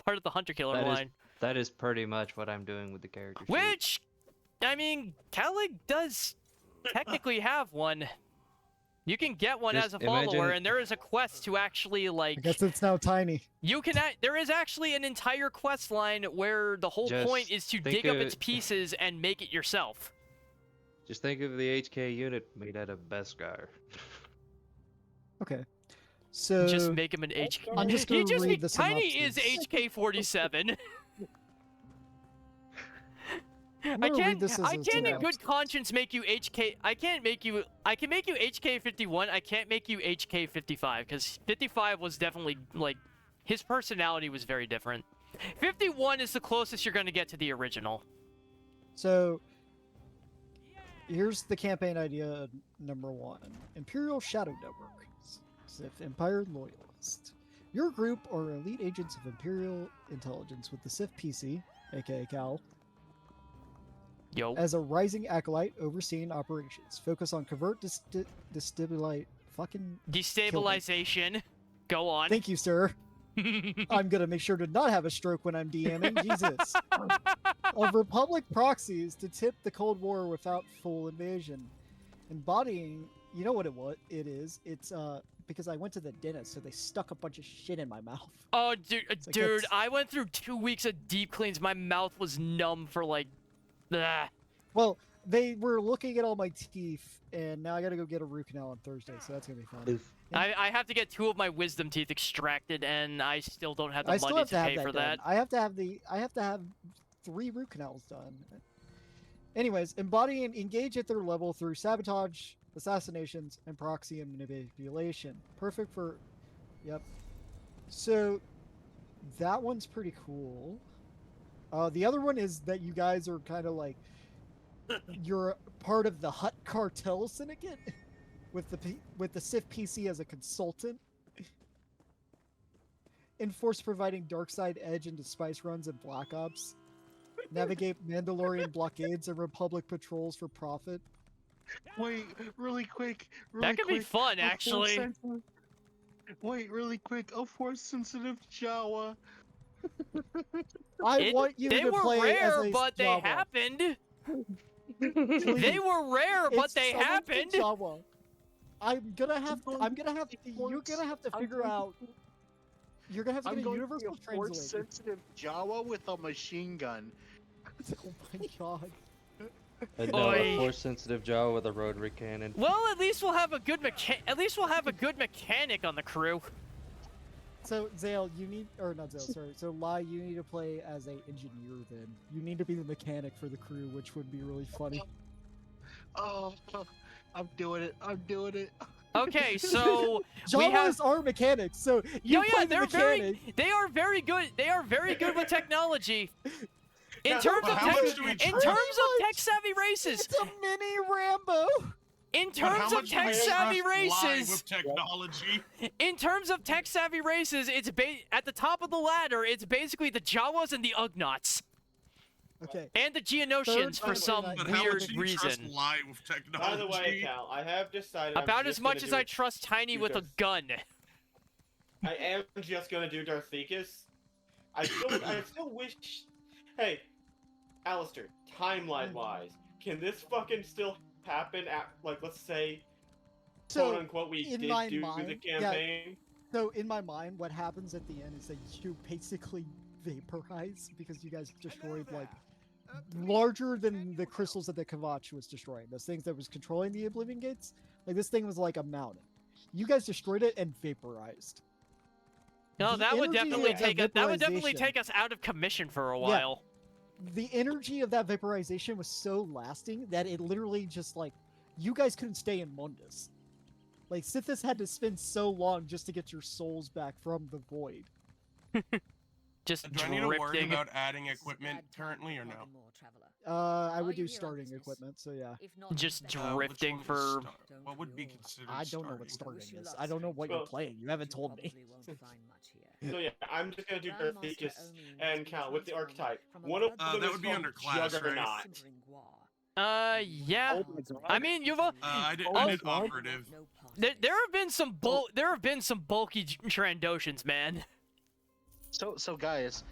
E: Part of the hunter killer
I: That is-
E: line.
I: That is pretty much what I'm doing with the character sheet.
E: Which, I mean, Kellig does technically have one. You can get one
I: Just
E: as a follower,
I: imagine-
E: and there is a quest to actually
A: I
E: like.
A: guess it's now tiny.
E: You can. There is actually an entire quest line where the whole
I: Just
E: point is to
I: think
E: dig up
I: of
E: its
I: it-
E: pieces and make it yourself.
I: Just think of the HK unit made out of Beskar.
A: Okay. So
E: Just make him an HK.
A: I'm just
E: He
A: gonna
E: just
A: read the
E: Tiny is
A: synopsis.
E: HK-47.
A: I'm
E: I
A: gonna read
E: can't.
A: this as
E: I
A: a
E: can't in
A: text.
E: good conscience make you HK. I can't make you. I can make you HK51. I can't make you HK55 because 55 was definitely like, his personality was very different. 51 is the closest you're gonna get to the original.
A: So here's the campaign idea number 1. Imperial Shadow Network. Sith Empire Loyalist. Your group are elite agents of Imperial intelligence with the Sith PC, aka Cal,
E: Yo.
A: as a rising acolyte overseeing operations. Focus on covert destabilite fucking
E: Destabilization. Go on.
A: Thank you, sir. I'm gonna make sure to not have a stroke when I'm DMing. Jesus. Of Republic proxies to tip the Cold War without full invasion. Embodying, you know what it is? It's because I went to the dentist, so they stuck a bunch of shit in my mouth.
E: Oh, dude,
A: like
E: dude,
A: it's-
E: I went through 2 weeks of deep cleans. My mouth was numb for like,
A: Well, they were looking at all my teeth, and now I gotta go get a root canal on Thursday, so that's gonna be fun.
E: I have to get 2 of my wisdom teeth extracted, and I still don't have the
A: I still
E: money
A: have
E: to
A: to have
E: pay
A: that
E: for
A: done.
E: that.
A: I have to have 3 root canals done. Anyways, embody and engage at their level through sabotage, assassinations, and proxy and manipulation. Perfect for, yep. So that one's pretty cool. The other one is that you guys are kind of like, you're part of the Hutt cartel syndicate with the Sith PC as a consultant. Enforce providing Darkside Edge into spice runs and Black Ops. Navigate Mandalorian blockades and Republic patrols for profit.
B: Wait, really quick.
E: That could be fun,
B: a
E: actually.
B: Force-sensitive- Wait, really quick. A force-sensitive Jawa.
A: I want you
E: They
A: to
E: were
A: play
E: rare,
A: as a
E: but they
A: Jawa.
E: happened. They
A: Please.
E: were rare, but
A: It's
E: they
A: someone from
E: happened.
A: Jawa. I'm gonna have to. You're gonna have to figure out. You're gonna have to
B: I'm
A: get a
B: going to be
A: universal
B: a
A: translator.
B: force-sensitive Jawa with a machine gun.
A: Oh my god.
I: And
E: no, a Oi.
I: force-sensitive Jawa with a rotary cannon.
E: Well, at least we'll have a good mechanic on the crew.
A: So Zale, you need, or not Zale, sorry. So Lai, you need to play as a engineer. Then you need to be the mechanic for the crew, which would be really funny.
B: Oh, I'm doing it. I'm doing it.
E: Okay, so we have.
A: Jawas are mechanics, so you
E: No,
A: play
E: yeah,
A: the
E: they're
A: mechanic.
E: They are very good. They are very good with technology. In terms
D: But
E: of
D: how much do we
E: in
D: trade?
E: terms of tech savvy races,
A: It's a mini Rambo.
E: in
D: But how
E: terms of
D: much do we
E: tech savvy
D: trust Lai
E: races,
D: with technology?
E: in terms of tech savvy races, it's at the top of the ladder. It's basically the Jawas and the Ugnaughts
A: Okay.
E: and the Geonosians for
A: Third
E: some
A: one,
D: But how
E: weird
D: much do you trust
E: reason.
D: Lai with technology?
C: By the way, Cal, I have decided. I'm
E: About
C: just
E: as much
C: gonna
E: as
C: do
E: I
C: it.
E: trust Tiny
C: You
E: with a
C: just-
E: gun.
C: I am just gonna do Darthekis. I still wish. Hey, Alistair, timeline-wise, can this fucking still happen at, like, let's say,
A: So
C: quote unquote, we
A: in
C: did
A: my
C: do the
A: mind, yeah.
C: campaign?
A: So in my mind, what happens at the end is that you basically vaporize because you guys destroyed like larger than the crystals that the Kavach was destroying. Those things that was controlling the Oblivion Gates. Like this thing was like a mountain. You guys destroyed it and vaporized.
E: No,
A: The
E: that would
A: energy
E: definitely
A: of
E: take
A: that
E: that would definitely
A: vaporization-
E: take us out of commission for a while.
A: The energy of that vaporization was so lasting that it literally just like you guys couldn't stay in Mundus. Like Sithis had to spend so long just to get your souls back from the void.
E: Just
D: Do I need to worry
E: drifting.
D: about adding equipment currently or no?
A: I would
G: Are you
A: do
G: here on
A: starting
G: business?
A: equipment, so yeah.
G: If not,
E: Just
G: then-
D: which
E: drifting
D: one is
E: for-
D: start- What would be considered
A: I don't know what
D: starting?
A: starting is. I don't know what
C: Well,
A: you're playing. You haven't
G: you
A: told me.
G: probably won't find much here.
C: So yeah, I'm just gonna do
G: Grandmaster
C: Darthekis
G: Omi
C: and
G: has been
C: Cal with the
G: transformed
C: archetype.
G: from a
C: One of
G: blood
C: them
D: that
C: is
D: would be
C: called
D: under class, right?
C: Juggernaut.
G: simmering war.
E: Yeah.
B: Oh my God.
E: I mean, you've
D: I did
E: Oh,
D: operative.
G: No part
E: there,
G: of
E: there have been some bulky Trandoshans, man.
B: So guys,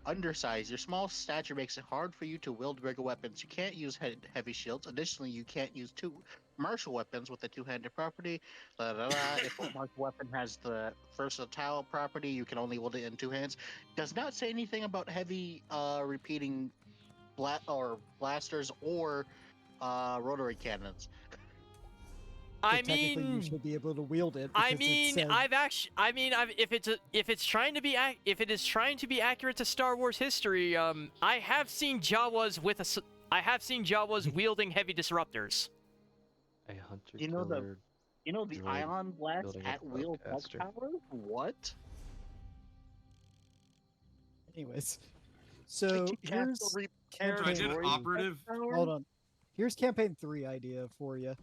B: undersized. Your small stature makes it hard for you to wield bigger weapons. You can't use heavy shields. Additionally, you can't use two martial weapons with a two-handed property. If a martial weapon has the versatile property, you can only wield it in two hands. Does not say anything about heavy repeating blasters or rotary cannons.
E: I
A: Technically, you
E: mean,
A: should be able to wield it.
E: I
A: because it
E: mean,
A: says-
E: if it is trying to be accurate to Star Wars history, I have seen Jawas with I have seen Jawas wielding heavy disruptors.
I: A hunter
B: You know the-
I: killer.
B: You know the
I: Droid
B: Ion Blast
I: building a
B: at wheel bug
I: bowcaster.
B: power? What?
A: Anyways, so
B: Like, you have to
A: here's
B: repair
D: So I did
A: campaign.
B: droid
D: operative.
B: bug power?
A: Hold on. Here's campaign 3 idea for you.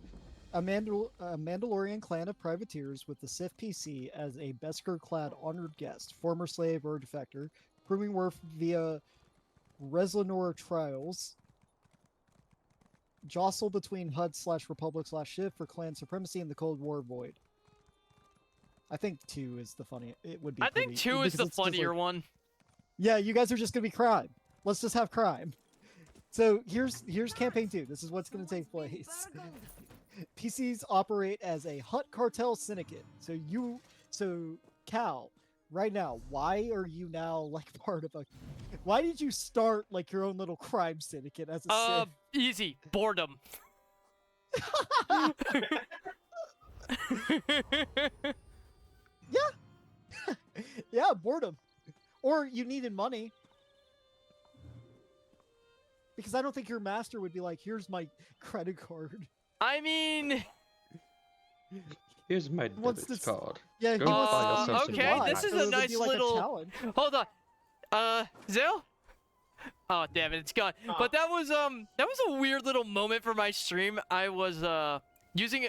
A: A Mandalorian clan of privateers with the Sith PC as a Beskar-clad honored guest, former slave or defector, proving worth via Reslanor trials. Jostle between HUD/Republic/Shiv for clan supremacy in the Cold War void. I think 2 is the funny. It would be.
E: I think
A: pretty-
E: 2 is
A: because
E: the
A: it's just like-
E: funnier one.
A: Yeah, you guys are just gonna be crime. Let's just have crime. So here's campaign 2. This is what's gonna take place. PCs operate as a Hutt cartel syndicate. So Cal, right now, why are you now like part of a? Why did you start like your own little crime syndicate as a?
E: Easy. Boredom.
A: Yeah, boredom. Or you needed money. Because I don't think your master would be like, here's my credit card.
E: I mean,
I: Here's my
A: What's
I: debit
A: this-
I: card.
A: Yeah,
I: Go
A: he wants
I: buy
A: to
I: yourself some
E: okay,
A: buy,
E: this is
A: so
E: a
A: it would
E: nice
A: be like
E: little-
A: challenge.
E: hold on. Zell? Oh, damn it, it's gone. But that was a weird little moment for my stream. I was using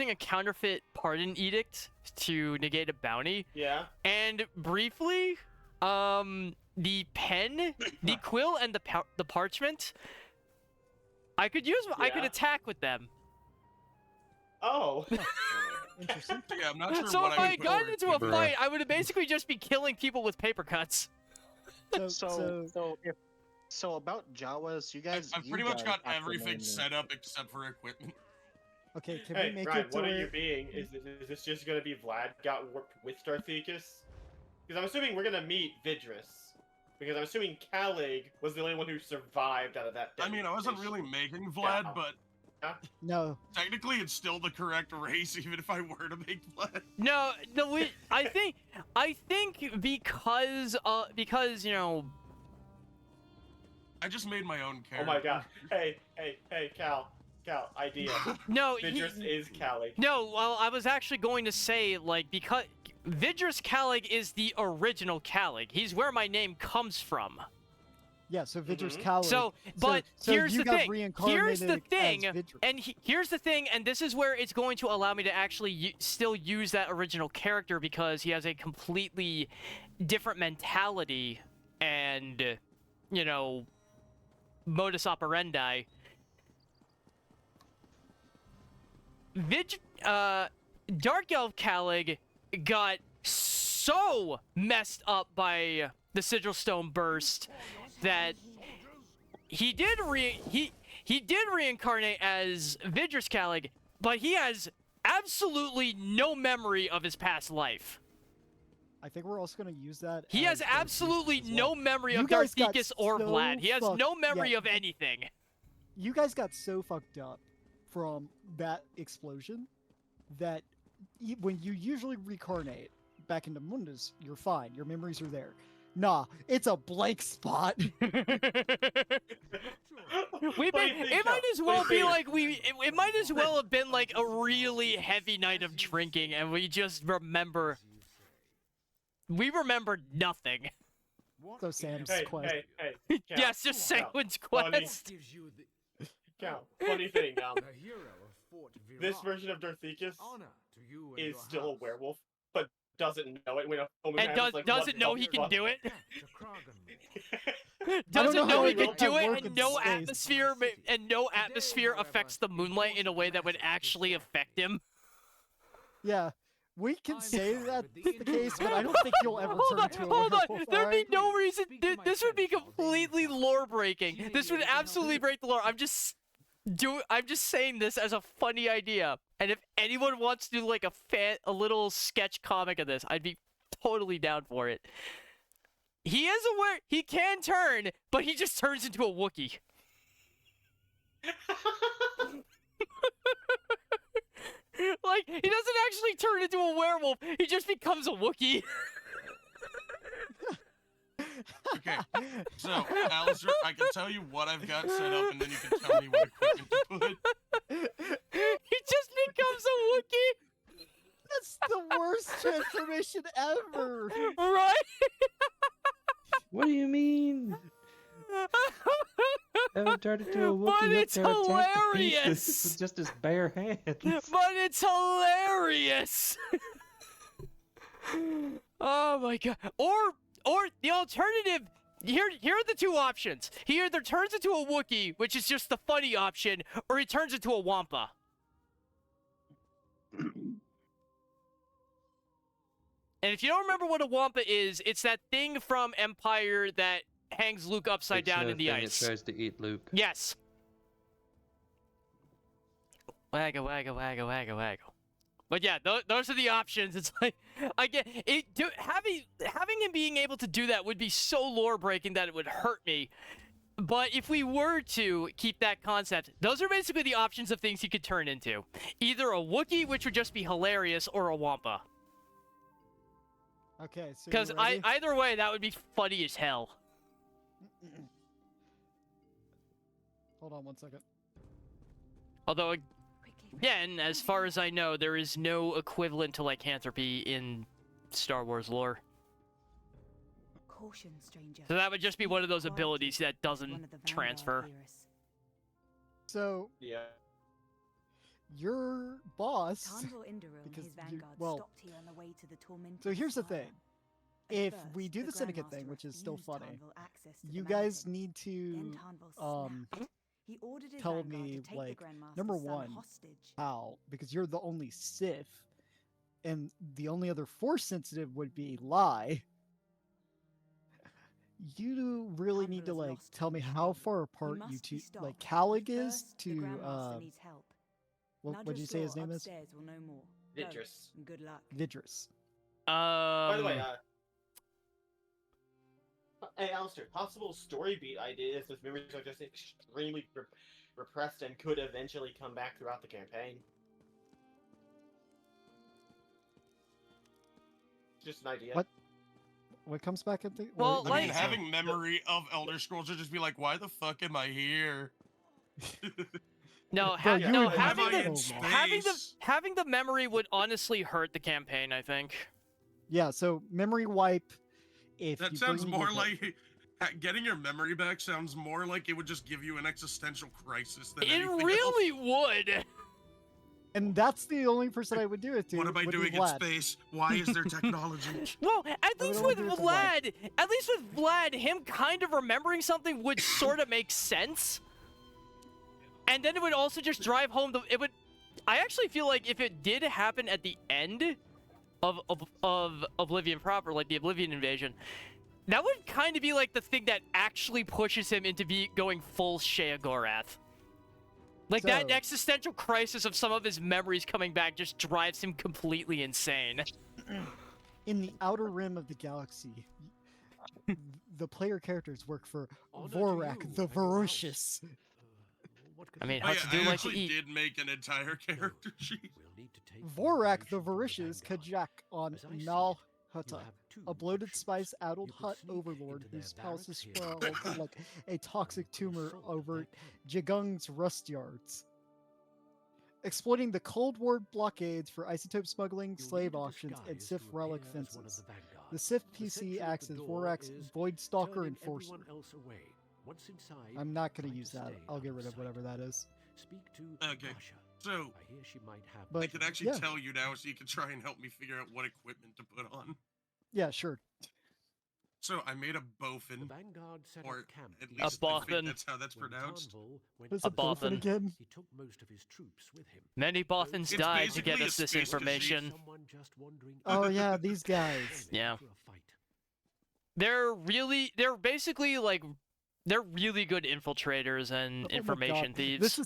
E: a counterfeit pardon edict to negate a bounty,
C: Yeah.
E: and briefly, the pen, the quill, and the parchment, I could
C: Yeah.
E: attack with them.
C: Oh.
A: Interesting.
D: Yeah, I'm not sure
E: So
D: what
E: if
D: I
E: I
D: would
E: got
D: prefer.
E: into a
I: Bruh.
E: fight, I would basically just be killing people with paper cuts.
B: So about Jawas, you guys.
D: I've
B: you
D: pretty much
B: guys
D: got
B: have to
D: everything
B: name
D: set up except for equipment.
A: Okay, can
C: Hey,
A: we make
C: Ryan,
A: it to
C: what are
A: where...
C: you being? Is this just gonna be Vlad got warped with Darthekis? Because I'm assuming we're gonna meet Vidrus. Because I'm assuming Calig was the only one who survived out of that.
D: I mean, I wasn't really making Vlad,
C: Yeah.
D: but
A: No,
D: technically it's still the correct race, even if I were to make Vlad.
E: No, I think because you know,
D: I just made my own
C: Oh
D: character.
C: my god. Hey, Cal, idea.
E: no,
C: Vidrus is Calig.
E: no. Well, I was actually going to say like because Vidrus Calig is the original Calig. He's where my name comes from.
A: yeah, so Vidrus
C: Mhm.
A: Calig.
E: So, but
A: so
E: here's
A: you
E: the
A: got
E: thing. Here's the
A: reincarnated as
E: thing.
A: Vidrus.
E: And here's the thing, and this is where it's going to allow me to actually still use that original character because he has a completely different mentality and, you know, modus operandi. Dark Elf Calig got so messed up by the Sigil Stone burst that he did reincarnate as Vidrus Calig, but he has absolutely no memory of his past life.
A: I think we're also going to use that.
E: He
A: as
E: has
A: Darth
E: absolutely
A: Vader as
E: no
A: well.
E: memory
A: You
E: of
A: guys got
E: Darthekis or
A: so
E: Vlad. He has
A: fucked-
E: no memory
A: yeah.
E: of anything.
A: You guys got so fucked up from that explosion that when you usually reincarnate back into Mundus, you're fine. Your memories are there. Nah, it's a blank spot.
E: It might as well be like it might as well have been like a really heavy night of drinking and we just remember nothing.
A: So Sam's
C: Hey,
A: quest.
C: Cal,
E: Yes, just
C: Cal,
E: Sanguine's
C: funny.
E: quest.
H: Gives you the
C: Cal, funny thing,
H: hero of Fort
C: this
H: Virar.
C: version of Darthekis
H: Honor to you and
C: is
H: your
C: still a
H: house.
C: werewolf, but doesn't know it when a
E: And
C: happens, like,
E: doesn't
C: what
E: know
C: the
E: he can
C: fuck?
E: do it.
H: Back to Kragan.
E: Doesn't
A: know
E: know
A: how
E: he
A: it
E: can
A: will
E: do
A: work
E: it,
A: in
E: and no
A: space.
E: atmosphere affects the moonlight in a way that would actually affect him.
A: Yeah, we can
H: I'm
A: say
H: sorry,
A: that's
H: but the
A: the case, but I don't think you'll ever
E: Hold
A: turn
E: on,
A: into a
E: hold on.
A: werewolf.
E: There'd be
A: alright?
E: no reason.
H: Speak my
E: This would be
H: sense, I'll
E: completely
H: be
E: lore breaking. This would
H: Cheating is
E: absolutely
H: helping.
E: break the lore. I'm just saying this as a funny idea. And if anyone wants to do like a little sketch comic of this, I'd be totally down for it. He is aware he can turn, but he just turns into a Wookiee. Like, he doesn't actually turn into a werewolf, he just becomes a Wookiee.
D: Okay, so, Alistair, I can tell you what I've got set up, and then you can tell me what equipment to put.
E: He just becomes a Wookiee,
A: That's the worst transformation ever.
E: right?
I: What do you mean? Ever turned into a
E: But
I: Wookiee up
E: it's
I: there and attacked the pieces
E: hilarious.
I: with just his bare hands?
E: But it's hilarious. Oh my god. Or the alternative. Here are the two options. He either turns into a Wookiee, which is just the funny option, or he turns into a Wampa. And if you don't remember what a Wampa is, it's that thing from Empire that hangs Luke upside down in the ice.
I: It tries to eat Luke.
E: Yes. Waggle, waggle, waggle, waggle, waggle. But yeah, those are the options. It's like, I get it. Having him being able to do that would be so lore breaking that it would hurt me. But if we were to keep that concept, those are basically the options of things he could turn into. Either a Wookiee, which would just be hilarious, or a Wampa.
A: Okay, so
E: Because
A: you ready?
E: either way, that would be funny as hell.
A: Hold on one second.
E: Although, again, as far as I know, there is no equivalent to lycanthropy in Star Wars lore.
G: Caution, stranger.
E: So that would just be one of those
G: Quietly,
E: abilities that
G: one
E: doesn't
G: of the Vanguard
E: transfer.
G: heroes.
A: So
C: Yeah.
A: your boss.
G: Tandor Indaru and
A: because
G: his
A: you-
G: vanguard
A: well,
G: stopped here on the way to the tormented
A: So here's the
G: Spire.
A: thing.
G: At
A: If
G: first,
A: we do the syndicate thing,
G: Grandmaster
A: which is still
G: refused
A: funny,
G: Tandor access to the
A: you guys
G: mountain.
A: need
G: Then
A: to
G: Tandor snapped. He ordered his
A: tell
G: vanguard
A: me,
G: to take
A: like,
G: the Grandmaster's
A: number
G: son
A: one,
G: hostage.
A: how, because you're the only Sith, and the only other Force sensitive would be Lai. You really need to
G: Tandor is
A: like
G: lost
A: tell me
G: in
A: how
G: time.
A: far
G: He
A: apart you
G: must
A: two,
G: be stopped.
A: like Calig
G: But
A: is
G: first, the
A: to
G: Grandmaster needs help.
A: what'd you say his name is?
G: Upstairs will know more. Go,
C: Idris.
G: and good luck.
A: Vidris.
C: By the way, hey, Alistair, possible story beat ideas if memories are just extremely repressed and could eventually come back throughout the campaign. Just an idea.
A: What comes back at the?
E: Well,
A: what-
D: I mean,
E: like-
D: having memory of Elder Scrolls would just be like, why the fuck am I here?
E: No,
A: Bro, you
E: no,
A: would
E: having
D: have
E: the,
D: it in space.
E: having the memory would honestly hurt the campaign, I think.
A: Yeah, so memory wipe. If
D: That
A: you
D: sounds
A: bring
D: more
A: with it-
D: like getting your memory back sounds more like it would just give you an existential crisis than
E: It
D: anything
E: really
D: else.
E: would.
A: and that's the only person I would do it to.
D: What am I
A: would be
D: doing in
A: Vlad.
D: space? Why is there technology?
E: Well, at
A: would
E: least
A: only
E: with
A: do it to Vlad.
E: Vlad, him kind of remembering something would sort of make sense. And then it would also just drive home I actually feel like if it did happen at the end of Oblivion proper, like the Oblivion invasion, that would kind of be like the thing that actually pushes him into going full Sheogorath. Like that
A: So-
E: existential crisis of some of his memories coming back just drives him completely insane.
A: In the outer rim of the galaxy, the player characters work for
H: Honor to
A: Vorak
H: you
A: the
H: and your
A: Ferocious.
H: What
E: I mean,
D: Oh,
E: how
D: yeah,
E: to do
D: I
E: like to
D: actually
E: eat.
D: did make an entire character sheet.
H: We'll need to take
A: Vorak the
H: information from
A: Voracious
H: Vanguard.
A: Kajak on
H: As I see
A: Nal
H: it, you
A: Hutta,
H: have two
A: a bloated,
H: options.
A: spice-addled
H: You could
A: hut
H: sneak
A: overlord
H: into their
A: whose palace is
H: barracks here.
A: sprawled like a toxic tumor
H: Assault
A: over
H: their camp.
A: Jigung's rust yards. Exploiting the Cold War blockades for isotope smuggling,
H: You'll
A: slave
H: need a
A: auctions, and
H: disguise
A: Sith
H: to
A: relic
H: appear as one of
A: fences.
H: the Vanguard.
A: The Sith
H: The
A: PC
H: sentry at
A: acts
H: the
A: as
H: door
A: Vorak's
H: is
A: Void Stalker
H: turning
A: Enforcer.
H: everyone else away. Once inside,
A: I'm not going
H: try
A: to use that.
H: stay
A: I'll
H: out
A: get rid of
H: sight.
A: whatever that is.
H: Speak to
D: Okay,
H: Natasha.
D: So,
H: I hear she might have.
A: But-
D: I can actually
A: yeah.
D: tell you now so you can try and help me figure out what equipment to put on.
A: Yeah, sure.
D: So, I made a
H: The
D: Bofin,
H: Vanguard set
D: or
H: up camp
D: at
H: here.
D: least I
E: Boffin.
D: think that's how that's
H: When
D: pronounced.
H: Tarnval went
A: What's
E: A
A: a Boffin
E: Boffin.
A: again?
H: He took most of his troops with him.
E: Many Boffins
H: It's
E: died to get
D: basically a
E: us this
D: space machine.
E: information.
H: Someone just wandering
A: Oh
H: in.
A: yeah, these guys.
E: Yeah.
H: For a fight.
E: They're basically like, they're really good infiltrators and
A: Oh my
E: information
A: God.
E: thieves.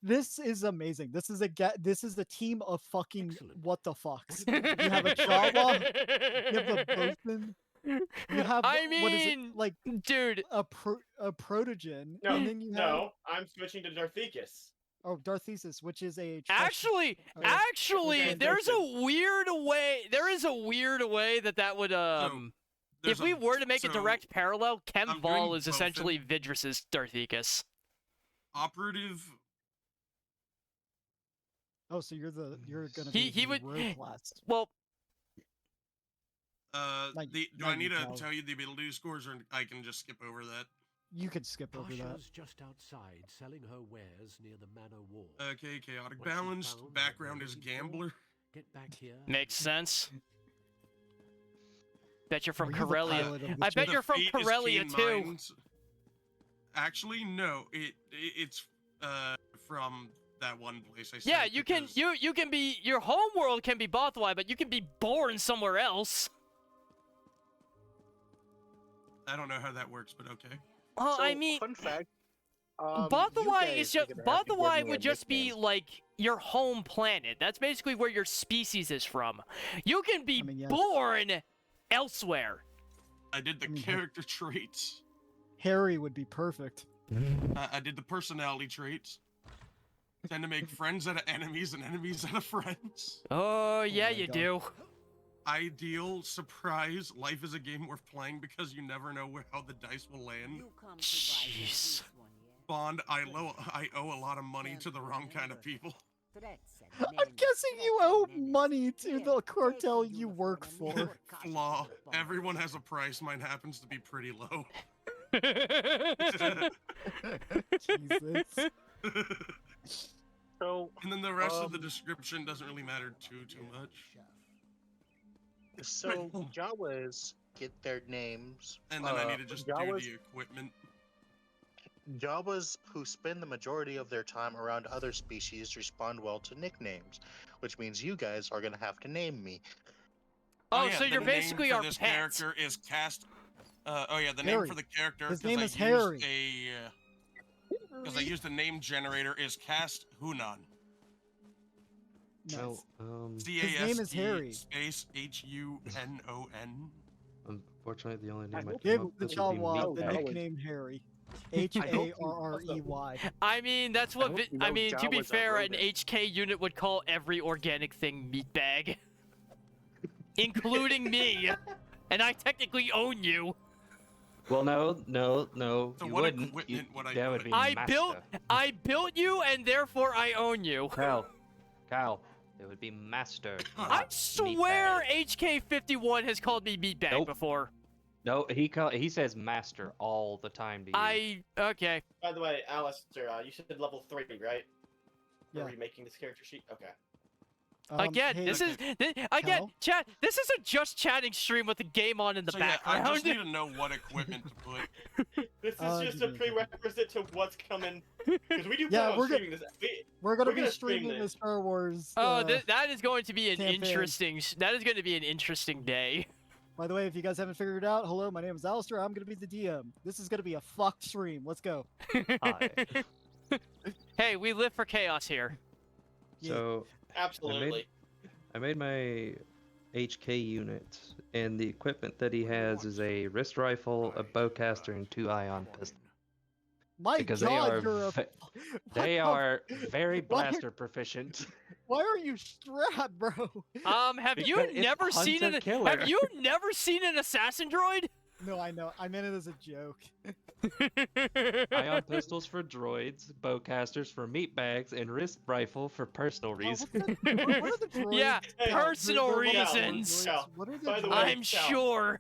A: This is amazing. This is a team of fucking
H: Excellent.
A: what the fucks. You have a Jawa, you have a Bothan, you have
E: I
A: what is it
E: mean,
A: like
E: Dude,
A: a protogen,
C: No,
A: and then you have
C: no, I'm switching to Darthekis.
A: Darthesis, which is a trust-
E: actually,
A: Oh,
E: actually,
C: okay,
E: there's a weird way. There is a weird way that would if we were to make a
D: so
E: direct parallel,
D: I'm doing
E: Kemval is
D: both
E: essentially Vidrus's Darthicus.
D: operative.
A: Oh, so you're gonna
E: He-
A: be
E: he
A: the
E: would-
A: rogue class.
E: Well,
A: Not
D: Do
A: not
D: I need to
A: Cal.
D: tell you the ability scores, or I can just skip over that?
A: You could skip over that.
H: Pasha's just outside selling her wares near the manor wall.
D: Okay, chaotic
H: Once you've
D: balanced.
H: found what
D: Background
H: you're
D: is
H: looking for,
D: gambler.
H: Get back here.
E: makes sense. Bet you're from
A: Are you the
E: Corellia.
A: pilot of the
E: I bet
A: ship?
E: you're from
D: Fate is
E: Corellia
D: Keen
E: too.
D: Minds. Actually, no. It's from that one place I said.
E: Yeah, you can
D: because
E: you can be your home world can be Bothwai, but you can be born somewhere else.
D: I don't know how that works, but okay.
E: Well, I
B: So,
E: mean,
B: fun fact.
E: Bothawai is just Bothawai would just be
B: nickname.
E: like your home planet. That's basically where your species is from. You can be
A: I mean, yes.
E: born elsewhere.
D: I did the
A: I mean,
D: character traits.
A: Harry would be perfect.
D: I did the personality traits. Tend to make friends out of enemies and enemies out of friends.
E: Oh yeah,
A: my
E: you
A: God.
E: do.
D: Ideal, surprise, life is a game worth playing because you never know how the dice will land.
G: You come to buy
E: Jeez.
G: this one, yeah?
D: Bond, I owe a lot of money to the wrong kind of people.
G: Threats and
A: I'm
G: menace,
A: guessing you
G: threats
A: owe
G: and menace.
A: money to
G: Here,
A: the
G: take
A: cartel
G: the
A: you
G: uniform
A: work
G: and
A: for.
G: more cash
D: Flaw.
G: for the
D: Everyone
G: bonds.
D: has a price. Mine happens to be pretty low.
A: Jesus.
B: So,
D: And then the rest of the
B: Um,
D: description doesn't really matter too much.
B: so Jawas get their names.
D: And then I need to just do
B: Jawas,
D: the equipment.
B: Jawas who spend the majority of their time around other species respond well to nicknames, which means you guys are gonna have to name me.
E: Oh,
D: yeah,
E: so
D: the
E: you're
D: name
E: basically
D: for
E: our
D: this
E: pet.
D: character is cast. The name
A: Harry.
D: for the character.
A: His
D: 'cause
A: name
D: I
A: is
D: used
A: Harry.
D: Because I used the name generator is cast Hunan.
A: Nice.
I: No,
A: His name is Harry.
D: Space Hunon.
I: unfortunately, the only name I
B: hope
I: came
A: Give
I: up
A: the
I: with would be
A: Jawa the
I: Meatbag.
B: Meatbag.
A: nickname Harry.
B: hope you-
A: Harrey.
E: I mean, that's
B: I
E: what
B: hope you
E: I
B: know
E: mean. To be
B: Jawas are
E: fair, an
B: rodents.
E: HK unit would call every organic thing meatbag, including me, and I technically own you.
I: Well, no,
D: So
I: you
D: what
I: wouldn't.
D: equipment would I
I: that would
D: put?
I: be
E: I
I: master.
E: built you, and therefore I own you.
I: Kyle, it would be master.
E: I
I: not
E: swear
I: meatbag.
E: HK51 has called me meatbag
I: Nope.
E: before.
I: No, he says master all the time to you.
E: Okay.
C: By the way, Alistair, you said level 3, right?
A: Yeah.
C: Are you making this character sheet? Okay.
E: Again,
A: hey,
E: this is again,
A: Cal?
E: chat. This is a just chatting stream with the game on in the
D: So yeah, I
E: background.
D: just need to know what equipment to put.
C: This is just
A: give
C: a
A: me a second.
C: prerequisite to what's coming. Because we do
A: Yeah,
C: plan on
A: we're
C: streaming this.
A: we're gonna
C: we're
A: be
C: gonna stream
A: streaming the
C: this.
A: Star Wars.
E: Oh, that is going to be an
A: campaign.
E: interesting. That is going to be an interesting day.
A: By the way, if you guys haven't figured it out, hello, my name is Alistair. I'm gonna be the DM. This is gonna be a fucked stream. Let's go.
I: Hi.
E: Hey, we live for chaos here.
I: So
C: Absolutely.
I: I made my HK unit, and the equipment that he has is a wrist rifle, a bowcaster, and 2 ion pistols.
A: My
I: Because
A: God, you're a.
I: they
A: what the-
I: are very
A: Why are-
I: blaster proficient.
A: Why are you strapped, bro?
E: Have you
I: Because it's
E: never seen
I: hunter
E: an
I: killer.
E: Have you never seen an assassin droid?
A: No, I know. I meant it as a joke.
I: Ion pistols for droids, bowcasters for meatbags, and wrist rifle for personal
A: Oh,
I: reasons.
A: what are the droids?
E: Yeah,
C: Hey,
E: personal
A: They're
E: reasons.
C: Cal,
A: What are the
C: by the way,
A: droids?
E: I'm
C: Cal.
E: sure.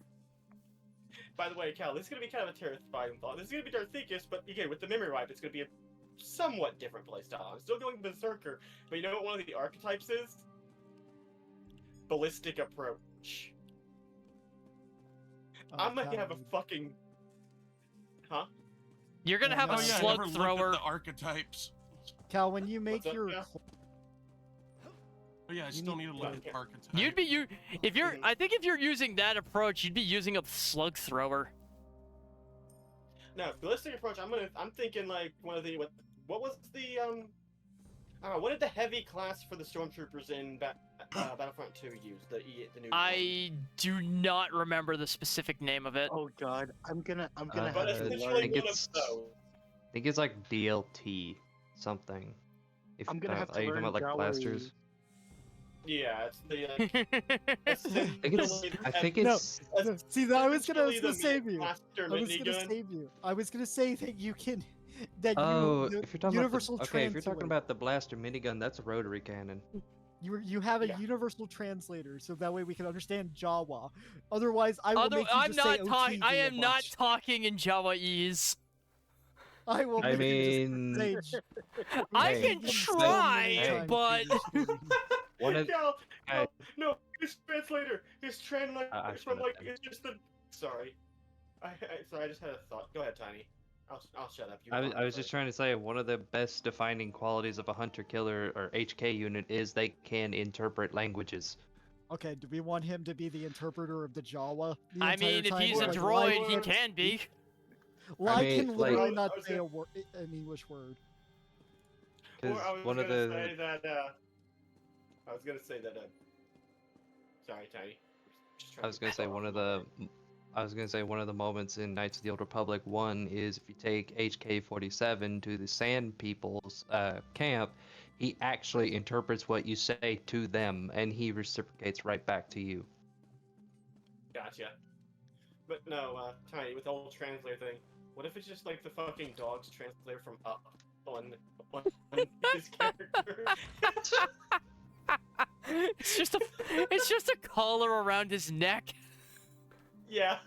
C: By the way, Cal, this is going to be kind of a terrifying thought. This is going to be Darthicus, but again, with the memory wipe, it's going to be a somewhat different playstyle. I'm still going Berserker, but you know what one of the archetypes is? Ballistic approach. I'm going to have a fucking... Huh?
E: You're gonna have
A: Oh,
E: a
A: yeah, I
E: slug
D: never looked
E: thrower.
D: at the archetypes.
A: Cal, when you make
C: What's up,
A: your
C: Cal?
D: Oh yeah, I still need to look at the archetypes.
E: You'd be if you're. I think if you're using that approach, you'd be using a slug thrower.
C: No, ballistic approach. I'm thinking like one of the what was the I don't know, what did the heavy class for the stormtroopers in Battlefront 2 use? The new.
E: I do not remember the specific name of it.
B: Oh God, I'm gonna
C: But
B: have to
C: essentially
B: learn.
I: think
C: one of
I: it's-
C: those.
I: I think it's like DLT something. If
B: I'm gonna have to
I: are you
B: learn
I: talking about like
B: Jawa.
I: blasters?
C: Yeah, it's the.
I: I think
A: No,
I: it's.
A: no, see, I was gonna
C: essentially the
A: save you.
C: Master
A: I was gonna
C: minigun.
A: save you. I was gonna say that you can, that
I: Oh,
A: you
I: if you're talking
A: universal
I: about the, okay, if you're talking
A: translate.
I: about the blaster minigun, that's a rotary cannon.
A: You have a
C: Yeah.
A: universal translator, so that way we can understand Jawa. Otherwise, I will make you
E: I'm
A: just
E: not
A: say
E: talking. I
A: OTV a
E: am not
A: bunch.
E: talking in Jawa'ese.
A: I will.
I: I
A: Make you
I: mean,
A: just say
E: I
I: Hey,
E: can
A: OTV so
E: try,
A: many times
E: but
A: through the story.
I: one of
C: Cal,
I: I-
C: no, his translator, his translator
I: I
C: from
I: should've
C: like
I: been.
C: it's just the. Sorry, sorry, I just had a thought. Go ahead, Tiny. I'll shut up. You
I: I
C: talk
I: was just
C: first.
I: trying to say one of the best defining qualities of a hunter-killer or HK unit is they can interpret languages.
A: Okay, do we want him to be the interpreter of the Jawa? The
E: I
A: entire
E: mean, if
A: time?
E: he's a
A: Like,
E: droid, he
C: Like,
E: can be.
A: Well,
I: I
A: I
I: mean,
A: can
I: like-
A: literally
C: I
A: not
C: was
A: say
C: gonna-
A: a word, an English word.
I: Because
C: Or I was
I: one of
C: gonna
I: the
C: say that. I was gonna say that. Sorry, Tiny. Just trying
I: I was gonna say one of the moments in Knights of the Old Republic 1 is if you take HK-47 to the Sand People's camp, he actually interprets what you say to them, and he reciprocates right back to you.
C: Gotcha. But no, Tiny, with the whole translator thing, what if it's just like the fucking dog's translator from Up on his character?
E: It's just a collar around his neck.
C: Yeah.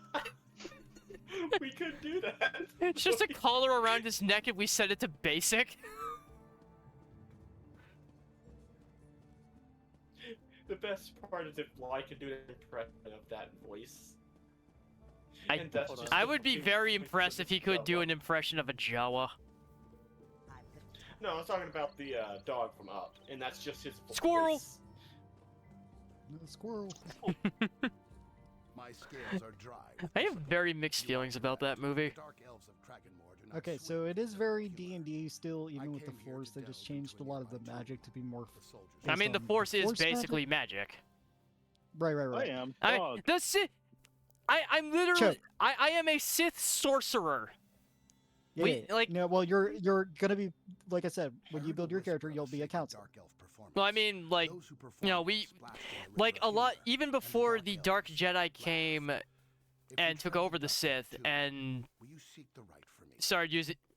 C: We could do that.
E: It's just a collar around his neck, and we set it to basic.
C: The best part is if I could do an impression of that voice.
E: I-
C: And that's just
E: I
C: the
E: would be
C: fucking
E: very
C: voice of
E: impressed if he could do
C: Jawa.
E: an impression of a Jawa.
C: No, I was talking about the dog from Up, and that's just his voice.
E: Squirrel!
A: Squirrel.
J: My scales are dry.
E: I have very mixed feelings about that movie.
J: Dark elves of Krakenmore do not
A: Okay,
J: swim
A: so it is
J: in
A: very
J: blood.
A: D&D still, even with the
J: came here
A: Force.
J: to
A: They just
J: delve
A: changed a
J: into
A: lot of the
J: Elijah.
A: magic to be more.
J: The soldiers
E: I
A: based
E: mean, the
A: on
E: Force is
A: Force
E: basically magic.
A: Right, right,
B: I
A: right.
B: am.
E: I,
B: Dog.
E: the Sith. I'm literally.
A: Choke.
E: I am a Sith sorcerer.
A: Yeah,
E: We-
A: yeah,
E: like-
A: no, well, you're gonna be, like I said, when you build your character, you'll be a counselor.
E: Well, I mean, like, you know, we, like a lot, even before the Dark Jedi came and took over the Sith and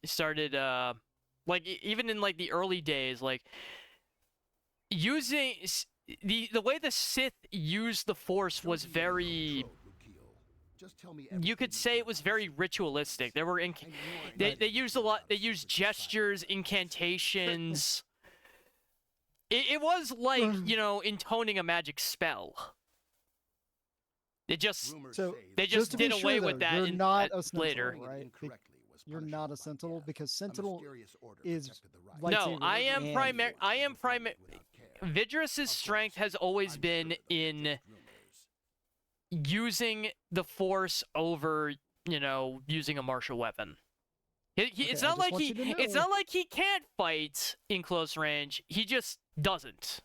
E: started like even in like the early days, like using the way the Sith used the Force was very. You could say it was very ritualistic. There were they used a lot. They used gestures, incantations. It was like, you know, intoning a magic spell. It just
A: So
E: they just
A: to be
E: did
A: sure,
E: away
A: though,
E: with that
A: you're
E: in,
A: not a sentinel,
E: later.
A: right? You're not a sentinel because sentinel is
E: No,
A: lightsaber
E: I am
A: and
E: primary.
A: Force.
E: I am primary. Vidrus's strength has always been in using the Force over, you know, using a martial weapon. It's
A: Okay, I
E: not
A: just
E: like
A: want
E: he.
A: you to
E: It's
A: know.
E: not like he can't fight in close range. He just doesn't.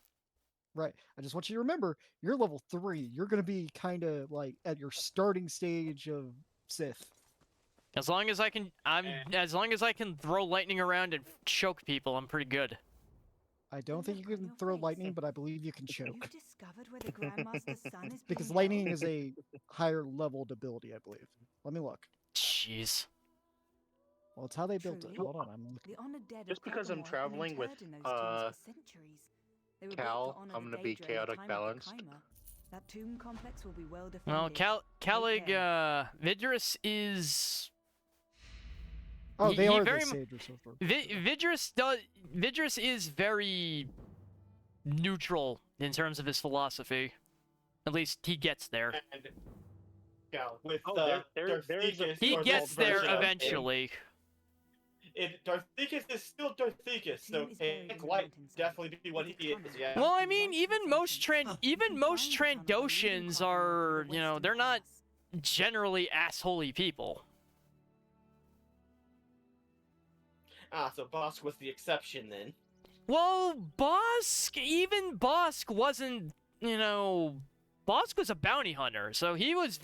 A: Right. I just want you to remember, you're level 3. You're gonna be kind of like at your starting stage of Sith.
E: As long as I can, as long as I can throw lightning around and choke people, I'm pretty good.
A: I don't think you can throw lightning, but I believe you can choke.
G: You've discovered where the Grandmaster's son is
A: Because
G: being
A: lightning
G: held?
A: is a higher leveled ability, I believe. Let me look.
E: Jeez.
A: Well, it's how they built it.
G: True.
A: Hold on, I'm looking.
G: The honored dead of
B: Just because I'm
G: Krakenmore have been
B: traveling with,
G: interred in those tombs for centuries. They were built
B: Cal,
G: to honor
B: I'm
G: the
B: gonna be
G: Daedra in the
B: chaotic
G: time of the
B: balanced.
G: Chimer. That tomb complex will be well defended.
E: Well, Calig,
G: care.
E: Vidrus is.
A: Oh,
E: he-
A: they
E: he
A: are
E: very
A: the
E: mu-
A: sage or something.
E: Vidrus is very neutral in terms of his philosophy. At least he gets there.
C: And yeah, with
B: Oh, there is a
C: Darthikis,
E: He
C: or
E: gets there
C: version of him,
E: eventually.
C: Darthikis is still Darthikis, so
G: Team is buried
C: it
G: in
C: might
G: the mountainside.
C: definitely be what
G: With
C: he
G: its
C: is.
G: tunnel.
C: Yeah.
E: Well, I mean, even most Trandoshans are, you know, they're not generally assholey people.
C: Ah, so Bosk was the exception then.
E: Well, even Bosk wasn't, you know, Bosk was a bounty hunter, so he was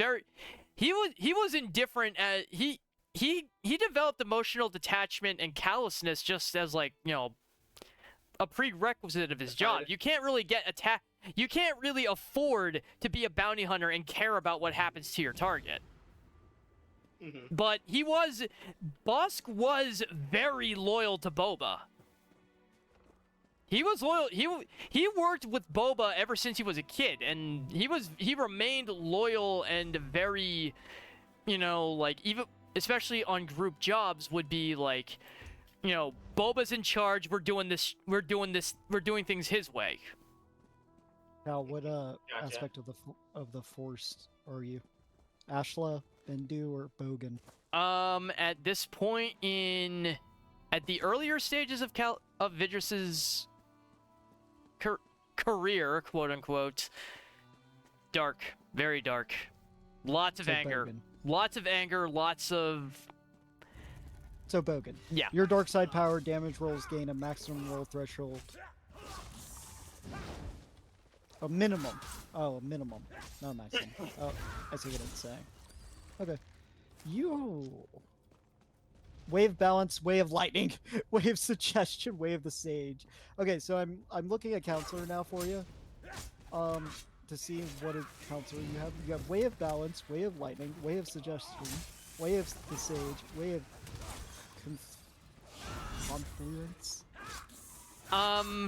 E: indifferent at he developed emotional detachment and callousness just as, like, you know, a prerequisite of his job.
C: Decided.
E: You can't really get attacked. You can't really afford to be a bounty hunter and care about what happens to your target.
C: Mm-hmm.
E: But Bosk was very loyal to Boba. He was loyal. He worked with Boba ever since he was a kid, and he remained loyal and very, you know, like, even especially on group jobs would be like, you know, Boba's in charge. We're doing things his way.
A: Now, what
C: Gotcha.
A: aspect of the Force are you? Ashla, Bendu, or Bogan?
E: At this point at the earlier stages of Vidrus's career, quote unquote, dark, very dark, lots of
A: So
E: anger,
A: Bogan.
E: lots of.
A: So Bogan.
E: Yeah.
A: Your dark side power damage rolls gain a maximum roll threshold. A minimum. Oh, a minimum. Not maximum. Oh, I see what it's saying. Okay. You. Wave balance, way of lightning, wave suggestion, way of the sage. Okay, so I'm looking at counselor now for you. To see what a counselor you have. You have way of balance, way of lightning, way of suggestion, way of the sage, way of confluence.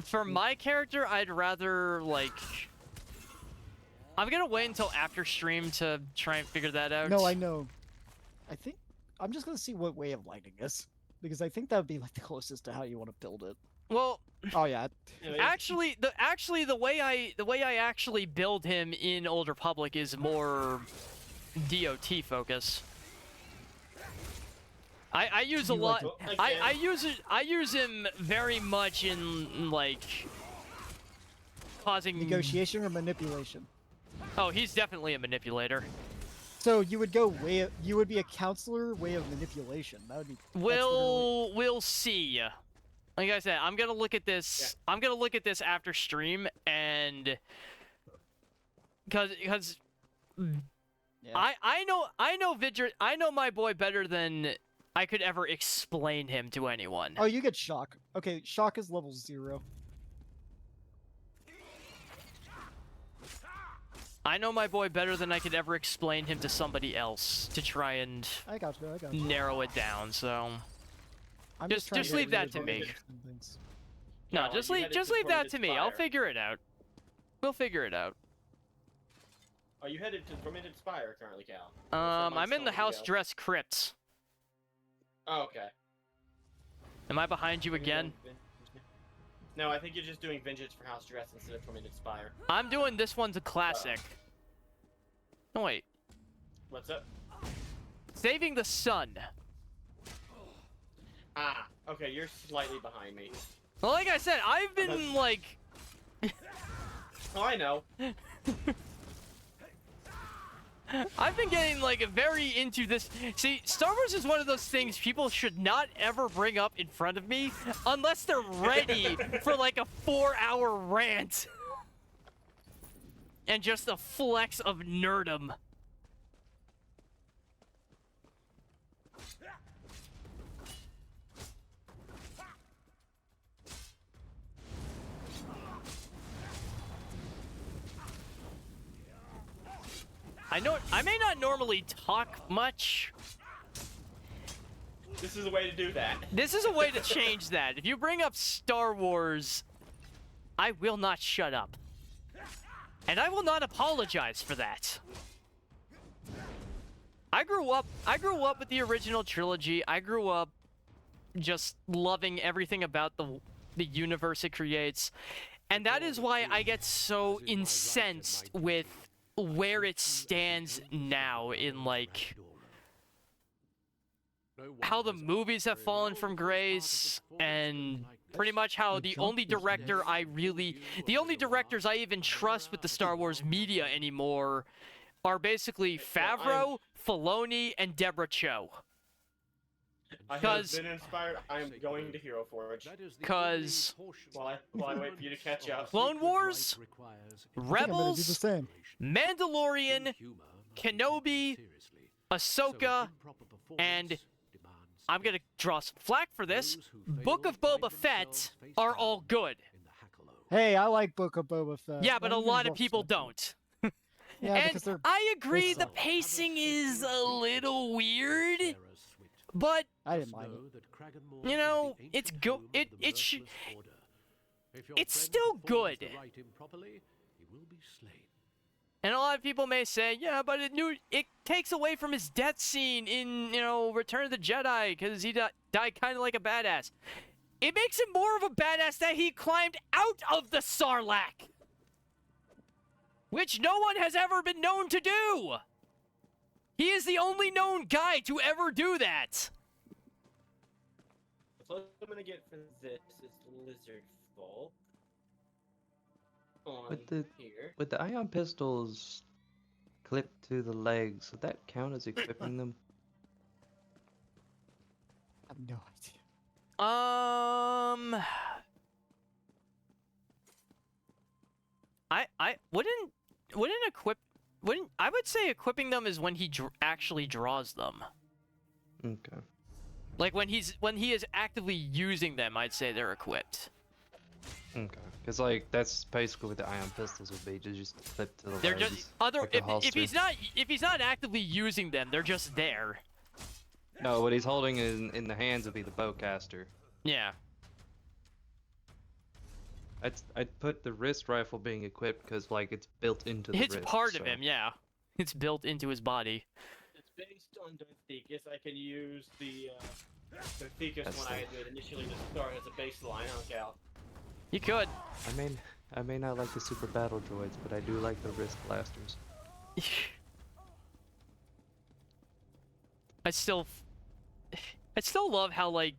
E: For my character, I'd rather, like... I'm gonna wait until after stream to try and figure that out.
A: No, I know. I think I'm just gonna see what way of lightning is, because I think that would be like the closest to how you want to build it.
E: Well,
A: Oh yeah.
E: actually, the way I actually build him in Old Republic is more DOT focus. I use a
A: You
E: lot.
A: like
E: I use him very much in like causing
A: Negotiation or manipulation.
E: Oh, he's definitely a manipulator.
A: So you would go you would be a counselor way of manipulation. That would be. that's literally-
E: We'll see. Like I said, I'm gonna look at this. I'm gonna look at this after stream, and because
A: Yeah.
E: I know I know my boy better than I could ever explain him to anyone.
A: Oh, you get shock. Okay, shock is level 0.
E: I know my boy better than I could ever explain him to somebody else to try and
A: I got you. I got you.
E: narrow it down. So
A: I'm
E: just
A: trying to
E: leave
A: get
E: that
A: rid
E: to
A: of
E: me.
A: some things.
E: no,
C: No,
E: just
C: you
E: leave
C: headed
E: just
C: to
E: leave that
C: Tormented
E: to me. I'll
C: Spire.
E: figure it out. We'll figure it out.
C: Are you headed to Tormented Spire currently, Cal?
E: I'm in the House Dress Crypt.
C: Oh, okay.
E: Am I behind you
C: Are you
E: again?
C: doing No, I think you're just doing Vengeance for House Dress instead of Tormented Spire.
E: I'm doing this one's a classic. No, wait.
C: What's up?
E: Saving the Sun.
C: Ah, okay, you're slightly behind me.
E: Well, like I said, I've been like...
C: Oh, I know.
E: I've been getting like very into this. See, Star Wars is one of those things people should not ever bring up in front of me unless they're ready for like a 4-hour rant. And just a flex of nerdom. I may not normally talk much.
C: This is a way to do that.
E: This is a way to change that. If you bring up Star Wars, I will not shut up. And I will not apologize for that. I grew up with the original trilogy. I grew up just loving everything about the universe it creates. And that is why I get so incensed with where it stands now in like how the movies have fallen from grace, and pretty much how the only directors I even trust with the Star Wars media anymore are basically Favreau, Filoni, and Deborah Chow.
C: I have
E: 'Cause-
C: been inspired. I'm going to Hero Forge.
E: 'Cause
C: While I wait for you to catch up.
E: Clone Wars,
A: I think I'm gonna do the
E: Rebels,
A: same.
E: Mandalorian, Kenobi, Ahsoka, and I'm gonna draw some flack for this. Book of Boba Fett are all good.
A: Hey, I like Book of Boba Fett.
E: Yeah, but a
A: I'm gonna
E: lot
A: draw
E: of people
A: some-
E: don't.
A: Yeah,
E: And
A: because they're
E: I agree, the
A: suck.
E: pacing is a little weird, but
A: I didn't mind it.
E: you know, it's it's still good. And a lot of people may say, yeah, but it takes away from his death scene in, Return of the Jedi, because he died kind of like a badass. It makes him more of a badass that he climbed out of the Sarlacc, which no one has ever been known to do. He is the only known guy to ever do that.
C: So I'm gonna get for this is Lizard Folk. On here.
I: With the ion pistols clipped to the legs, would that count as equipping them?
A: I have no idea.
E: I would say equipping them is when he actually draws them.
I: Okay.
E: Like when he is actively using them, I'd say they're equipped.
I: Okay. Because like that's basically what the ion pistols would be, just clip to the
E: They're
I: legs.
E: just
I: like a
E: if
I: holster.
E: he's not actively using them, they're just there.
I: No, what he's holding in the hands would be the bowcaster.
E: Yeah.
I: I'd put the wrist rifle being equipped because like it's built into the
E: It's
I: wrist.
E: part of
I: so-
E: him, yeah. It's built into his body.
C: It's based on Darthicus. I can use the Darthicus
I: That's
C: one I had initially to start as a baseline on Cal.
E: You could.
I: I may not like the super battle droids, but I do like the wrist blasters.
E: I still love how like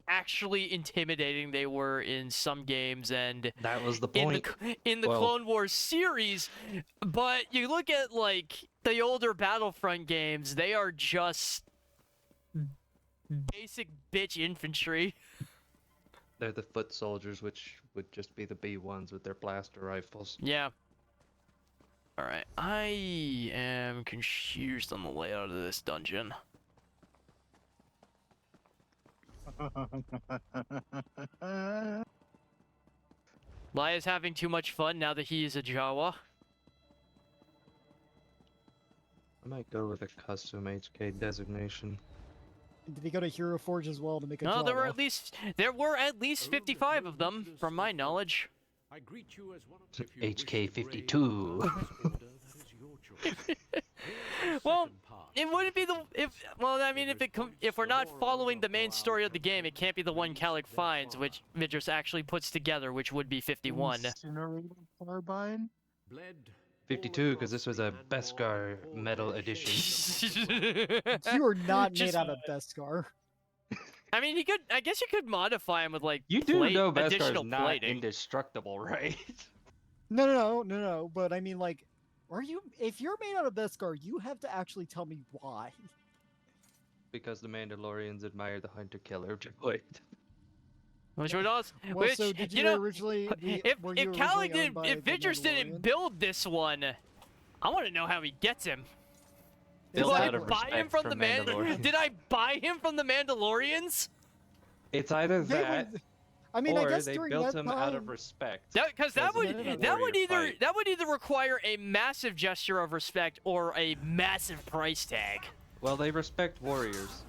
E: actually intimidating they were in some games and
I: That was the
E: in
I: point.
E: the
I: Well-
E: Clone Wars series, but you look at like the older Battlefront games, they are just basic bitch infantry.
I: They're the foot soldiers, which would just be the B1s with their blaster rifles.
E: Yeah. Alright, I am confused on the layout of this dungeon. Laya's having too much fun now that he is a Jawa.
I: I might go with a custom HK designation.
A: Did he go to Hero Forge as well to make a
E: No, there were
A: Jawa?
E: at least 55 of them, from my knowledge.
H: I greet you as one of the few
I: HK52.
E: Well, it wouldn't be if we're not following the main story of the game, it can't be the one Calic finds, which Midras actually puts together, which would be 51.
B: Incinerated carbine?
I: 52, because this was a Beskar metal edition.
A: You are not
E: Just-
A: made out of Beskar.
E: I mean, I guess you could modify him with like
I: You do know Beskar
E: additional
I: is not
E: plating.
I: indestructible, right?
A: No. But I mean, like, if you're made out of Beskar, you have to actually tell me why.
I: Because the Mandalorians admire the hunter-killer droid.
E: Which would also,
A: Well, so did you originally?
E: if
A: were you
E: Calic
A: originally owned by
E: if
A: the
E: Vidrus didn't
A: Mandalorian?
E: build this one, I want to know how he gets him. Did
I: Built
E: I
I: out of
E: buy him
I: respect
E: from
I: for
E: the
I: Mandalorians.
E: Did I buy him from the Mandalorians?
I: It's either
A: They
I: that,
A: would- I mean, I
I: or
A: guess
I: they
A: during
I: built
A: that
I: him
A: time,
I: out of respect.
E: Because that
I: Because
E: would
I: it's a
E: that would
I: warrior
E: either
I: fight.
E: that would either require a massive gesture of respect or a massive price tag.
I: Well, they respect warriors.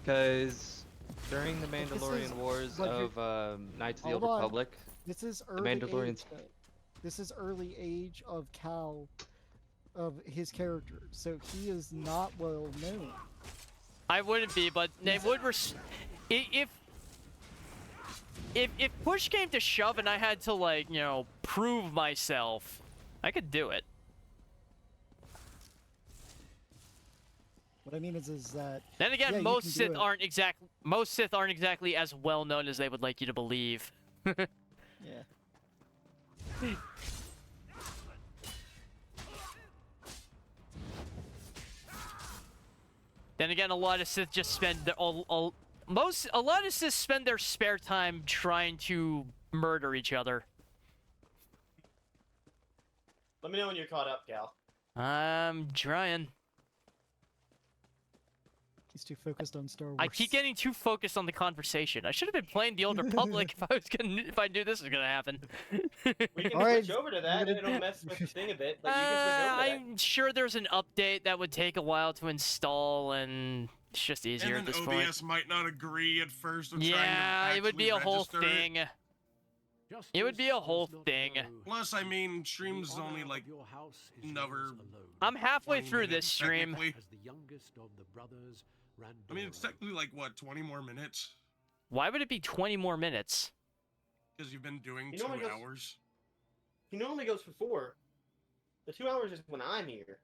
I: Because during the
A: But this
I: Mandalorian
A: is-
I: Wars
A: but you're-
I: of Knights of the
A: Hold
I: Old
A: on.
I: Republic,
A: this is
I: the
A: early
I: Mandalorians.
A: age. This is early age of Cal, of his character, so he is not well known.
E: I wouldn't be, but they would if push came to shove and I had to like, prove myself, I could do it.
A: What I mean is that
E: Then again,
A: yeah, you
E: most
A: can do
E: Sith
A: it.
E: aren't exactly as well known as they would like you to believe.
A: Yeah.
E: Then again, a lot of Sith just spend a lot of Sith spend their spare time trying to murder each other.
C: Let me know when you're caught up, Cal.
E: I'm trying.
A: He's too focused on Star Wars.
E: I keep getting too focused on the conversation. I should have been playing the Old Republic if I knew this was gonna happen.
C: We can
A: Alright,
C: switch over to that.
A: gonna
C: It'll
A: do-
C: mess with the thing a bit, but you can switch over to that.
E: I'm sure there's an update that would take a while to install, and it's just easier
D: And
E: at
D: then
E: this
D: OBS
E: point.
D: might not agree at first. Of trying to
E: Yeah, it would be a
D: actually
E: whole
D: register it.
E: thing. It would be a whole thing.
D: Plus, I mean, stream's only like another.
E: I'm halfway through this stream.
D: technically.
H: As the youngest of the brothers,
D: I mean, it's technically like what, 20 more minutes?
E: Why would it be 20 more minutes?
D: Because you've been doing
C: You
D: 2
C: know what goes-
D: hours.
C: He normally goes for 4. The 2 hours is when I'm here.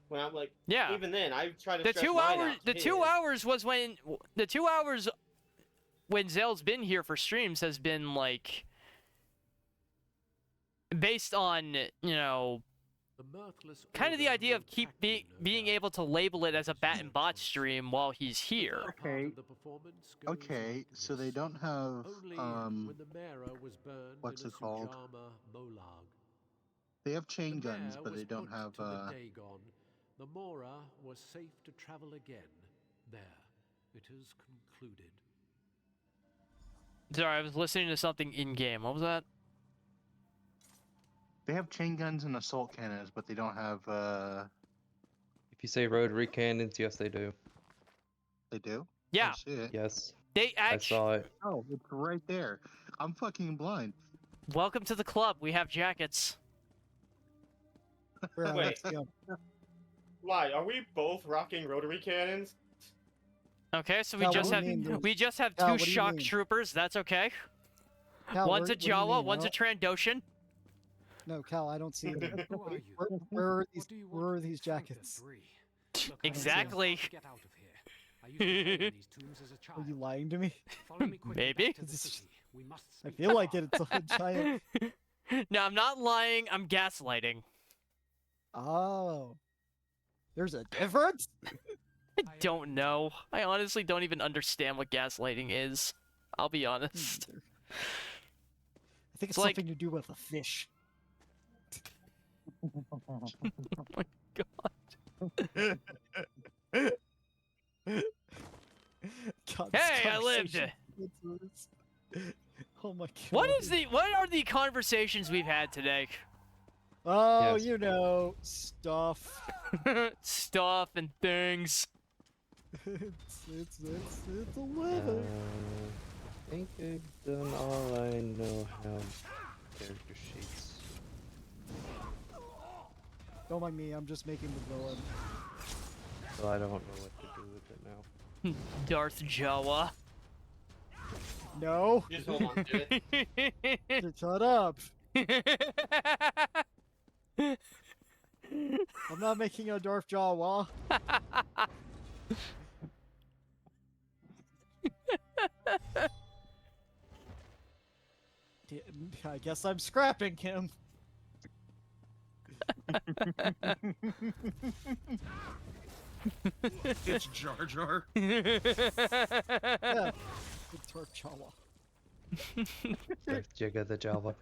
C: When I'm like,
E: Yeah.
C: even then, I try to
E: The
C: stretch
E: 2
C: mine
E: hours.
C: out
E: The
C: to
E: 2
C: his.
E: hours was when the 2 hours when Zell's been here for streams has been like based on kind of the idea of being able to label it as a bat and bot stream while he's here.
B: Okay, so they don't have what's it called? They have chain guns, but they don't have
H: The Mora was safe to travel again. There, it is concluded.
E: Sorry, I was listening to something in game. What was that?
B: They have chain guns and assault cannons, but they don't have
I: If you say rotary cannons, yes, they do.
B: they do?
E: Yeah,
B: Oh, shit.
I: Yes,
E: they
I: I
E: actually.
I: saw it.
B: Oh, it's right there. I'm fucking blind.
E: Welcome to the club. We have jackets.
A: Where,
C: Wait.
A: let's go.
C: Why? Are we both rocking rotary cannons?
E: Okay, so we
A: Cal,
E: just
A: what
E: have
A: do you mean there's-
E: we just have
A: Cal,
E: two
A: what do you
E: shock
A: mean?
E: troopers. That's okay.
A: Cal,
E: One's a
A: what do you
E: Jawa,
A: mean?
E: one's
A: I
E: a Trandoshan.
A: No, Cal, I don't see them.
H: Who are you?
A: Where are these?
H: What do you
A: Where
H: want
A: are these
H: to conquer,
A: jackets?
H: Bree? Look, I
E: Exactly.
H: can't get out of here. I used to play in these tombs as a
A: Are
H: child.
A: you lying to me?
H: Follow me quickly
E: Maybe.
H: back to the
A: This is-
H: city. We must
A: I
H: speak.
A: feel like it's a giant.
E: No, I'm not lying. I'm gaslighting.
A: Oh, there's a difference.
E: I don't know. I honestly don't even understand what gaslighting is. I'll be honest.
A: I think it's
E: like-
A: something to do with a fish.
E: Oh my god.
A: God, this
E: Hey, I lived
A: conversation gets worse. Oh my god.
E: What are the conversations we've had today?
A: Oh,
I: Yes.
A: you know, stuff.
E: Stuff and things.
A: It's a
I: I
A: living.
I: think I've done all I know how. Character sheets.
A: Don't mind me. I'm just making the villain.
I: So I don't know what to do with it now.
E: Darth Jawa.
A: No,
C: Just hold on to it.
A: shut up. I'm not making a Darth Jawa. I guess I'm scrapping him.
D: It's Jar Jar.
A: Yeah, it's Darth Jawa.
I: Darth Jigga the Java.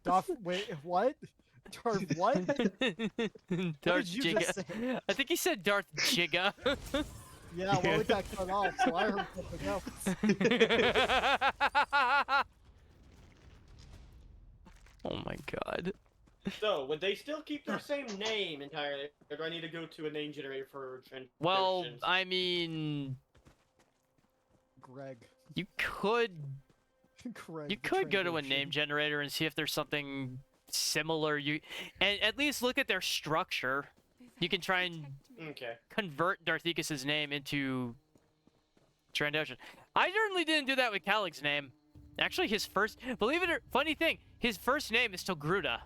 A: Darth, wait, what? Darth what?
E: Darth
A: did you just
E: Jigga. I think he said Darth Jigga.
A: Yeah, well, it got cut off, so I heard something else.
E: Oh my god.
C: So, would they still keep their same name entirely, or do I need to go to a name generator for transitions?
E: Well, I mean,
A: Greg.
E: you could
A: Greg.
E: you
A: the
E: could go to a name
A: Trandoshan.
E: generator and see if there's something similar. And at least look at their structure. You can try and
C: Okay.
E: convert Darthikis's name into Trandoshan. I certainly didn't do that with Calig's name. Actually, his first, believe it or funny thing, his first name is Togruta.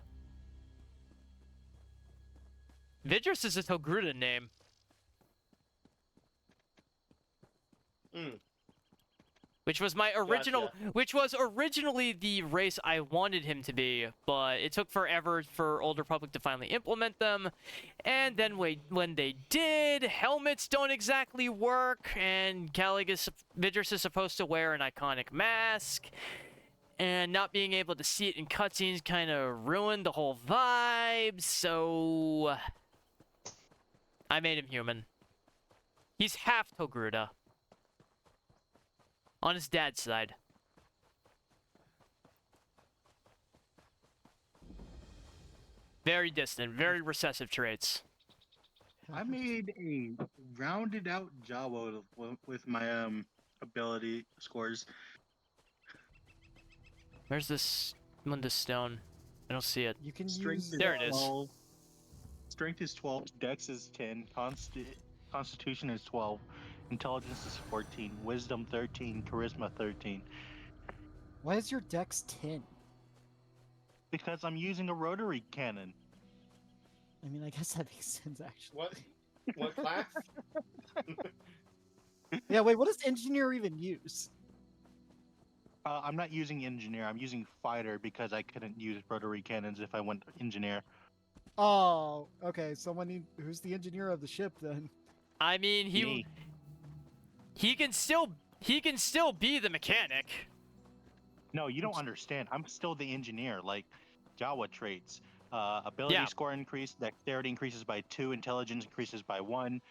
E: Vidrus is a Togruta name.
C: Mm.
E: Which was my original,
C: Gotcha.
E: which was originally the race I wanted him to be, but it took forever for Old Republic to finally implement them. And then when they did, helmets don't exactly work, and Vidrus is supposed to wear an iconic mask, and not being able to see it in cutscenes kind of ruined the whole vibe, so I made him human. He's half Togruta. On his dad's side. Very distant, very recessive traits.
B: I made a rounded out Jawa with my ability scores.
E: Where's this Mundus stone? I don't see it.
A: You can
B: Strength
A: use.
B: is
E: There it is.
B: 12. Strength is 12. Dex is 10. Constitution is 12. Intelligence is 14. Wisdom 13. Charisma 13.
A: Why is your dex 10?
B: Because I'm using a rotary cannon.
A: I mean, I guess that makes sense actually.
C: What class?
A: Yeah, wait, what does engineer even use?
B: I'm not using engineer. I'm using fighter because I couldn't use rotary cannons if I went engineer.
A: Oh, okay. Who's the engineer of the ship then?
E: I mean,
B: Me.
E: he can still be the mechanic.
B: No, you don't understand. I'm still the engineer. Like Jawa traits. Ability
E: Yeah.
B: score increase. Dexterity increases by 2. Intelligence increases by 1.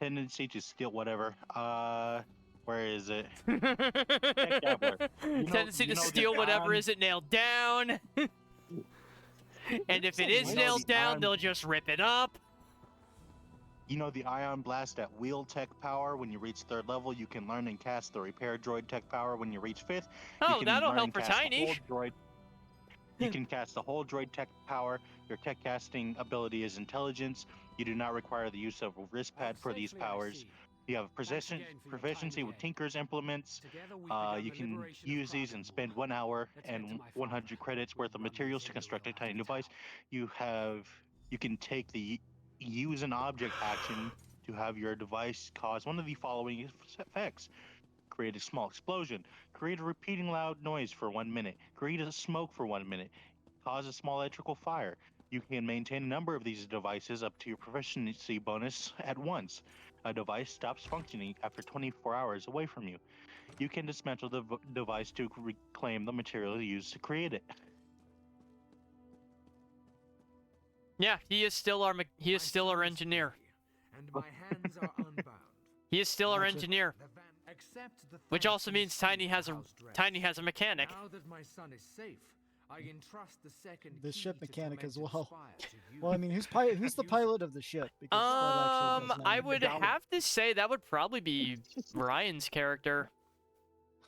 B: Tendency to steal whatever. Where is it? Dabbler.
E: Tendency
B: you
E: to
B: know
E: steal
B: the
E: whatever
B: ion-
E: isn't nailed down. And if it is
B: You know
E: nailed
B: the
E: down,
B: ion-
E: they'll just rip it up.
B: You know the Ion Blast at Wheel Tech Power. When you reach 3rd level, you can learn and cast the Repair Droid Tech Power. When you reach 5th, you
E: Oh,
B: can
E: that'll
B: learn
E: help
B: and
E: for
B: cast the
E: Tiny.
B: whole droid. You can cast the whole droid tech power. Your tech casting ability is intelligence. You do not require the use of a wrist pad for these powers. You have proficiency with Tinker's implements. You can use these and spend 1 hour and 100 credits worth of materials to construct a tiny device. You can take the use an object action to have your device cause one of the following effects. Create a small explosion. Create a repeating loud noise for 1 minute. Create a smoke for 1 minute. Cause a small electrical fire. You can maintain a number of these devices up to your proficiency bonus at once. A device stops functioning after 24 hours away from you. You can dismantle the device to reclaim the material used to create it.
E: Yeah, he is still our engineer.
H: And my hands are unbound.
E: He is still our
A: Gotcha.
E: engineer,
H: Accept the
E: which
H: thanks
E: also
H: of
E: means
H: the
E: Tiny has a
H: House Dress.
E: mechanic.
H: Now that my son is safe, I entrust the second
A: The
H: key
A: ship
H: to
A: mechanic as
H: Tormented
A: well.
H: Spire to you.
A: Well, I mean, who's the pilot of the ship? Because that actually does
E: I
A: matter.
E: would have to say that would probably be Ryan's character.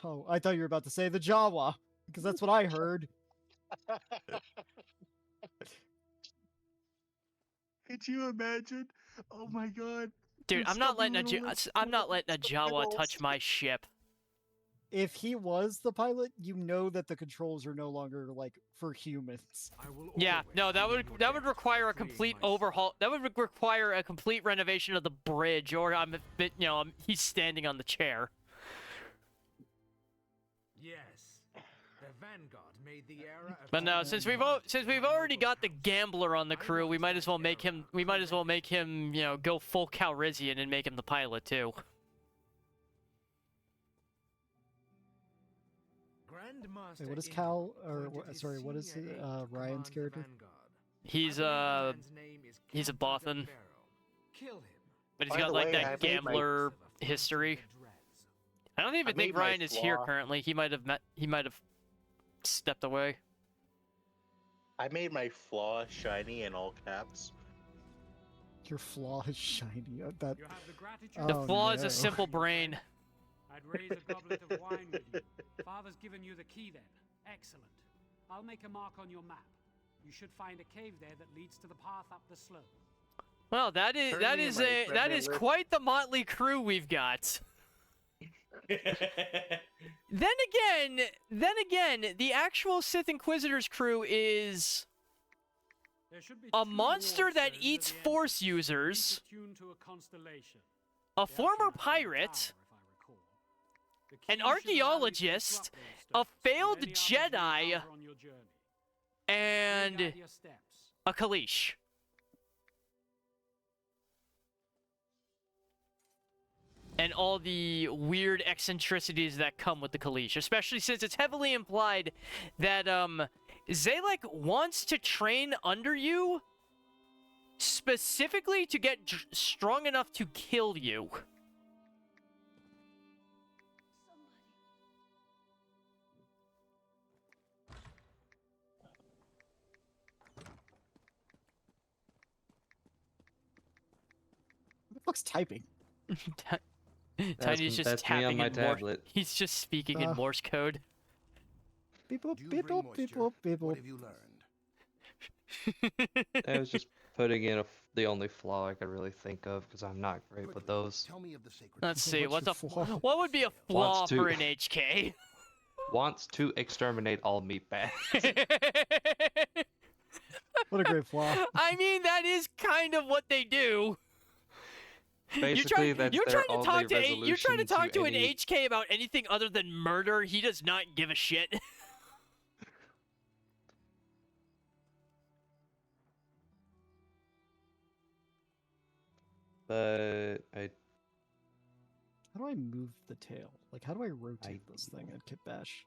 A: Oh, I thought you were about to say the Jawa, because that's what I heard.
B: Could you imagine? Oh my god.
E: Dude,
B: Dude,
E: I'm not
B: stop
E: letting
B: doing
E: I'm not letting a
B: little
E: Jawa
B: squiggles.
E: touch my ship.
A: If he was the pilot, you know that the controls are no longer like for humans.
H: I will
E: Yeah,
H: always
E: no, that
H: be
E: would
H: in your
E: that would
H: debt,
E: require a
H: freeing
E: complete
H: my son.
E: overhaul. That would require a complete renovation of the bridge, or I'm a bit, he's standing on the chair.
H: Yes, the Vanguard made the era of
E: But no, since we've already got the gambler on the crew, we might as well make him go full Calrissian and make him the pilot too.
A: Wait, what is Cal sorry, what is Ryan's character?
E: He's a Bothan,
H: Kill him.
E: but he's
B: By
E: got
B: the
E: like
B: way, I
E: that
B: made my-
E: gambler history. I don't even
B: I
E: think
B: made my
E: Ryan is here
B: flaw.
E: currently. He might have stepped away.
B: I made my flaw shiny in all caps.
A: Your flaw is shiny. That
H: You have the gratitude.
E: The
A: Oh,
E: flaw is
A: no.
E: a simple brain.
K: I'd raise a goblet of wine with you. Father's given you the key then. Excellent. I'll make a mark on your map. You should find a cave there that leads to the path up the slope.
E: Well, that is
B: Currently, my
E: quite the motley crew we've got. Then again, the actual Sith Inquisitors crew is
K: There should be
E: a
K: two
E: monster
K: ward
E: that
K: stones
E: eats
K: at the end,
E: Force
K: each
E: users,
K: attuned to a constellation.
E: a
K: They
E: former
K: actually have
E: pirate,
K: power, if I recall. The
E: an
K: key should allow you to
E: archaeologist,
K: disrupt those
E: a
K: stones,
E: failed
K: and any others
E: Jedi,
K: you encounter on your journey.
E: and
K: Guide your steps.
E: a Kalish. And all the weird eccentricities that come with the Kalish, especially since it's heavily implied that Zalek wants to train under you specifically to get strong enough to kill you.
A: Who the fuck's typing?
E: Tiny's just
I: that's me
E: tapping
I: on my
E: in Morse.
I: tablet.
E: He's just speaking in Morse code.
A: Beep boop,
J: Do you
A: beep
J: bring
A: boop, beep
J: moisture?
A: boop, beep
J: What
A: boop.
J: have you learned?
I: I was just putting in the only flaw I could really think of because I'm not great with those.
J: Tell me of the sacred.
E: Let's see,
A: What's
E: what's a
A: your flaw?
E: what would be a flaw
I: Wants to-
E: for an HK?
I: Wants to exterminate all meat bags.
A: What a great flaw.
E: I mean, that is kind of what they do.
I: Basically, that's
E: you're
I: their
E: trying to
I: only
E: talk to you're trying to
I: resolution
E: talk to an
I: any-
E: HK about anything other than murder. He does not give a shit.
I: But I
A: How do I move the tail? Like, how do I rotate this thing at Kit Bash?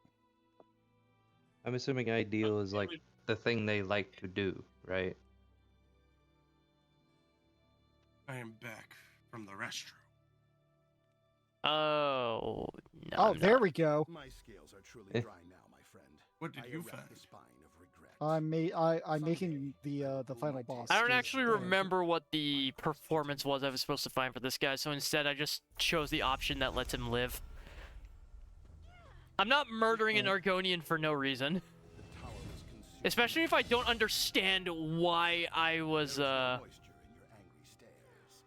I: I'm assuming ideal is like the thing they like to do, right?
D: I am back from the restroom.
E: Oh no.
A: Oh, there we go.
J: My scales are truly
I: Eh.
J: dry now, my friend.
D: What did
J: I
D: you
J: erect
D: find?
J: the spine of regret.
A: I'm making the final boss.
E: I don't
A: 'cause,
E: actually remember what the performance was I was supposed to find for this guy, so instead I just chose the option that lets him live. I'm not murdering an Argonian for no reason.
J: The tower was consumed.
E: Especially if I don't understand why I was,
J: There was no moisture in your angry stares.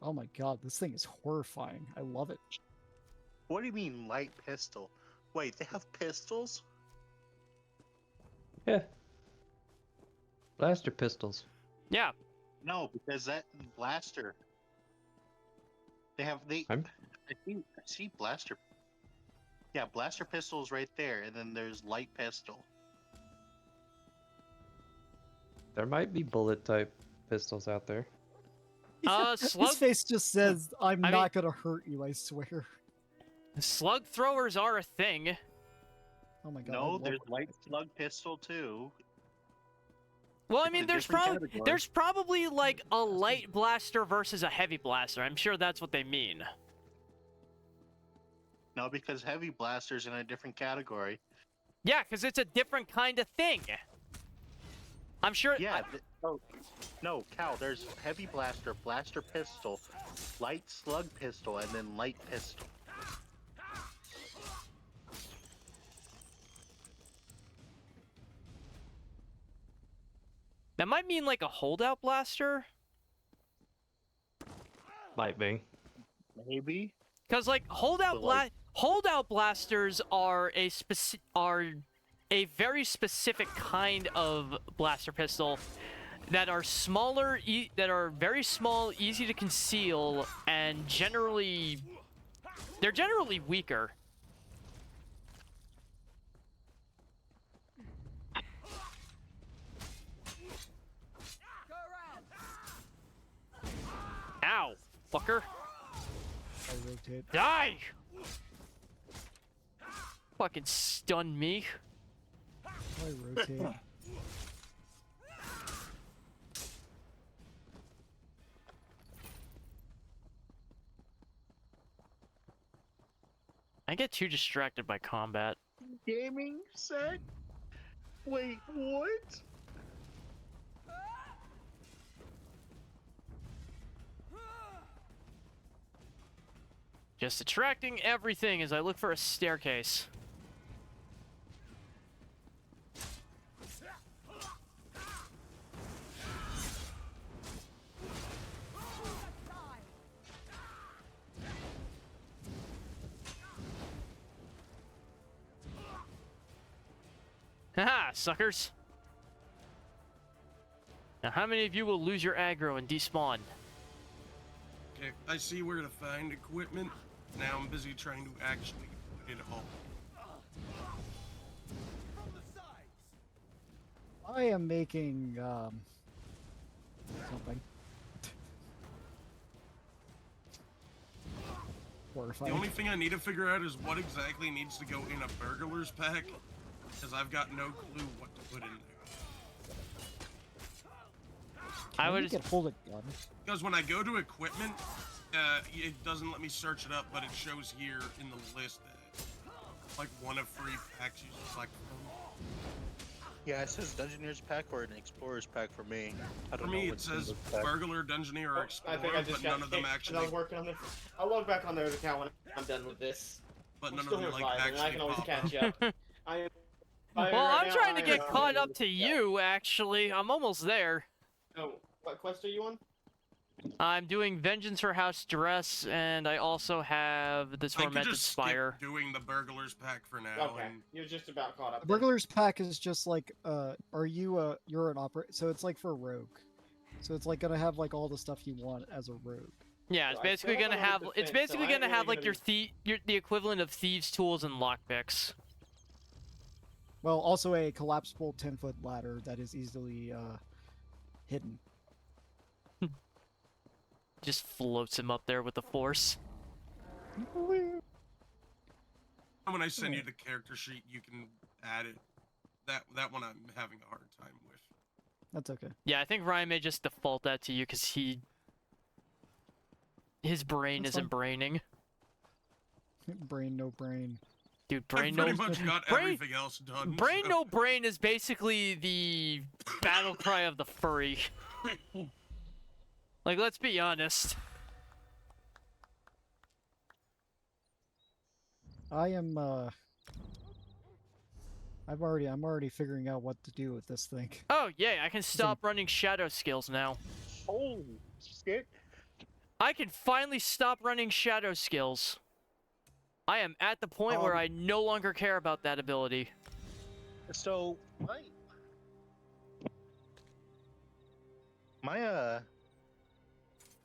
A: Oh my god, this thing is horrifying. I love it.
B: What do you mean light pistol? Wait, they have pistols?
I: Yeah. Blaster pistols.
E: Yeah.
B: No, because that blaster. I see blaster. Yeah, blaster pistols right there, and then there's light pistol.
I: There might be bullet type pistols out there.
E: Slug,
A: His face just says, I'm
E: I
A: not gonna hurt you, I swear.
E: slug throwers are a thing.
A: Oh my god. I
B: No,
A: love
B: there's
A: it.
B: light slug pistol too.
E: Well, I
B: It's
E: mean,
B: a different category.
E: there's probably like a light blaster versus a heavy blaster. I'm sure that's what they mean.
B: No, because heavy blaster's in a different category.
E: Yeah, because it's a different kind of thing. I'm sure.
B: Yeah. No, Cal. There's heavy blaster, blaster pistol, light slug pistol, and then light pistol.
E: That might mean like a holdout blaster.
I: Might be.
B: Maybe.
E: Because like holdout blasters are a very specific kind of blaster pistol that are smaller, that are very small, easy to conceal, and they're generally weaker. Ow, fucker.
A: I rotate.
E: Die! Fucking stun me.
A: I rotate.
E: I get too distracted by combat.
B: Gaming set? Wait, what?
E: Just attracting everything as I look for a staircase. Haha, suckers! Now how many of you will lose your aggro and despawn?
D: Okay, I see where to find equipment. Now I'm busy trying to actually put it all.
A: I am making something.
D: The
A: Horrifying.
D: only thing I need to figure out is what exactly needs to go in a burglar's pack, because I've got no clue what to put in there.
E: I
A: You
E: would.
A: can hold a gun.
D: Because when I go to equipment, it doesn't let me search it up, but it shows here in the list like one of 3 packs you select from.
B: Yeah, it says Dungeoneer's pack or an Explorer's pack for me. I
D: For
B: don't
D: me,
B: know
D: it
B: which
D: says
B: one's pack.
D: Burglar, Dungeoneer, or
C: I
D: Explorer,
C: think I just
D: but
C: got
D: none of them
C: kicked when I
D: actually.
C: was working on this. I'll log back on their account when I'm done with this.
D: But
C: I'm
D: none
C: still
D: of them
C: here
D: like
C: vibing, and I
D: actually
C: can always
D: pop
C: catch
D: up.
C: up. I am.
E: Well, I'm trying to get caught up to you. Actually, I'm almost there.
C: Oh, what quest are you on?
E: I'm doing Vengeance for House Dress, and I also have the
D: I could
E: Tormented
D: just
E: Spire.
D: skip doing the Burglar's pack for now.
C: Okay,
D: And
C: you're just about caught up.
A: The
C: then.
A: burglar's pack is just like, are you you're an operator, so it's like for a rogue. So it's like gonna have like all the stuff you want as a rogue.
E: Yeah, it's
C: So I
E: basically
C: still
E: gonna
C: have
E: have.
C: another
E: It's
C: defense, so
E: basically
C: I ain't
E: gonna have
C: really
E: like
C: gonna
E: the equivalent of thieves' tools and lockpicks.
A: Well, also a collapsible 10-foot ladder that is easily hidden.
E: Just floats him up there with the force.
D: when I send you the character sheet, you can add it. That one I'm having a hard time with.
A: That's okay.
E: Yeah, I think Ryan may just default that to you because his brain
A: That's
E: isn't braining.
A: Brain no brain.
E: Dude,
D: I've
E: brain
D: pretty
E: no
D: much got
E: brain,
D: everything else done.
E: brain
D: so-
E: no brain is basically the battle cry of the furry. Like, let's be honest.
A: I am I'm already figuring out what to do with this thing.
E: Oh yeah, I can stop running shadow skills now.
B: Oh shit!
E: I can finally stop running shadow skills. I am at the point where I no longer care about that ability.
B: So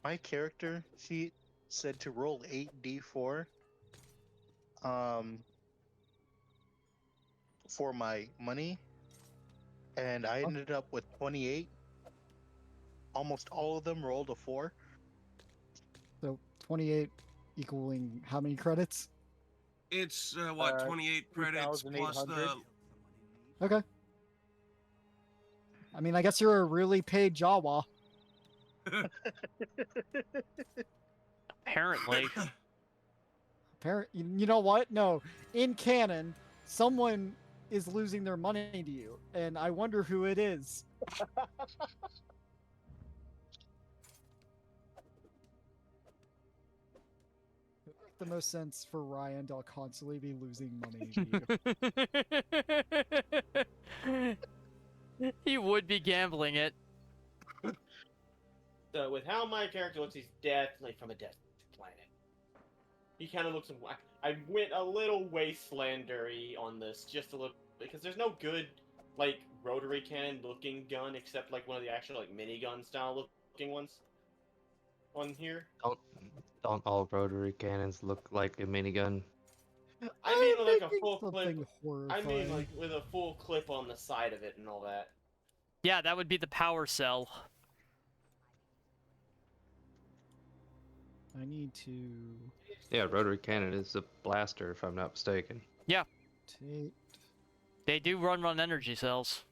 B: my character sheet said to roll 8d4 for my money, and I ended up with 28. Almost all of them rolled a 4.
A: So 28 equaling how many credits?
D: It's what 28 credits plus the.
B: 2,800.
A: Okay. I mean, I guess you're a really paid Jawa.
E: Apparently.
A: You know what? No, in canon, someone is losing their money to you, and I wonder who it is. It would make the most sense for Ryan to constantly be losing money to you.
E: He would be gambling it.
C: So with how my character looks, he's definitely from a death planet. He kind of looks. I went a little wastelandery on this, just a little, because there's no good like rotary cannon looking gun except like one of the actual like minigun style looking ones on here.
I: Don't all rotary cannons look like a minigun?
C: I mean like a
A: thinking
C: full clip.
A: something
C: I mean
A: horrifying.
C: like with a full clip on the side of it and all that.
E: Yeah, that would be the power cell.
A: I need to
I: Yeah, rotary cannon is a blaster, if I'm not mistaken.
E: Yeah,
A: take.
E: they do run on energy cells.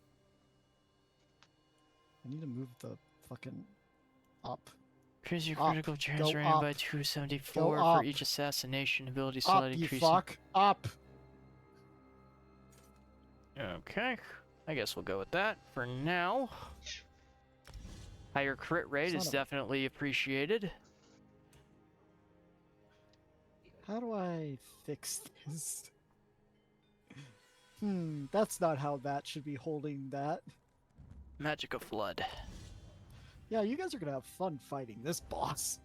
A: I need to move the fucking up.
E: Increase your
A: Up.
E: critical chance
A: Go
E: rating by
A: up.
E: 274
A: Go
E: for
A: up.
E: each assassination ability
A: Up,
E: slot
A: you
E: increasing.
A: fuck! Up!
E: Okay, I guess we'll go with that for now. Higher crit rate
A: Son
E: is
A: of a-
E: definitely appreciated.
A: How do I fix this? That's not how that should be holding that.
E: Magic of Flood.
A: Yeah, you guys are gonna have fun fighting this boss.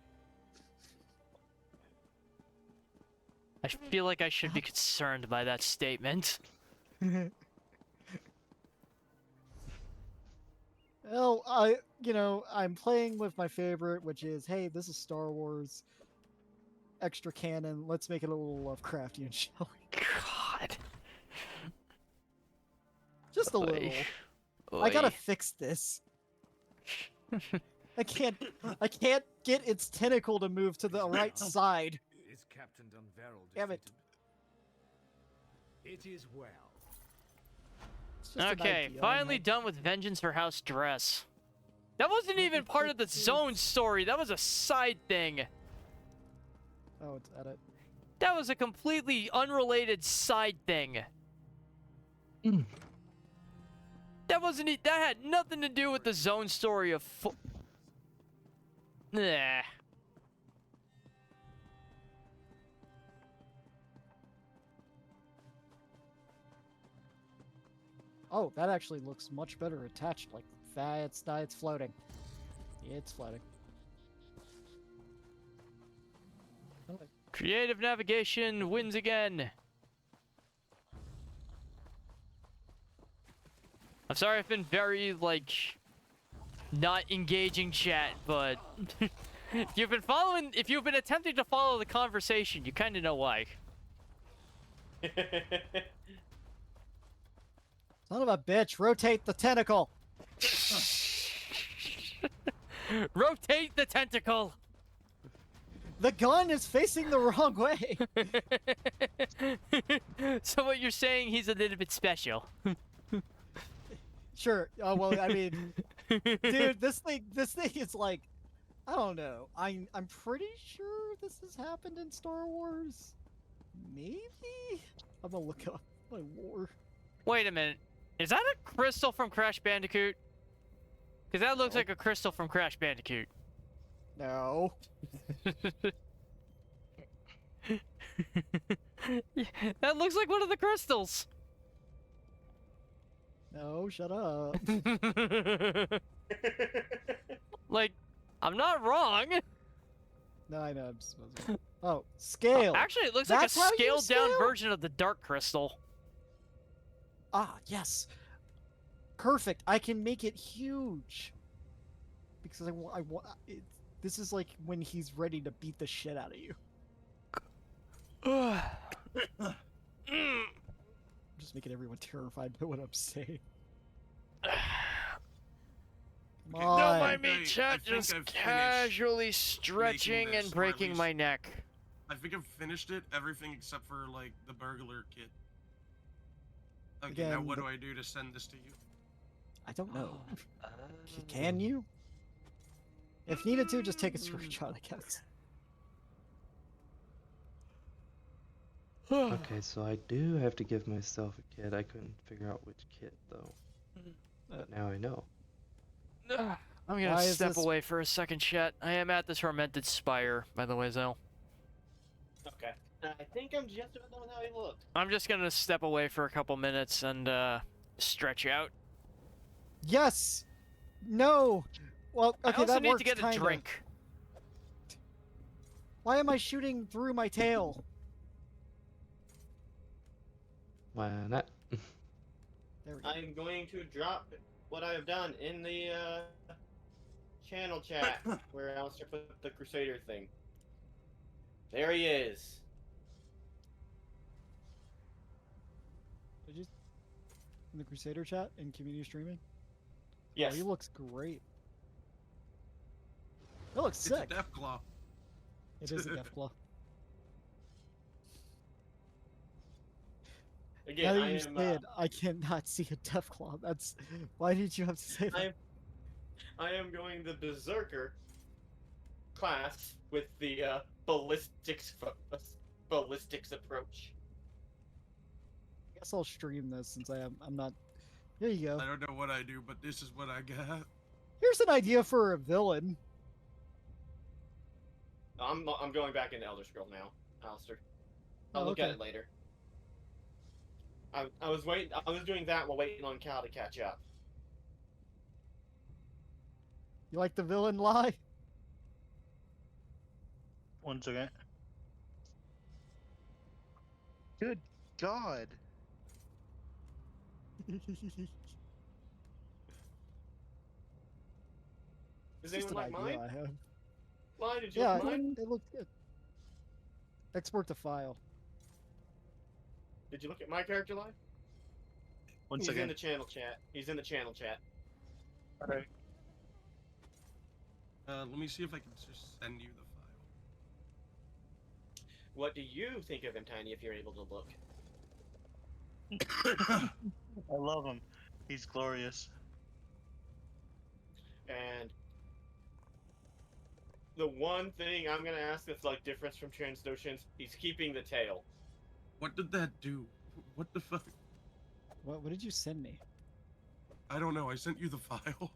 E: I feel like I should be concerned by that statement.
A: Well, I'm playing with my favorite, which is, hey, this is Star Wars. Extra canon. Let's make it a little Lovecraftian, shall we?
E: God.
A: Just a
E: Oy.
A: little. I
E: Oy.
A: gotta fix this. I can't get its tentacle to move to the right side.
H: Is Captain Dunveril
A: Damn it.
H: defeated? It is well.
A: It's just an
E: Okay,
A: idea,
E: finally
A: I'm
E: done with Vengeance for House Dress. That wasn't even part of the zone story. That was a side thing.
A: Oh, it's edit.
E: That was a completely unrelated side thing. That wasn't. That had nothing to do with the zone story of. Nah.
A: Oh, that actually looks much better attached. Like that, it's floating. It's floating. Okay.
E: Creative navigation wins again. I'm sorry I've been very, like, not engaging chat, but if you've been attempting to follow the conversation, you kind of know why.
A: Son of a bitch, rotate the tentacle.
E: Rotate the tentacle.
A: The gun is facing the wrong way.
E: So what you're saying, he's a little bit special.
A: Sure. Oh well, I mean, dude, this thing is like, I don't know. I'm pretty sure this has happened in Star Wars. Maybe. I'm gonna look up my lore.
E: Wait a minute. Is that a crystal from Crash Bandicoot? Because that looks like a crystal from Crash Bandicoot.
A: No.
E: That looks like one of the crystals.
A: No, shut up.
E: Like, I'm not wrong.
A: No, I know. I'm supposed to. Oh, scale.
E: Actually, it looks
A: That's how
E: like a
A: you
E: scaled down
A: scale?
E: version of the Dark Crystal.
A: Ah, yes. Perfect. I can make it huge. Because I want. This is like when he's ready to beat the shit out of you. I'm just making everyone terrified by what I'm saying. Come on.
E: Don't mind me,
D: I
E: chat,
D: think
E: just
D: I've finished
E: casually stretching
D: this,
E: and
D: or at
E: breaking my
D: least-
E: neck.
D: I think I've finished it, everything except for like the burglar kit. Okay, now
A: Again,
D: what
A: the-
D: do I do to send this to you?
A: I don't know. Can you? If needed to, just take a screenshot, I guess.
I: Okay, so I do have to give myself a kit. I couldn't figure out which kit though. But now I know.
E: I'm gonna
A: Why is
E: step
A: this-
E: away for a second, chat. I am at the Tormented Spire, by the way, Zell.
C: Okay. I think I'm just about done with how he looked.
E: I'm just gonna step away for a couple minutes and stretch out.
A: Yes! No! Well,
E: I
A: okay,
E: also
A: that
E: need
A: works
E: to get a
A: kinda.
E: drink.
A: Why am I shooting through my tail?
I: Why not?
A: There we go.
C: I'm going to drop what I have done in the channel chat where Alistair put the Crusader thing. There he is.
A: Did you? In the Crusader chat in community streaming?
C: Yes.
A: Oh, he looks great. That looks
D: It's a
A: sick.
D: Deathclaw.
A: It is a Deathclaw.
C: Again,
A: Now
C: I
A: that you
C: am.
A: say it, I cannot see a Deathclaw. That's why did you have to say that?
C: I am going the Berserker class with the ballistics approach.
A: I guess I'll stream this since I'm not. Here you go.
D: I don't know what I do, but this is what I got.
A: Here's an idea for a villain.
C: I'm going back into Elder Scrolls now, Alistair. I'll
A: Oh,
C: look at
A: okay.
C: it later. I was doing that while waiting on Cal to catch up.
A: You like the villain lie?
B: One second. Good God.
C: Does
A: It's just
C: anyone
A: an
C: like
A: idea
C: mine?
A: I have.
C: Why did you
A: Yeah,
C: like mine?
A: it looks good. Export the file.
C: Did you look at my character live?
B: One
C: He's in
B: second.
C: the channel chat. He's in the channel chat.
B: Alright.
D: Let me see if I can just send you the
C: What do you think of him, Tiny, if you're able to look?
B: I love him. He's glorious.
C: And the one thing I'm gonna ask that's like difference from Transnotions, he's keeping the tail.
D: What did that do? What the fuck?
A: What did you send me?
D: I don't know. I sent you the file.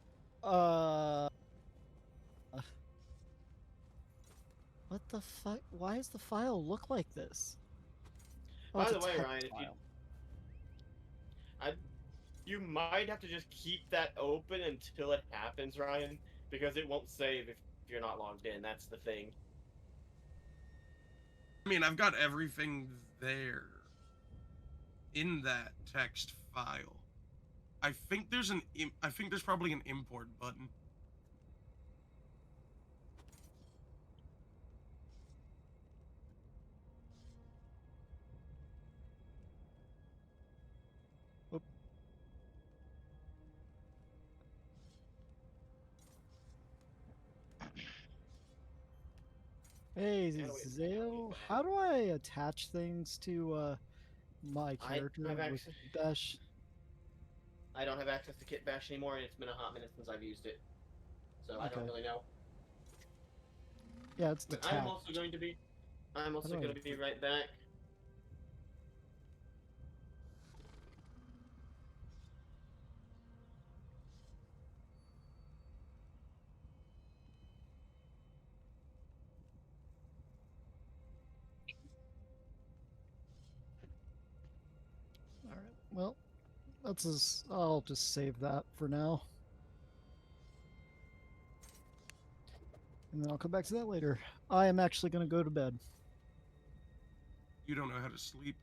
A: What the fuck? Why does the file look like this? Oh,
C: By
A: it's
C: the
A: a
C: way,
A: text
C: Ryan, if
A: file.
C: you might have to just keep that open until it happens, Ryan, because it won't save if you're not logged in. That's the thing.
D: I mean, I've got everything there in that text file. I think there's probably an import button.
A: Hey,
C: Yeah, wait.
A: Zale, how do I attach things to my
C: I
A: character
C: have
A: with
C: access.
A: Dash?
C: I don't have access to Kit Bash anymore, and it's been a hot minute since I've used it, so I don't
A: Okay.
C: really know.
A: Yeah, it's
C: But
A: detached.
C: I'm also going to be right back.
A: All right. Well, I'll just save that for now. And then I'll come back to that later. I am actually going to go to bed.
D: You don't know how to sleep.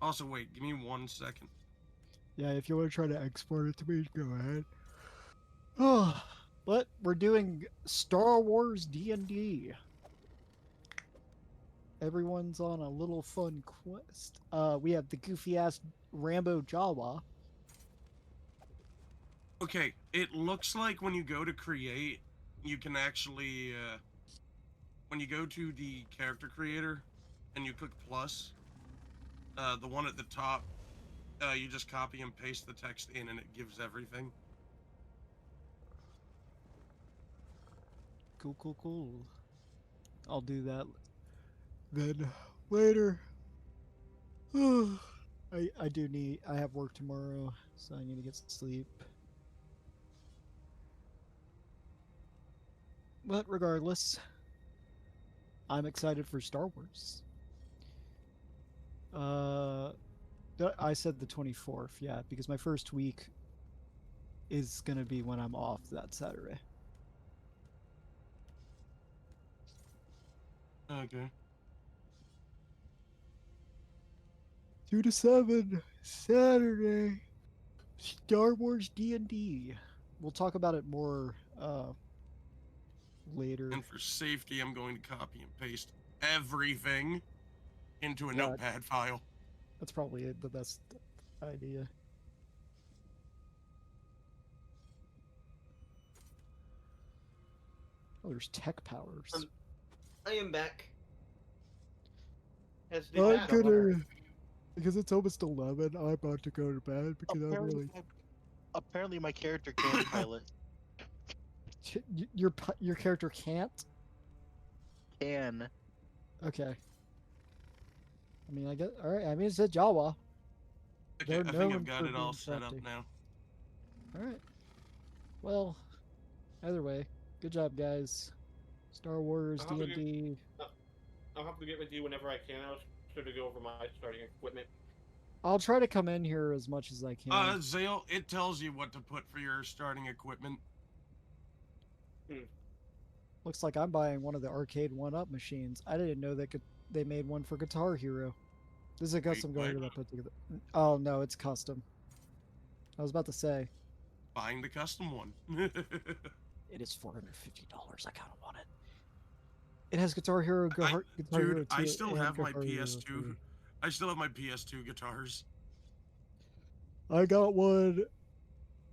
D: Also, wait, give me 1 second.
A: Yeah, if you want to try to export it to me, go ahead. Oh, but we're doing Star Wars D&D. Everyone's on a little fun quest. We have the goofy ass Rambo Jawa.
D: Okay, it looks like when you go to create, you can actually, when you go to the character creator and you click plus, the one at the top, you just copy and paste the text in and it gives everything.
A: Cool. I'll do that then later. I have work tomorrow, so I need to get some sleep. But regardless, I'm excited for Star Wars. I said the 24th, yeah, because my first week is gonna be when I'm off that Saturday.
D: Okay.
A: 2 to 7 Saturday. Star Wars D&D. We'll talk about it more later.
D: And for safety, I'm going to copy and paste everything into a
A: Yeah.
D: notepad file.
A: That's probably the best idea. Oh, there's tech powers.
C: I am back. Has the
A: I'm
C: battle-
A: gonna, because it's almost 11. I'm about to go to bed because I'm really.
B: Apparently, my character can pilot.
A: Your character can't.
B: Can.
A: Okay. I mean, I get all right. I mean, it's a Jawa.
D: Okay,
A: They're
D: I think
A: known
D: I've got
A: for
D: it all
A: being
D: set up
A: crafty.
D: now.
A: All right. Well, either way, good job, guys. Star Wars
C: I'll have to
A: D&D.
C: I'll have to get with you whenever I can. I'll try to go over my starting equipment.
A: I'll try to come in here as much as I can.
D: Zale, it tells you what to put for your starting equipment.
A: Looks like I'm buying one of the arcade 1-up machines. I didn't know they made one for Guitar Hero. This is a custom
D: what?
A: guitar that I put together. Oh no, it's custom. I was about to say
D: Buying the custom one.
A: it is $450. I kind of want it. It has Guitar Hero, Guitar Hero 2,
D: I still
A: and
D: have my
A: Guitar Hero
D: PS2.
A: 3.
D: I still have my PS2 guitars.
A: I got one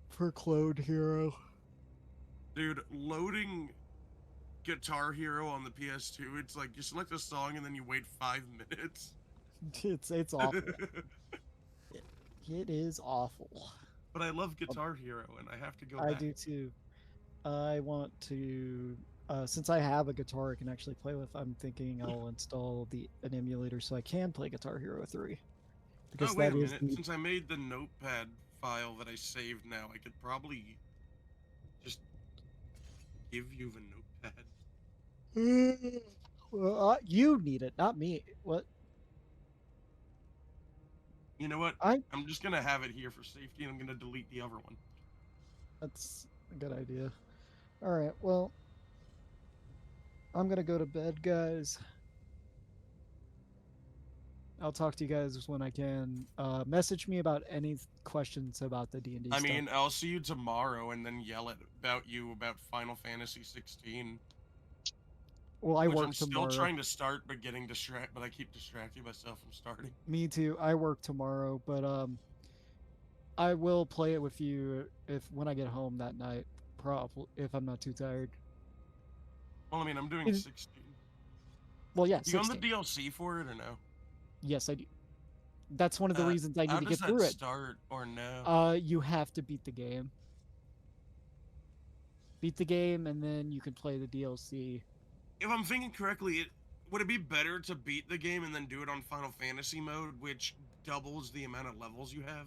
A: for Clone Hero.
D: Dude, loading Guitar Hero on the PS2, it's like you select a song and then you wait 5 minutes.
A: It's awful. It is awful.
D: But I love Guitar Hero and I have to go
A: I
D: back.
A: do too. I want to, since I have a guitar I can actually play with, I'm thinking I'll install an emulator so I can play Guitar Hero 3. Because
D: Oh, wait a
A: that is
D: minute.
A: the,
D: Since I made the notepad file that I saved now, I could probably just give you the notepad.
A: well, you need it, not me. What?
D: You know what?
A: I'm
D: just gonna have it here for safety, and I'm gonna delete the other one.
A: That's a good idea. All right, well, I'm gonna go to bed, guys. I'll talk to you guys when I can. Message me about any questions about the D&D
D: I
A: stuff.
D: mean, I'll see you tomorrow, and then yell about Final Fantasy 16.
A: Well, I
D: which
A: work
D: I'm
A: tomorrow.
D: still trying to start, but getting distracted. But I keep distracting myself from starting.
A: Me too. I work tomorrow, but I will play it with you when I get home that night. Probably if I'm not too tired.
D: Well, I mean, I'm doing
A: Is-
D: 16.
A: Well, yeah,
D: You own the
A: 16.
D: DLC for it or no?
A: Yes, I do. That's one of the reasons I
D: How
A: need to
D: does
A: get
D: that
A: through it.
D: start or no?
A: You have to beat the game. Beat the game, and then you can play the DLC.
D: If I'm thinking correctly, would it be better to beat the game and then do it on Final Fantasy mode, which doubles the amount of levels you have,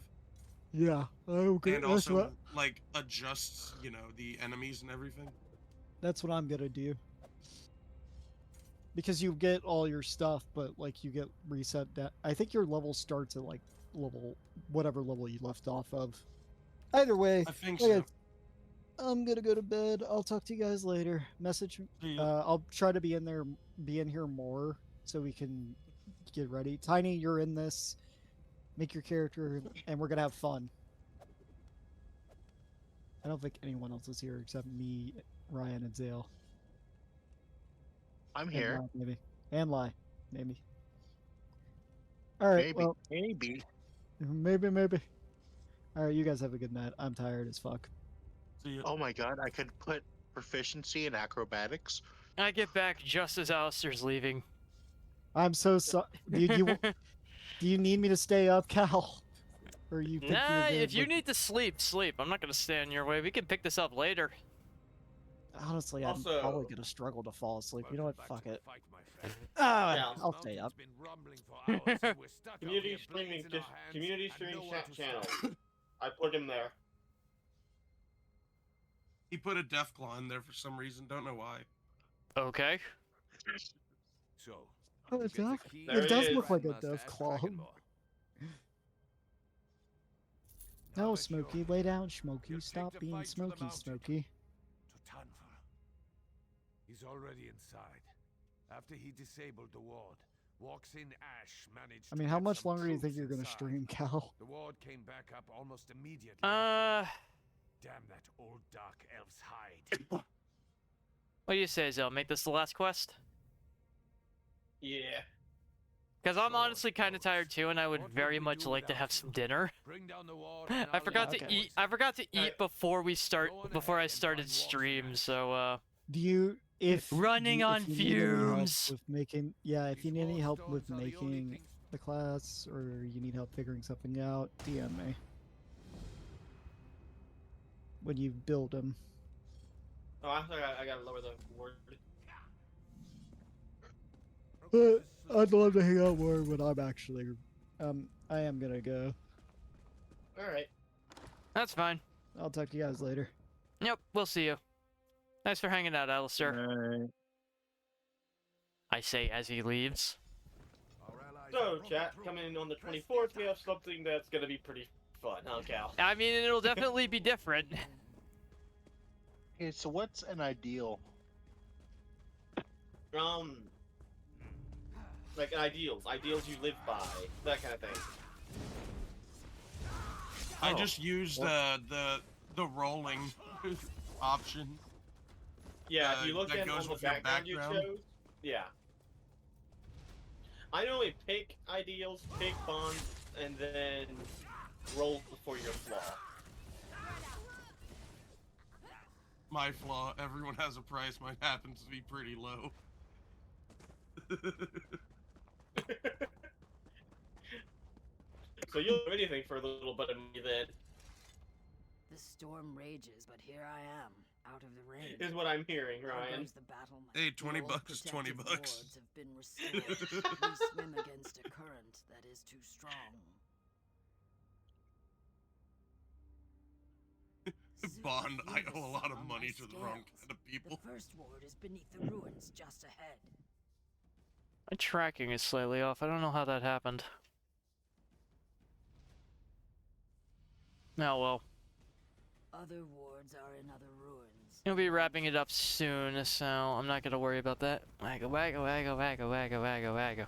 A: Yeah. Okay.
D: and also like adjusts, the enemies and everything?
A: That's what I'm gonna do. Because you get all your stuff, but like you get reset. I think your level starts at like whatever level you left off of. Either way,
D: I think
A: okay,
D: so.
A: I'm gonna go to bed. I'll talk to you guys later. Message.
D: See ya.
A: I'll try to be in here more so we can get ready. Tiny, you're in this. Make your character, and we're gonna have fun. I don't think anyone else is here except me, Ryan, and Zale.
B: I'm
A: And
B: here.
A: Lai, maybe. And Lie, maybe. All right.
B: Maybe.
A: Well,
B: Maybe.
A: maybe. All right. You guys have a good night. I'm tired as fuck.
D: See ya.
B: Oh my god, I could put proficiency in acrobatics.
E: I get back just as Alistair's leaving.
A: I'm so sorry. Do you need me to stay up, Cal? Or you think
E: Nah,
A: you're good
E: if you
A: with-
E: need to sleep, sleep. I'm not gonna stand in your way. We can pick this up later.
A: Honestly, I'm
C: Also-
A: probably gonna struggle to fall asleep. You know what?
H: Welcome
A: Fuck
H: back to
A: it.
H: the fight, my friend.
A: Ah,
C: Yeah.
A: I'll stay up.
H: It's been rumbling for hours, and we're stuck out
C: Community
H: here,
C: streaming,
H: blades in
C: just
H: our hands,
C: community
H: and
C: stream
H: no one
C: chat
H: to
C: channel.
H: stop.
C: I put him there.
D: He put a Deathclaw in there for some reason. Don't know why.
E: Okay.
H: So,
A: Oh,
H: you
A: it's
H: get the
A: Death-
H: key
C: it
H: to
C: does
H: the
C: look
A: like a
H: Grandmaster
A: Death
H: at
A: Claw.
H: Dragonborn. Now
A: No,
H: let
A: Smokey,
H: your-
A: lay down, Smokey.
H: you'll take
A: Stop
H: the
A: being
H: fight to the
A: Smokey,
H: mountain.
A: Smokey.
H: To Tanfa. He's already inside. After he disabled the ward, walks in Ash managed
A: I mean,
H: to
A: how
H: get
A: much
H: some
A: longer do you think
H: troops
A: you're gonna
H: inside.
A: stream, Cal?
H: The ward came back up almost immediately.
E: Uh,
H: Damn that old dark elf's hide.
E: what do you say, Zell? Make this the last quest?
C: Yeah.
E: Because I'm
H: Sure,
E: honestly kind of
H: Ghost.
E: tired too, and I would
H: What
E: very
H: we
E: much
H: do
E: like to
H: without
E: have
H: you?
E: some dinner.
H: Bring down the wall. and
E: I
H: I'll
E: forgot
H: lead
E: to
H: the
E: eat.
H: boys.
E: I forgot to
C: Alright.
E: eat before we start.
H: Go on
E: Before I
H: ahead and
E: started
H: find walks
E: stream.
H: and
E: So
A: Do you, if
E: Running
A: you,
E: on
A: if you need any help
E: fumes.
A: with making, yeah, if you
H: These
A: need any
H: wall
A: help with
H: stones are the only
A: making
H: things-
A: the class, or you need help figuring something out, DM me. When you build them.
C: Oh, I'm sorry. I gotta lower the word.
A: But I'd love to hang out more when I'm actually, I am gonna go.
C: All right.
E: that's fine.
A: I'll talk to you guys later.
E: Yep, we'll see you. Thanks for hanging out, Alistair. I say as he leaves.
H: Our allies
C: So,
H: are broken
C: chat,
H: through.
C: coming in on the
H: Press
C: 24th, we have something that's gonna be pretty fun, huh, Cal?
E: I mean, it'll definitely be different.
B: Okay, so what's an ideal?
C: Like ideals you live by, that kind of thing.
D: I
B: Oh.
D: just used the rolling option.
C: Yeah, if you look
D: that
C: at
D: goes
C: on the
D: with your
C: background you
D: background.
C: chose, yeah. I normally pick ideals, pick bonds, and then roll for your flaw.
D: My flaw, everyone has a price. Mine happens to be pretty low.
C: So you'll do anything for a little bit of money then.
G: The storm rages, but here I am. out of the rain.
C: Is what I'm hearing,
G: There
C: Ryan.
G: goes the battle map.
D: Hey, 20
G: Your
D: bucks is 20
G: protective
D: bucks.
G: wards have been restored. We swim against a current that is too strong.
D: Bond,
G: Zeus
D: I
G: threw
D: owe a
G: the
D: lot
G: sun
D: of
G: on
D: money
G: my
D: to the wrong
G: scales.
D: kind of people.
G: The first ward is beneath the ruins just ahead.
E: My tracking is slightly off. I don't know how that happened. Oh well.
G: Other wards are in other ruins.
E: He'll be wrapping it up soon, so I'm not gonna worry about that. Wagga wagga wagga wagga wagga wagga wagga.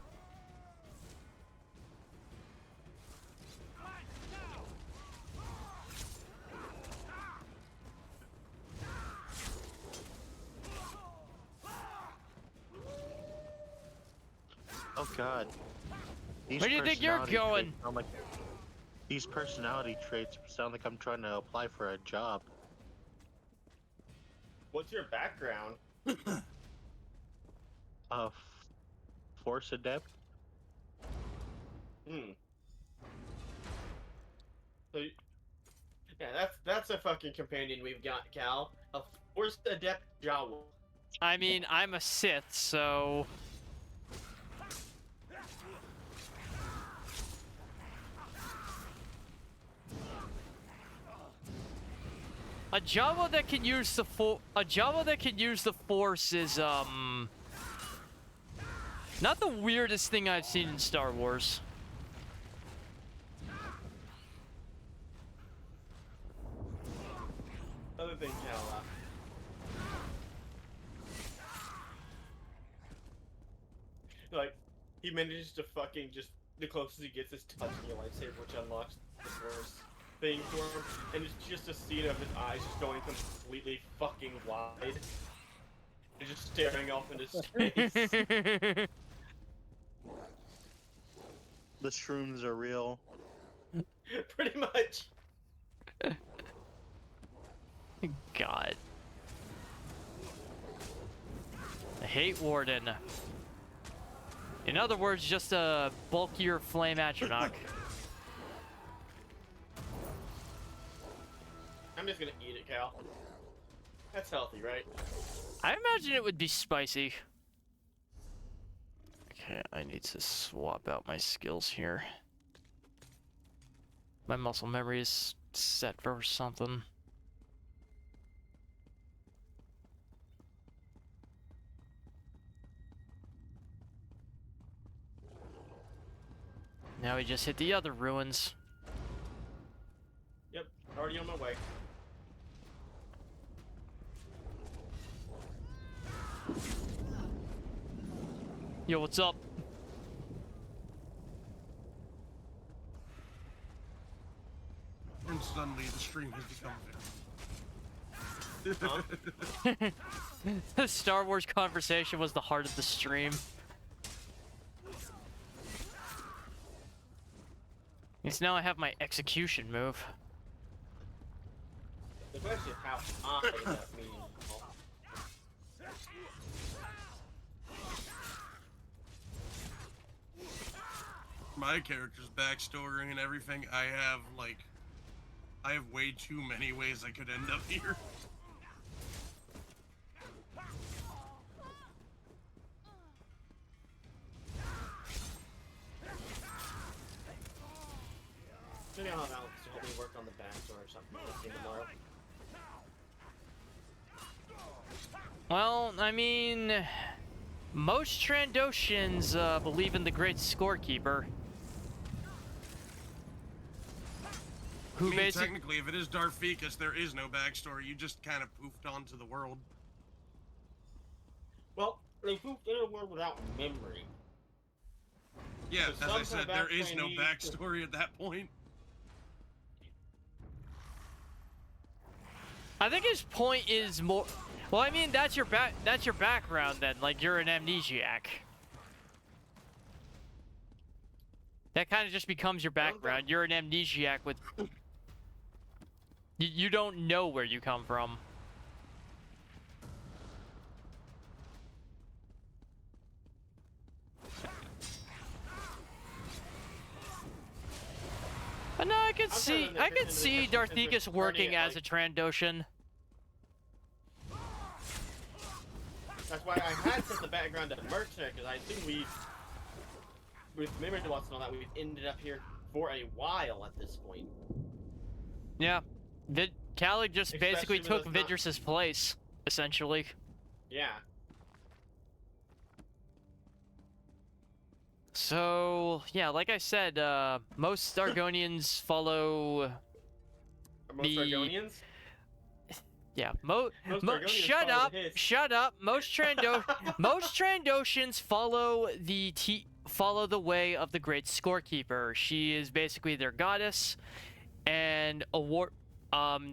L: Oh God. These
E: Where do you think you're
L: personality
E: going?
L: traits sound like- these personality traits sound like I'm trying to apply for a job.
C: What's your background?
L: Force adept.
C: Hmm. So, yeah, that's a fucking companion we've got, Cal. A Force Adept Jawa.
E: I mean, I'm a Sith, so... A Jawa that can use the Force is not the weirdest thing I've seen in Star Wars.
C: Other than Cal. Like, he manages to fucking just, the closest he gets is touching your lightsaber, which unlocks the Force thing for him, and it's just a scene of his eyes just going completely fucking wide. And just staring off into space.
L: The shrooms are real.
C: Pretty much.
E: God. I hate Warden. In other words, just a bulkier flame Atronach.
C: I'm just gonna eat it, Cal. That's healthy, right?
E: I imagine it would be spicy. Okay, I need to swap out my skills here. My muscle memory is set for something. Now we just hit the other ruins.
C: Yep, already on my way.
E: Yo, what's up?
D: And suddenly the stream has become very...
E: The Star Wars conversation was the heart of the stream. Because now I have my execution move.
C: The question is how high is that meeting?
D: My character's backstory and everything, I have way too many ways I could end up here.
C: Maybe I'll have Alex to help me work on the backstory or something tomorrow.
E: Well, I mean, most Trandoshans believe in the Great Scorekeeper. Who
D: I mean,
E: basically...
D: technically, if it is Darfikas, there is no backstory. You just kind of poofed onto the world.
C: Well, they pooped in a world without memory.
D: Yeah,
C: So
D: as I
C: some
D: said,
C: kind of
D: there is
C: backstory
D: no
C: needs to-
D: backstory at that point.
E: I think his point is more... Well, I mean, that's your background then. Like, you're an amnesiac. That kind of just becomes your background. You're an amnesiac with... You don't know where you come from. But no, I could see Darthikas working as a Trandoshan.
C: That's why I had set the background of mercenary, because I think with memory loss and all that, we've ended up here for a while at this point.
E: Yeah. Callie just
C: Especially
E: basically
C: with
E: took
C: us not-
E: Vidrus's place, essentially.
C: Yeah.
E: So, yeah, like I said, most Argonians follow
C: Are most
E: the...
C: Argonians?
E: Yeah,
C: Most Argonians
E: shut
C: follow
E: up,
C: the Hiss.
E: shut up. Most Trandoshans follow follow the way of the Great Scorekeeper. She is basically their goddess, and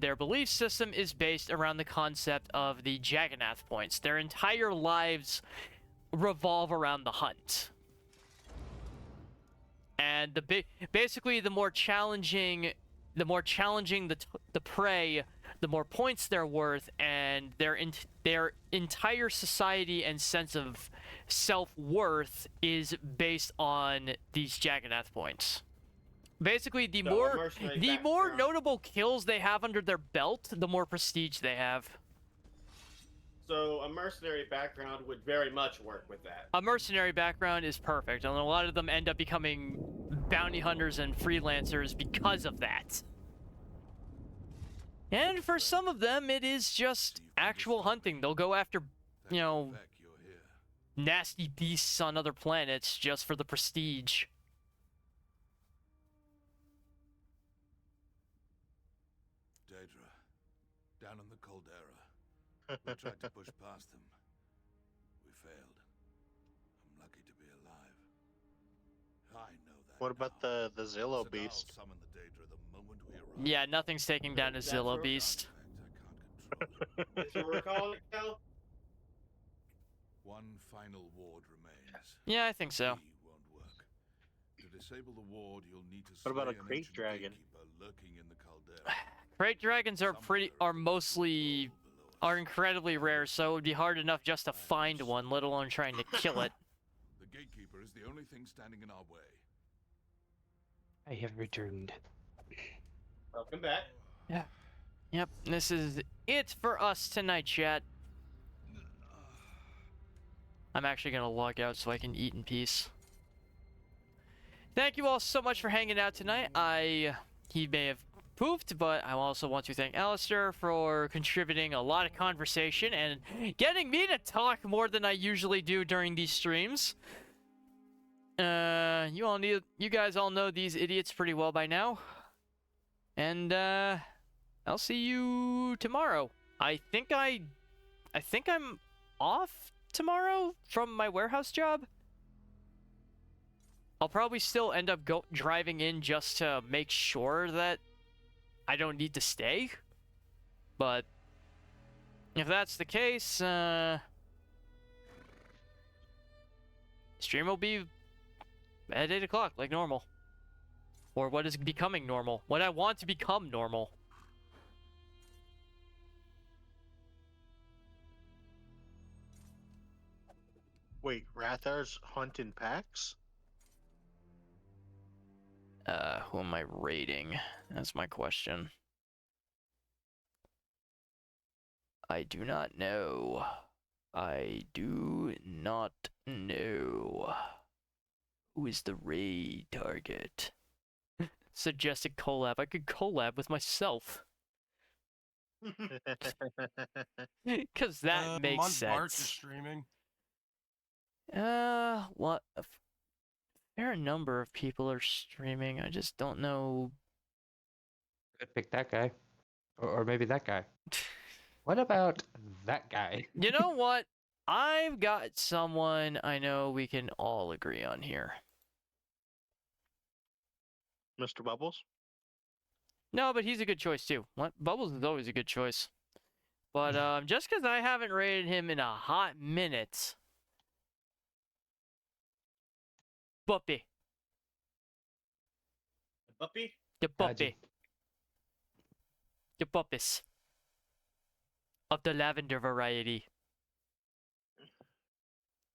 E: their belief system is based around the concept of the Jagannath points. Their entire lives revolve around the hunt. And basically the more challenging the prey, the more points they're worth, and their entire society and sense of self-worth is based on these Jagannath points. Basically, the
C: So, a
E: more
C: mercenary
E: more notable kills they have under their belt, the more prestige they have.
C: So a mercenary background would very much work with that.
E: A mercenary background is perfect, and a lot of them end up becoming bounty hunters and freelancers because of that. And for some of them, it is just actual hunting. They'll go after, you know, nasty beasts on other planets just for the prestige.
H: Daedra, down in the Caldera. We tried to push past them. We failed. I'm lucky to be alive. I know that.
L: What about the Zillow beast?
H: Summon the Daedra the moment we arrive.
E: Yeah, nothing's taking down a Zillow beast.
C: Is you recall it, Cal?
H: One final ward remains.
E: Yeah, I think so.
H: He won't work. To disable the ward, you'll need to
L: What about a
H: slay an
L: crate
H: ancient
L: dragon?
H: gatekeeper lurking in the Caldera.
E: Great dragons are incredibly rare, so it would be hard enough just to find one, let alone trying to kill it.
H: The gatekeeper is the only thing standing in our way.
I: I have returned.
C: Welcome back.
E: Yeah. Yep, this is it for us tonight, chat. I'm actually gonna log out so I can eat in peace. Thank you all so much for hanging out tonight. He may have poofed, but I also want to thank Alistair for contributing a lot of conversation and getting me to talk more than I usually do during these streams. You guys all know these idiots pretty well by now. And I'll see you tomorrow. I think I'm off tomorrow from my warehouse job. I'll probably still end up driving in just to make sure that I don't need to stay. But if that's the case, stream will be at 8 o'clock like normal. Or what is becoming normal. What I want to become normal.
L: Wait, Rathar's hunt in packs?
E: Who am I raiding? That's my question. I do not know. I do not know. Who is the raid target? Suggested collab. I could collab with myself. Because that makes
D: Montbart is
E: sense.
D: streaming.
E: What? A fair number of people are streaming. I just don't know.
I: Could pick that guy. Or maybe that guy. What about that guy?
E: You know what? I've got someone I know we can all agree on here.
L: Mr. Bubbles?
E: No, but he's a good choice too. What? Bubbles is always a good choice. But just because I haven't rated him in a hot minute. Buppy.
C: Puppy?
E: The Buppy. The Buppis. Of the lavender variety.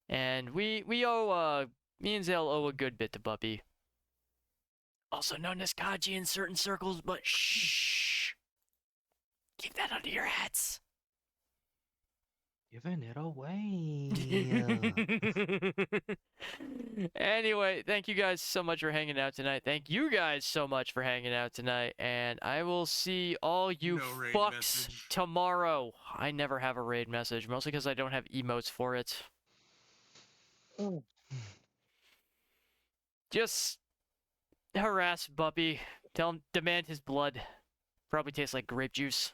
E: And we owe, me and Zale owe a good bit to Buppy. Also known as Kaji in certain circles, but shh. Keep that under your hats.
I: Giving it away.
E: Anyway, thank you guys so much for hanging out tonight. Thank you guys so much for hanging out tonight. And I will see all you
D: No raid
E: fucks
D: message.
E: tomorrow. I never have a raid message, mostly because I don't have emotes for it. Just harass Buppy. Tell him, demand his blood. Probably tastes like grape juice.